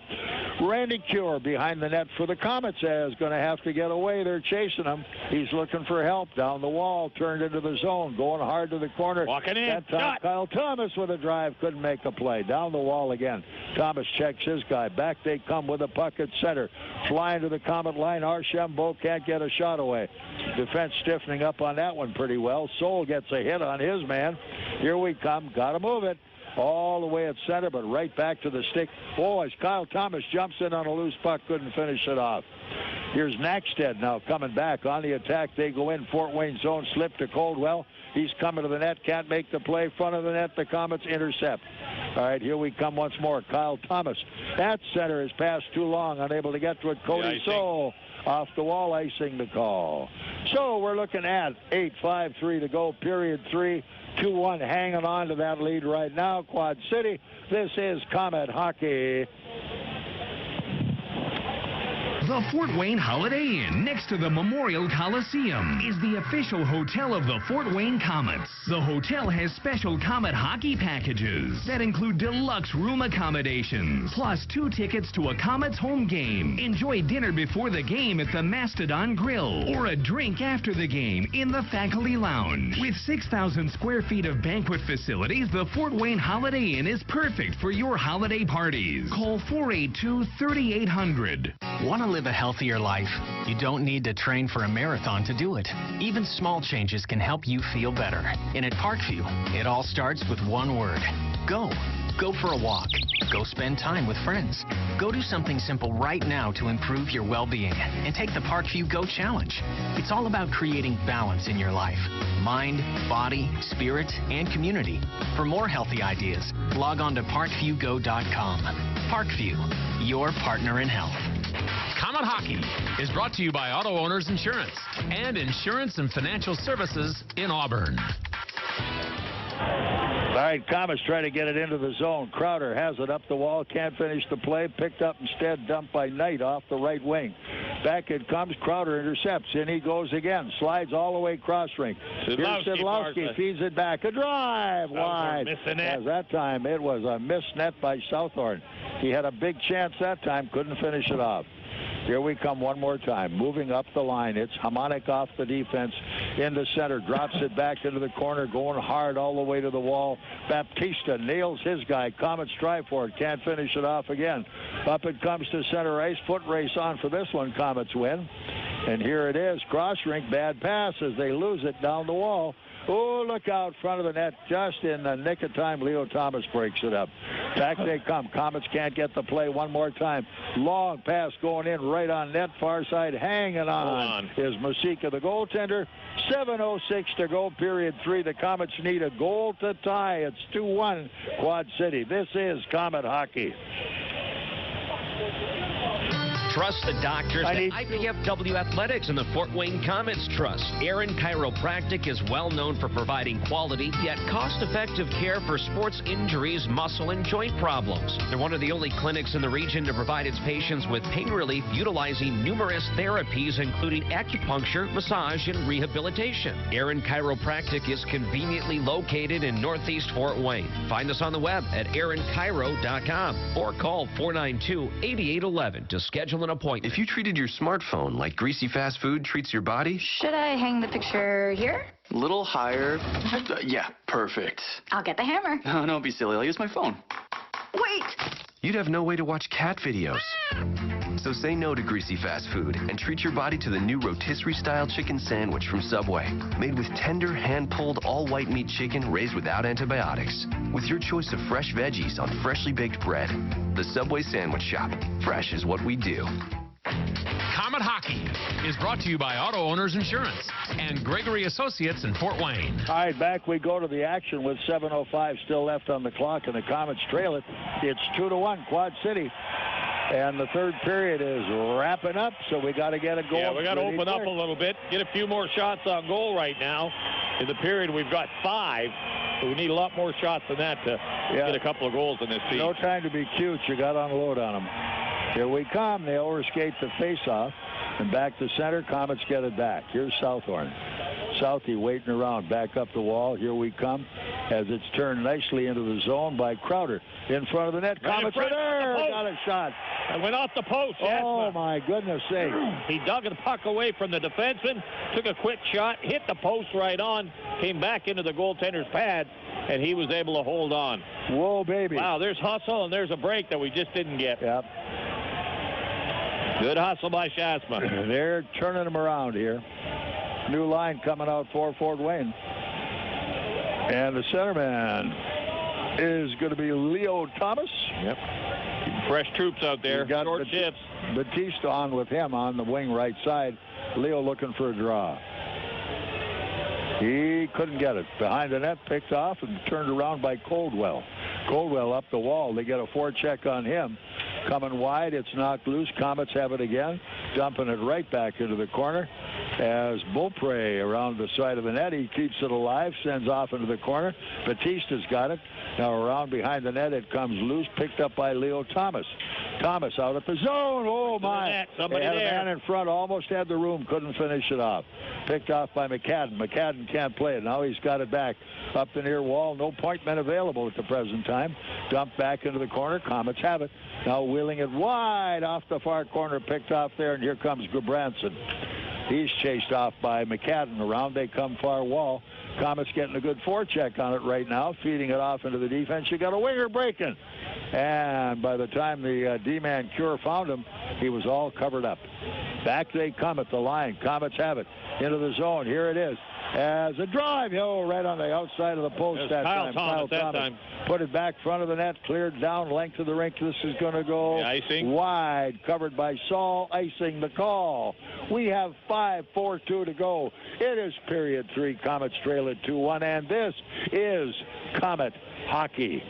Randy Cure behind the net for the Komets is going to have to get away. They're chasing him. He's looking for help. Down the wall. Turned into the zone. Going hard to the corner. Walking in. That time, Kyle Thomas with a drive. Couldn't make a play. Down the wall again. Thomas checks his guy. Back they come with a puck at center. Flying to the Komet line. Archambault can't get a shot away. Defense stiffening up on that one pretty well. Soul gets a hit on his man. Here we come. Got to move it. All the way at center, but right back to the stick. Oh, as Kyle Thomas jumps in on a loose puck, couldn't finish it off. Here's Naxted now coming back on the attack. They go in. Fort Wayne zone. Slip to Coldwell. He's coming to the net. Can't make the play. Front of the net. The Komets intercept. All right, here we come once more. Kyle Thomas at center is passed too long. Unable to get to it. Cody Soul off the wall, icing the call. So we're looking at 8:53 to go. Period 3. 2-1 hanging on to that lead right now. Quad City. This is Komet Hockey. The Fort Wayne Holiday Inn, next to the Memorial Coliseum, is the official hotel of the Fort Wayne Komets. The hotel has special Komet hockey packages that include deluxe room accommodations, plus 2 tickets to a Komets home game. Enjoy dinner before the game at the Mastodon Grill, or a drink after the game in the Faculty Lounge. With 6,000 square feet of banquet facilities, the Fort Wayne Holiday Inn is perfect for your holiday parties. Call 482-3800. Want to live a healthier life? You don't need to train for a marathon to do it. Even small changes can help you feel better. And at Parkview, it all starts with one word: go. Go for a walk. Go spend time with friends. Go do something simple right now to improve your well-being and take the Parkview Go Challenge. It's all about creating balance in your life: mind, body, spirit, and community. For more healthy ideas, log on to parkviewgo.com. Parkview, your partner in health. Comet Hockey is brought to you by Auto Owners Insurance and Insurance and Financial Services in Auburn. All right, Komets trying to get it into the zone. Crowder has it up the wall, can't finish the play. Picked up instead, dumped by Knight off the right wing. Back it comes. Crowder intercepts. In he goes again. Slides all the way cross rink. Here's Sidlowski feeds it back. A drive wide. As that time it was a missed net by Southorn. He had a big chance that time. Couldn't finish it off. Here we come one more time. Moving up the line. It's Hamonic off the defense. In the center. Drops it back into the corner. Going hard all the way to the wall. Baptista nails his guy. Komets try for it. Can't finish it off again. Up it comes to center ice. Foot race on for this one. Komets win. And here it is. Cross rink. Bad pass as they lose it down the wall. Oh, look out front of the net. Just in the nick of time, Leo Thomas breaks it up. Back they come. Komets can't get the play one more time. Long pass going in right on net. Far side hanging on is Masika, the goaltender. 7:06 to go, period 3. The Komets need a goal to tie. It's 2-1 Quad City. This is Komet Hockey. Trust the doctors at IPFW Athletics and the Fort Wayne Komets Trust. Aaron Chiropractic is well known for providing quality yet cost-effective care for sports injuries, muscle, and joint problems. They're one of the only clinics in the region to provide its patients with pain relief utilizing numerous therapies, including acupuncture, massage, and rehabilitation. Aaron Chiropractic is conveniently located in Northeast Fort Wayne. Find us on the web at aaronchiro.com or call 492-8811 to schedule an appointment. If you treated your smartphone like greasy fast food treats your body, Should I hang the picture here? a little higher. Yeah, perfect. I'll get the hammer. Oh, don't be silly. I'll use my phone. Wait! You'd have no way to watch cat videos. So say no to greasy fast food and treat your body to the new rotisserie-style chicken sandwich from Subway. Made with tender, hand-pulled, all-white meat chicken raised without antibiotics. With your choice of fresh veggies on freshly baked bread. The Subway Sandwich Shop. Fresh is what we do. Comet Hockey is brought to you by Auto Owners Insurance and Gregory Associates in Fort Wayne. All right, back we go to the action with 7:05 still left on the clock, and the Komets trail it. It's 2-1 Quad City. And the third period is wrapping up, so we got to get a goal. Yeah, we got to open up a little bit, get a few more shots on goal right now. In the period, we've got 5, so we need a lot more shots than that to get a couple of goals in this team. No time to be cute. You got to unload on them. Here we come. They overskate the faceoff. And back to center. Komets get it back. Here's Southorn. Southie waiting around. Back up the wall. Here we come. As it's turned nicely into the zone by Crowder. In front of the net. Komets are there. Got a shot. It went off the post. Oh, my goodness sake. He dug the puck away from the defenseman. Took a quick shot. Hit the post right on. Came back into the goaltender's pad. And he was able to hold on. Whoa, baby. Wow, there's hustle and there's a break that we just didn't get. Yep. Good hustle by Shasma. They're turning them around here. New line coming out for Fort Wayne. And the centerman is going to be Leo Thomas. Yep. Fresh troops out there. Got short shifts. Batista on with him on the wing right side. Leo looking for a draw. He couldn't get it. Behind the net, picked off and turned around by Coldwell. Coldwell up the wall. They get a forecheck on him. Coming wide, it's knocked loose. Komets have it again. Dumping it right back into the corner. As Beaupre around the side of the net, he keeps it alive, sends off into the corner. Batista's got it. Now around behind the net, it comes loose, picked up by Leo Thomas. Thomas out at the zone. Oh, my. Somebody they had there. a man in front, almost had the room, couldn't finish it off. Picked off by McCadden. McCadden can't play it. Now he's got it back up the near wall. No point men available at the present time. Dumped back into the corner. Komets have it. Now wheeling it wide off the far corner, picked off there, and here comes Gabranson. He's chased off by McCadden. Around they come far wall. Komets getting a good forecheck on it right now, feeding it off into the defense. You got a winger breaking. And by the time the D-man Cure found him, he was all covered up. Back they come at the line. Komets have it into the zone. Here it is. As a drive, right on the outside of the post that time. Kyle Thomas put it back front of the net, cleared down length of the rink. This is going to go wide, covered by Saul, icing the call. We have 5:42 to go. It is period 3. Komets trail it 2-1, and this is Komet hockey.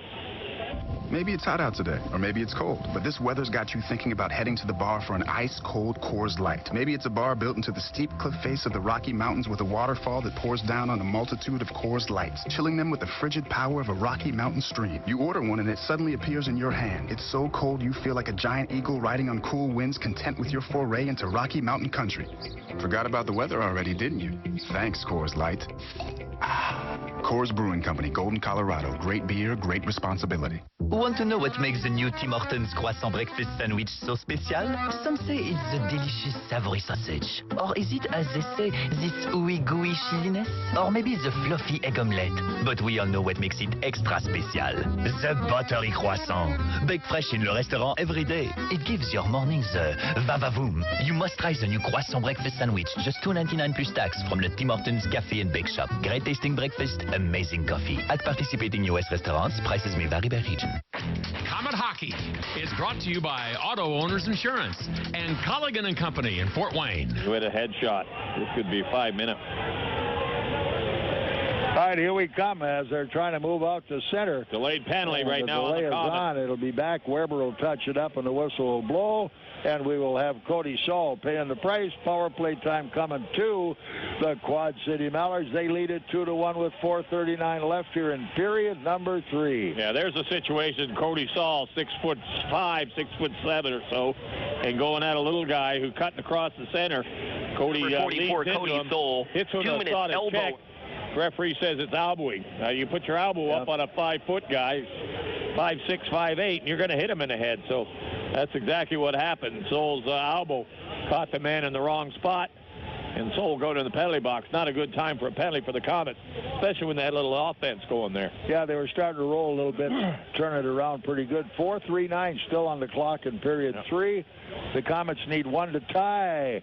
Maybe it's hot out today, or maybe it's cold, but this weather's got you thinking about heading to the bar for an ice-cold Coors Light. Maybe it's a bar built into the steep cliff face of the Rocky Mountains with a waterfall that pours down on a multitude of Coors Lights, chilling them with the frigid power of a Rocky Mountain stream. You order one and it suddenly appears in your hand. It's so cold you feel like a giant eagle riding on cool winds, content with your foray into Rocky Mountain country. Forgot about the weather already, didn't you? Thanks, Coors Light. Coors Brewing Company, Golden, Colorado. Great beer, great responsibility. Want to know what makes the new Tim Hortons croissant breakfast sandwich so special? Some say it's the delicious savory sausage. Or is it, as they say, this ooey gooey cheesiness? Or maybe the fluffy egg omelette? But we all know what makes it extra special. The buttery croissant. Baked fresh in le restaurant every day. It gives your mornings a va-va-voom. You must try the new croissant breakfast sandwich. Just $2.99 plus tax from the Tim Hortons Cafe and Bake Shop. Great tasting breakfast, amazing coffee. At participating U.S. restaurants, prices may vary by region. Komet Hockey is brought to you by Auto Owners Insurance and Colligan & Company in Fort Wayne. With a headshot. This could be 5 minutes. All right, here we come as they're trying to move out to center. Delayed penalty right now on the delay is on. It'll be back. Weber will touch it up and the whistle will blow. And we will have Cody Saul paying the price. Power play time coming to the Quad City Mallards. They lead it 2-1 with 4:39 left here in period number 3. Yeah, there's a situation. Cody Saul, 6'5", 6'7" or so, and going at a little guy who cutting across the center. Cody Number 44, Cody Saul. Hits with 2 a minutes thought elbow. check. Referee says it's elbowing. You put your elbow up on a 5-foot guy, 5'6", 5'8", and you're going to hit him in the head. So that's exactly what happened. Saul's elbow caught the man in the wrong spot, and Saul go to the penalty box. Not a good time for a penalty for the Komets, especially when they had a little offense going there. Yeah, they were starting to roll a little bit, turn it around pretty good. 4:39 still on the clock in period 3. The Komets need one to tie.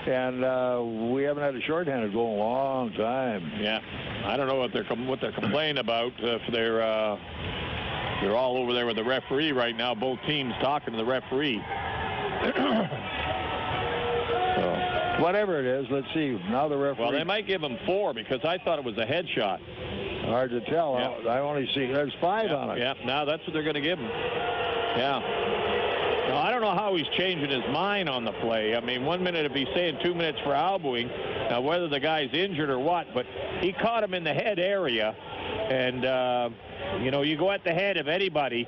And we haven't had a shorthanded goal in a long time. Yeah, I don't know what they're complaining about. If they're all over there with the referee right now. Both teams talking to the referee. So, whatever it is, let's see. Now the referee. Well, they might give him 4 because I thought it was a headshot. Hard to tell. Yeah. I only see there's 5 on it. Yeah, now that's what they're going to give him. Yeah. Now, I don't know how he's changing his mind on the play. I mean, 1 minute if he's saying 2 minutes for elbowing, now whether the guy's injured or what, but he caught him in the head area. And, you know, you go at the head of anybody,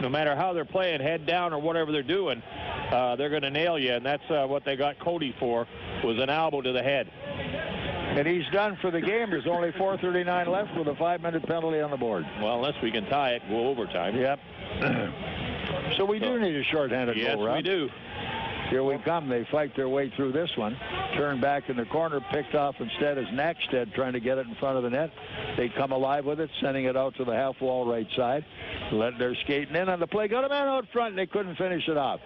no matter how they're playing, head down or whatever they're doing, they're going to nail you. And that's what they got Cody for, was an elbow to the head. And he's done for the game. There's only 4:39 left with a 5-minute penalty on the board. Well, unless we can tie it, go overtime. Yep. So we do need a shorthanded goal, right? Yes, we do. Here we come. They fight their way through this one. Turn back in the corner, picked off instead is Nagle trying to get it in front of the net. They come alive with it, sending it out to the half wall right side. They're skating in on the play. Got a man out front, and they couldn't finish it off.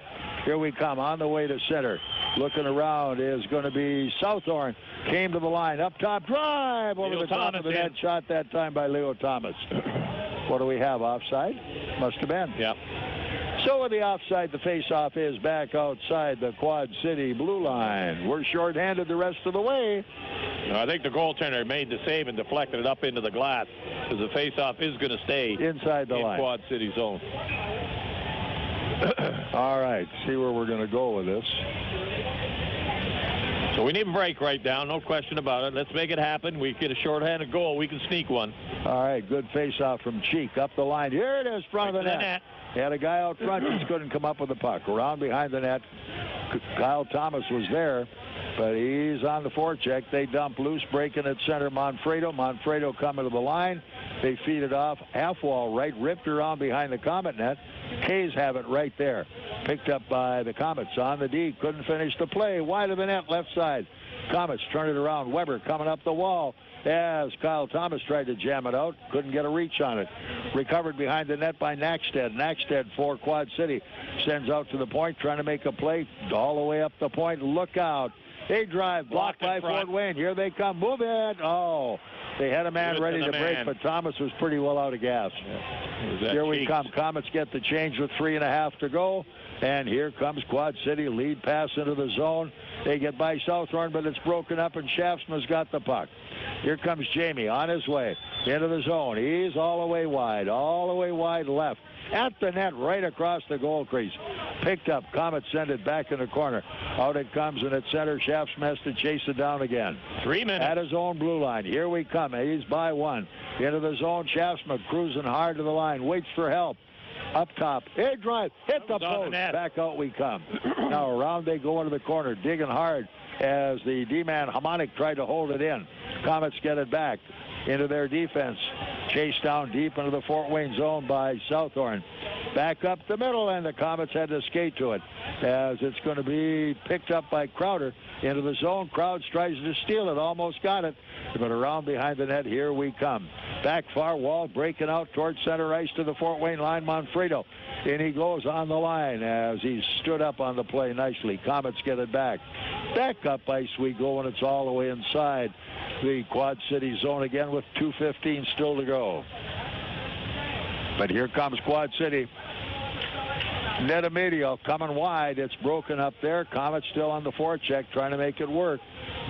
Here we come on the way to center. Looking around is going to be Southorn. Came to the line. Up top, drive over the top of the net. Shot that time by Leo Thomas. What do we have? Offside? Must have been. Yeah. So with the offside, the face-off is back outside the Quad City blue line. We're shorthanded the rest of the way. I think the goaltender made the save and deflected it up into the glass because the face-off is going to stay inside the line. Quad City zone. All right, see where we're going to go with this. So we need a break right now, no question about it. Let's make it happen. We get a shorthanded goal. We can sneak one. All right, good face-off from Cheek up the line. Here it is, front of the net. He had a guy out front, just couldn't come up with the puck. Around behind the net, Kyle Thomas was there, but he's on the forecheck. They dump loose, breaking at center, Manfredo. Manfredo coming to the line. They feed it off, half wall right, ripped around behind the Komet net. Kays have it right there. Picked up by the Komets on the D. Couldn't finish the play. Wide of the net, left side. Komets turn it around. Weber coming up the wall as Kyle Thomas tried to jam it out. Couldn't get a reach on it. Recovered behind the net by Nagle. Nagle for Quad City. Sends out to the point, trying to make a play all the way up the point. Look out. A drive blocked by Fort Wayne. Here they come. Move it. Oh, they had a man ready to break, but Thomas was pretty well out of gas. Here we come. Komets get the change with 3.5 to go. And here comes Quad City. Lead pass into the zone. They get by Southhorn, but it's broken up, and Shaftsman's got the puck. Here comes Jamie on his way into the zone. He's all the way wide left. At the net, right across the goal crease. Picked up. Komets send it back in the corner. Out it comes, and at center, Shaftsman has to chase it down again. 3 minutes. At his own blue line. Here we come. He's by one. Into the zone. Shaftsman cruising hard to the line. Waits for help. Up top. A drive. Hit the post. Back out we come. Now around they go into the corner. Digging hard as the D-man Harmonic tried to hold it in. Komets get it back into their defense. Chased down deep into the Fort Wayne zone by Southhorn. Back up the middle, and the Komets had to skate to it as it's going to be picked up by Crowder into the zone. Crowds tries to steal it, almost got it, but around behind the net, here we come. Back far wall, breaking out towards center ice to the Fort Wayne line, Manfredo. And he goes on the line as he stood up on the play nicely. Komets get it back. Back up ice we go, and it's all the way inside the Quad City zone again with 2:15 still to go. But here comes Quad City. Netamedio coming wide. It's broken up there. Komets still on the forecheck, trying to make it work.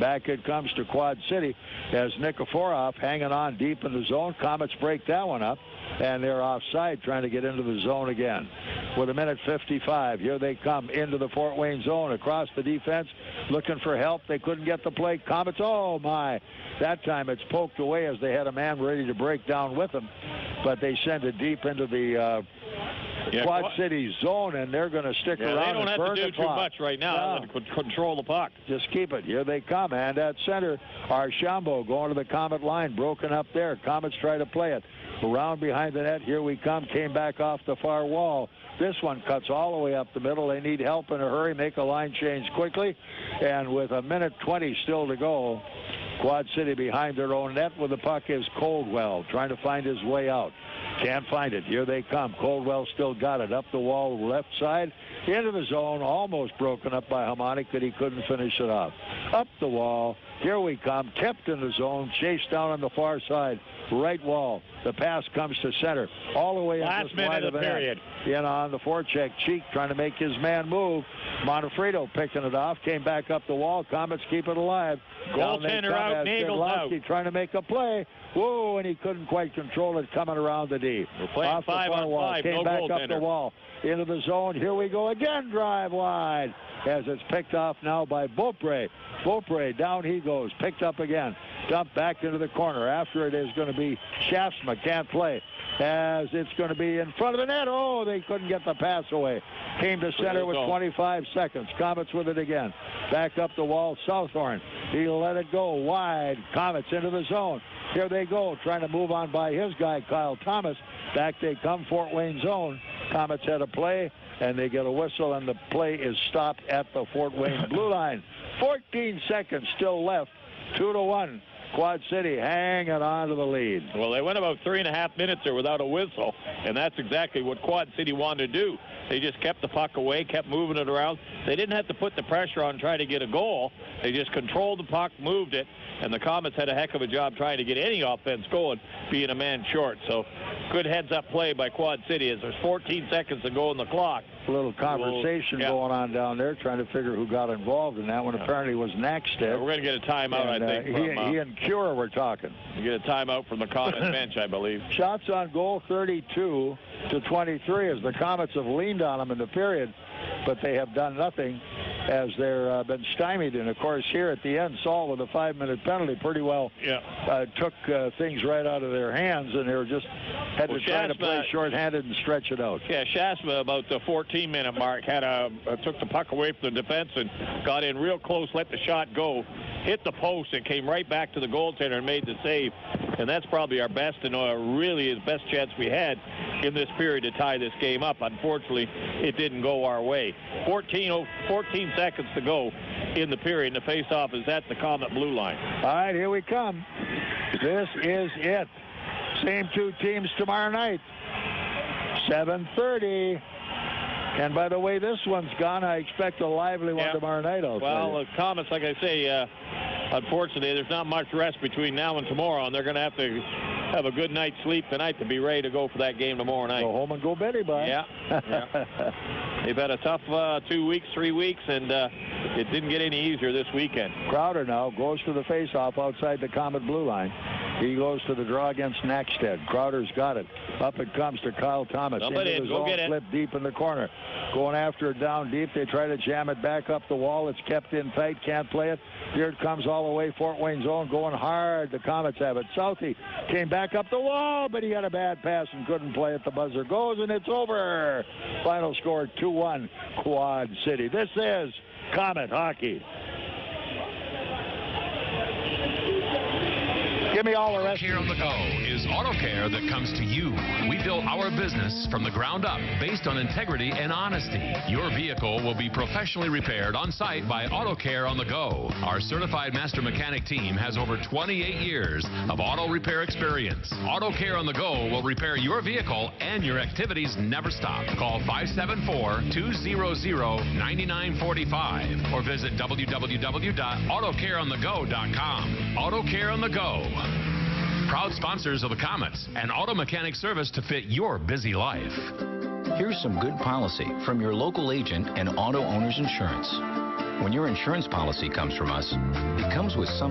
Back it comes to Quad City as Nikiforov hanging on deep in the zone. Komets break that one up, and they're offside, trying to get into the zone again. With 1:55, here they come into the Fort Wayne zone across the defense, looking for help. They couldn't get the play. Komets, oh my! That time it's poked away as they had a man ready to break down with them, but they send it deep into the Quad City zone, and they're going to stick around. They don't and have burn to do the too clock. much right now. No. They could control the puck. Just keep it. Here they come, and at center, Archambault going to the Comet line, broken up there. Komets try to play it. Around behind the net, here we come. Came back off the far wall. This one cuts all the way up the middle. They need help in a hurry. Make a line change quickly. And with 1:20 still to go, Quad City behind their own net with the puck is Coldwell trying to find his way out. Can't find it. Here they come. Coldwell still got it. Up the wall, left side, into the zone. Almost broken up by Harmonic, but he couldn't finish it off. Up the wall. Here we come. Kept in the zone. Chased down on the far side. Right wall. The pass comes to center. All the way Last minute of the period. In on the forecheck. Cheek trying to make his man move. Manfredo picking it off. Came back up the wall. Komets keep it alive. Goaltender out. Nagle out. Trying to make a play. Whoa, and he couldn't quite control it coming around the D. We're playing off 5-on-5. Came No back goaltender. up the wall. Into the zone. Here we go again. Drive wide as it's picked off now by Beaupre. Beaupre, down he goes. Picked up again. Dumped back into the corner. After it is going to be Shaftsman. Can't play. As it's going to be in front of the net. Oh, they couldn't get the pass away. Came to center with 25 seconds. Komets with it again. Back up the wall. Southhorn. He let it go wide. Komets into the zone. Here they go. Trying to move on by his guy, Kyle Thomas. Back they come. Fort Wayne zone. Komets had a play, and they get a whistle, and the play is stopped at the Fort Wayne blue line. 14 seconds still left. 2-1. Quad City hanging on to the lead. Well, they went about 3.5 minutes there without a whistle, and that's exactly what Quad City wanted to do. They just kept the puck away, kept moving it around. They didn't have to put the pressure on trying to get a goal. They just controlled the puck, moved it, and the Komets had a heck of a job trying to get any offense going, being a man short. So good heads-up play by Quad City as there's 14 seconds to go in the clock. A little conversation going on down there, trying to figure who got involved in that one. Apparently was Nagle. We're going to get a timeout, I think. He and Cure were talking. You get a timeout from the Komets bench, I believe. Shots on goal 32-23 as the Komets have leaned on them in the period, but they have done nothing as they're been stymied. And, of course, here at the end, Saul with a 5-minute penalty pretty well took things right out of their hands, and they were just had to try to play shorthanded and stretch it out. Yeah, Shasma about the 14-minute mark had took the puck away from the defense and got in real close, let the shot go, hit the post, and came right back to the goaltender and made the save. And that's probably our best and really his best chance we had. in this period to tie this game up. Unfortunately, it didn't go our way. 14 seconds to go in the period, and the faceoff is at the Comet blue line. All right, here we come. This is it. Same two teams tomorrow night. 7:30. And by the way, this one's gone. I expect a lively one tomorrow night. Well, the Comets, like I say, unfortunately, there's not much rest between now and tomorrow, and they're going to have a good night's sleep tonight to be ready to go for that game tomorrow night. Go home and go Betty, bud. Yeah. They've had a tough 2 weeks, 3 weeks, and it didn't get any easier this weekend. Crowder now goes to the faceoff outside the Comet blue line. He goes to the draw against Naxted. Crowder's got it. Up it comes to Kyle Thomas. Somebody into the go zone, get it. flip deep in the corner. Going after it down deep. They try to jam it back up the wall. It's kept in tight. Can't play it. Here it comes all the way. Fort Wayne zone going hard. The Comets have it. Southey came back up the wall, but he had a bad pass and couldn't play it. The buzzer goes, and it's over. Final score 2-1 Quad City. This is Comet Hockey. Give me all the rest. Auto Care on the Go is auto care that comes to you. We built our business from the ground up based on integrity and honesty. Your vehicle will be professionally repaired on site by Auto Care on the Go. Our certified master mechanic team has over 28 years of auto repair experience. Auto Care on the Go will repair your vehicle and your activities never stop. Call 574-200-9945 or visit www.autocareonthego.com. Auto Care on the Go. Proud sponsors of the Comets and auto mechanic service to fit your busy life. Here's some good policy from your local agent and Auto Owners Insurance. When your insurance policy comes from us, it comes with some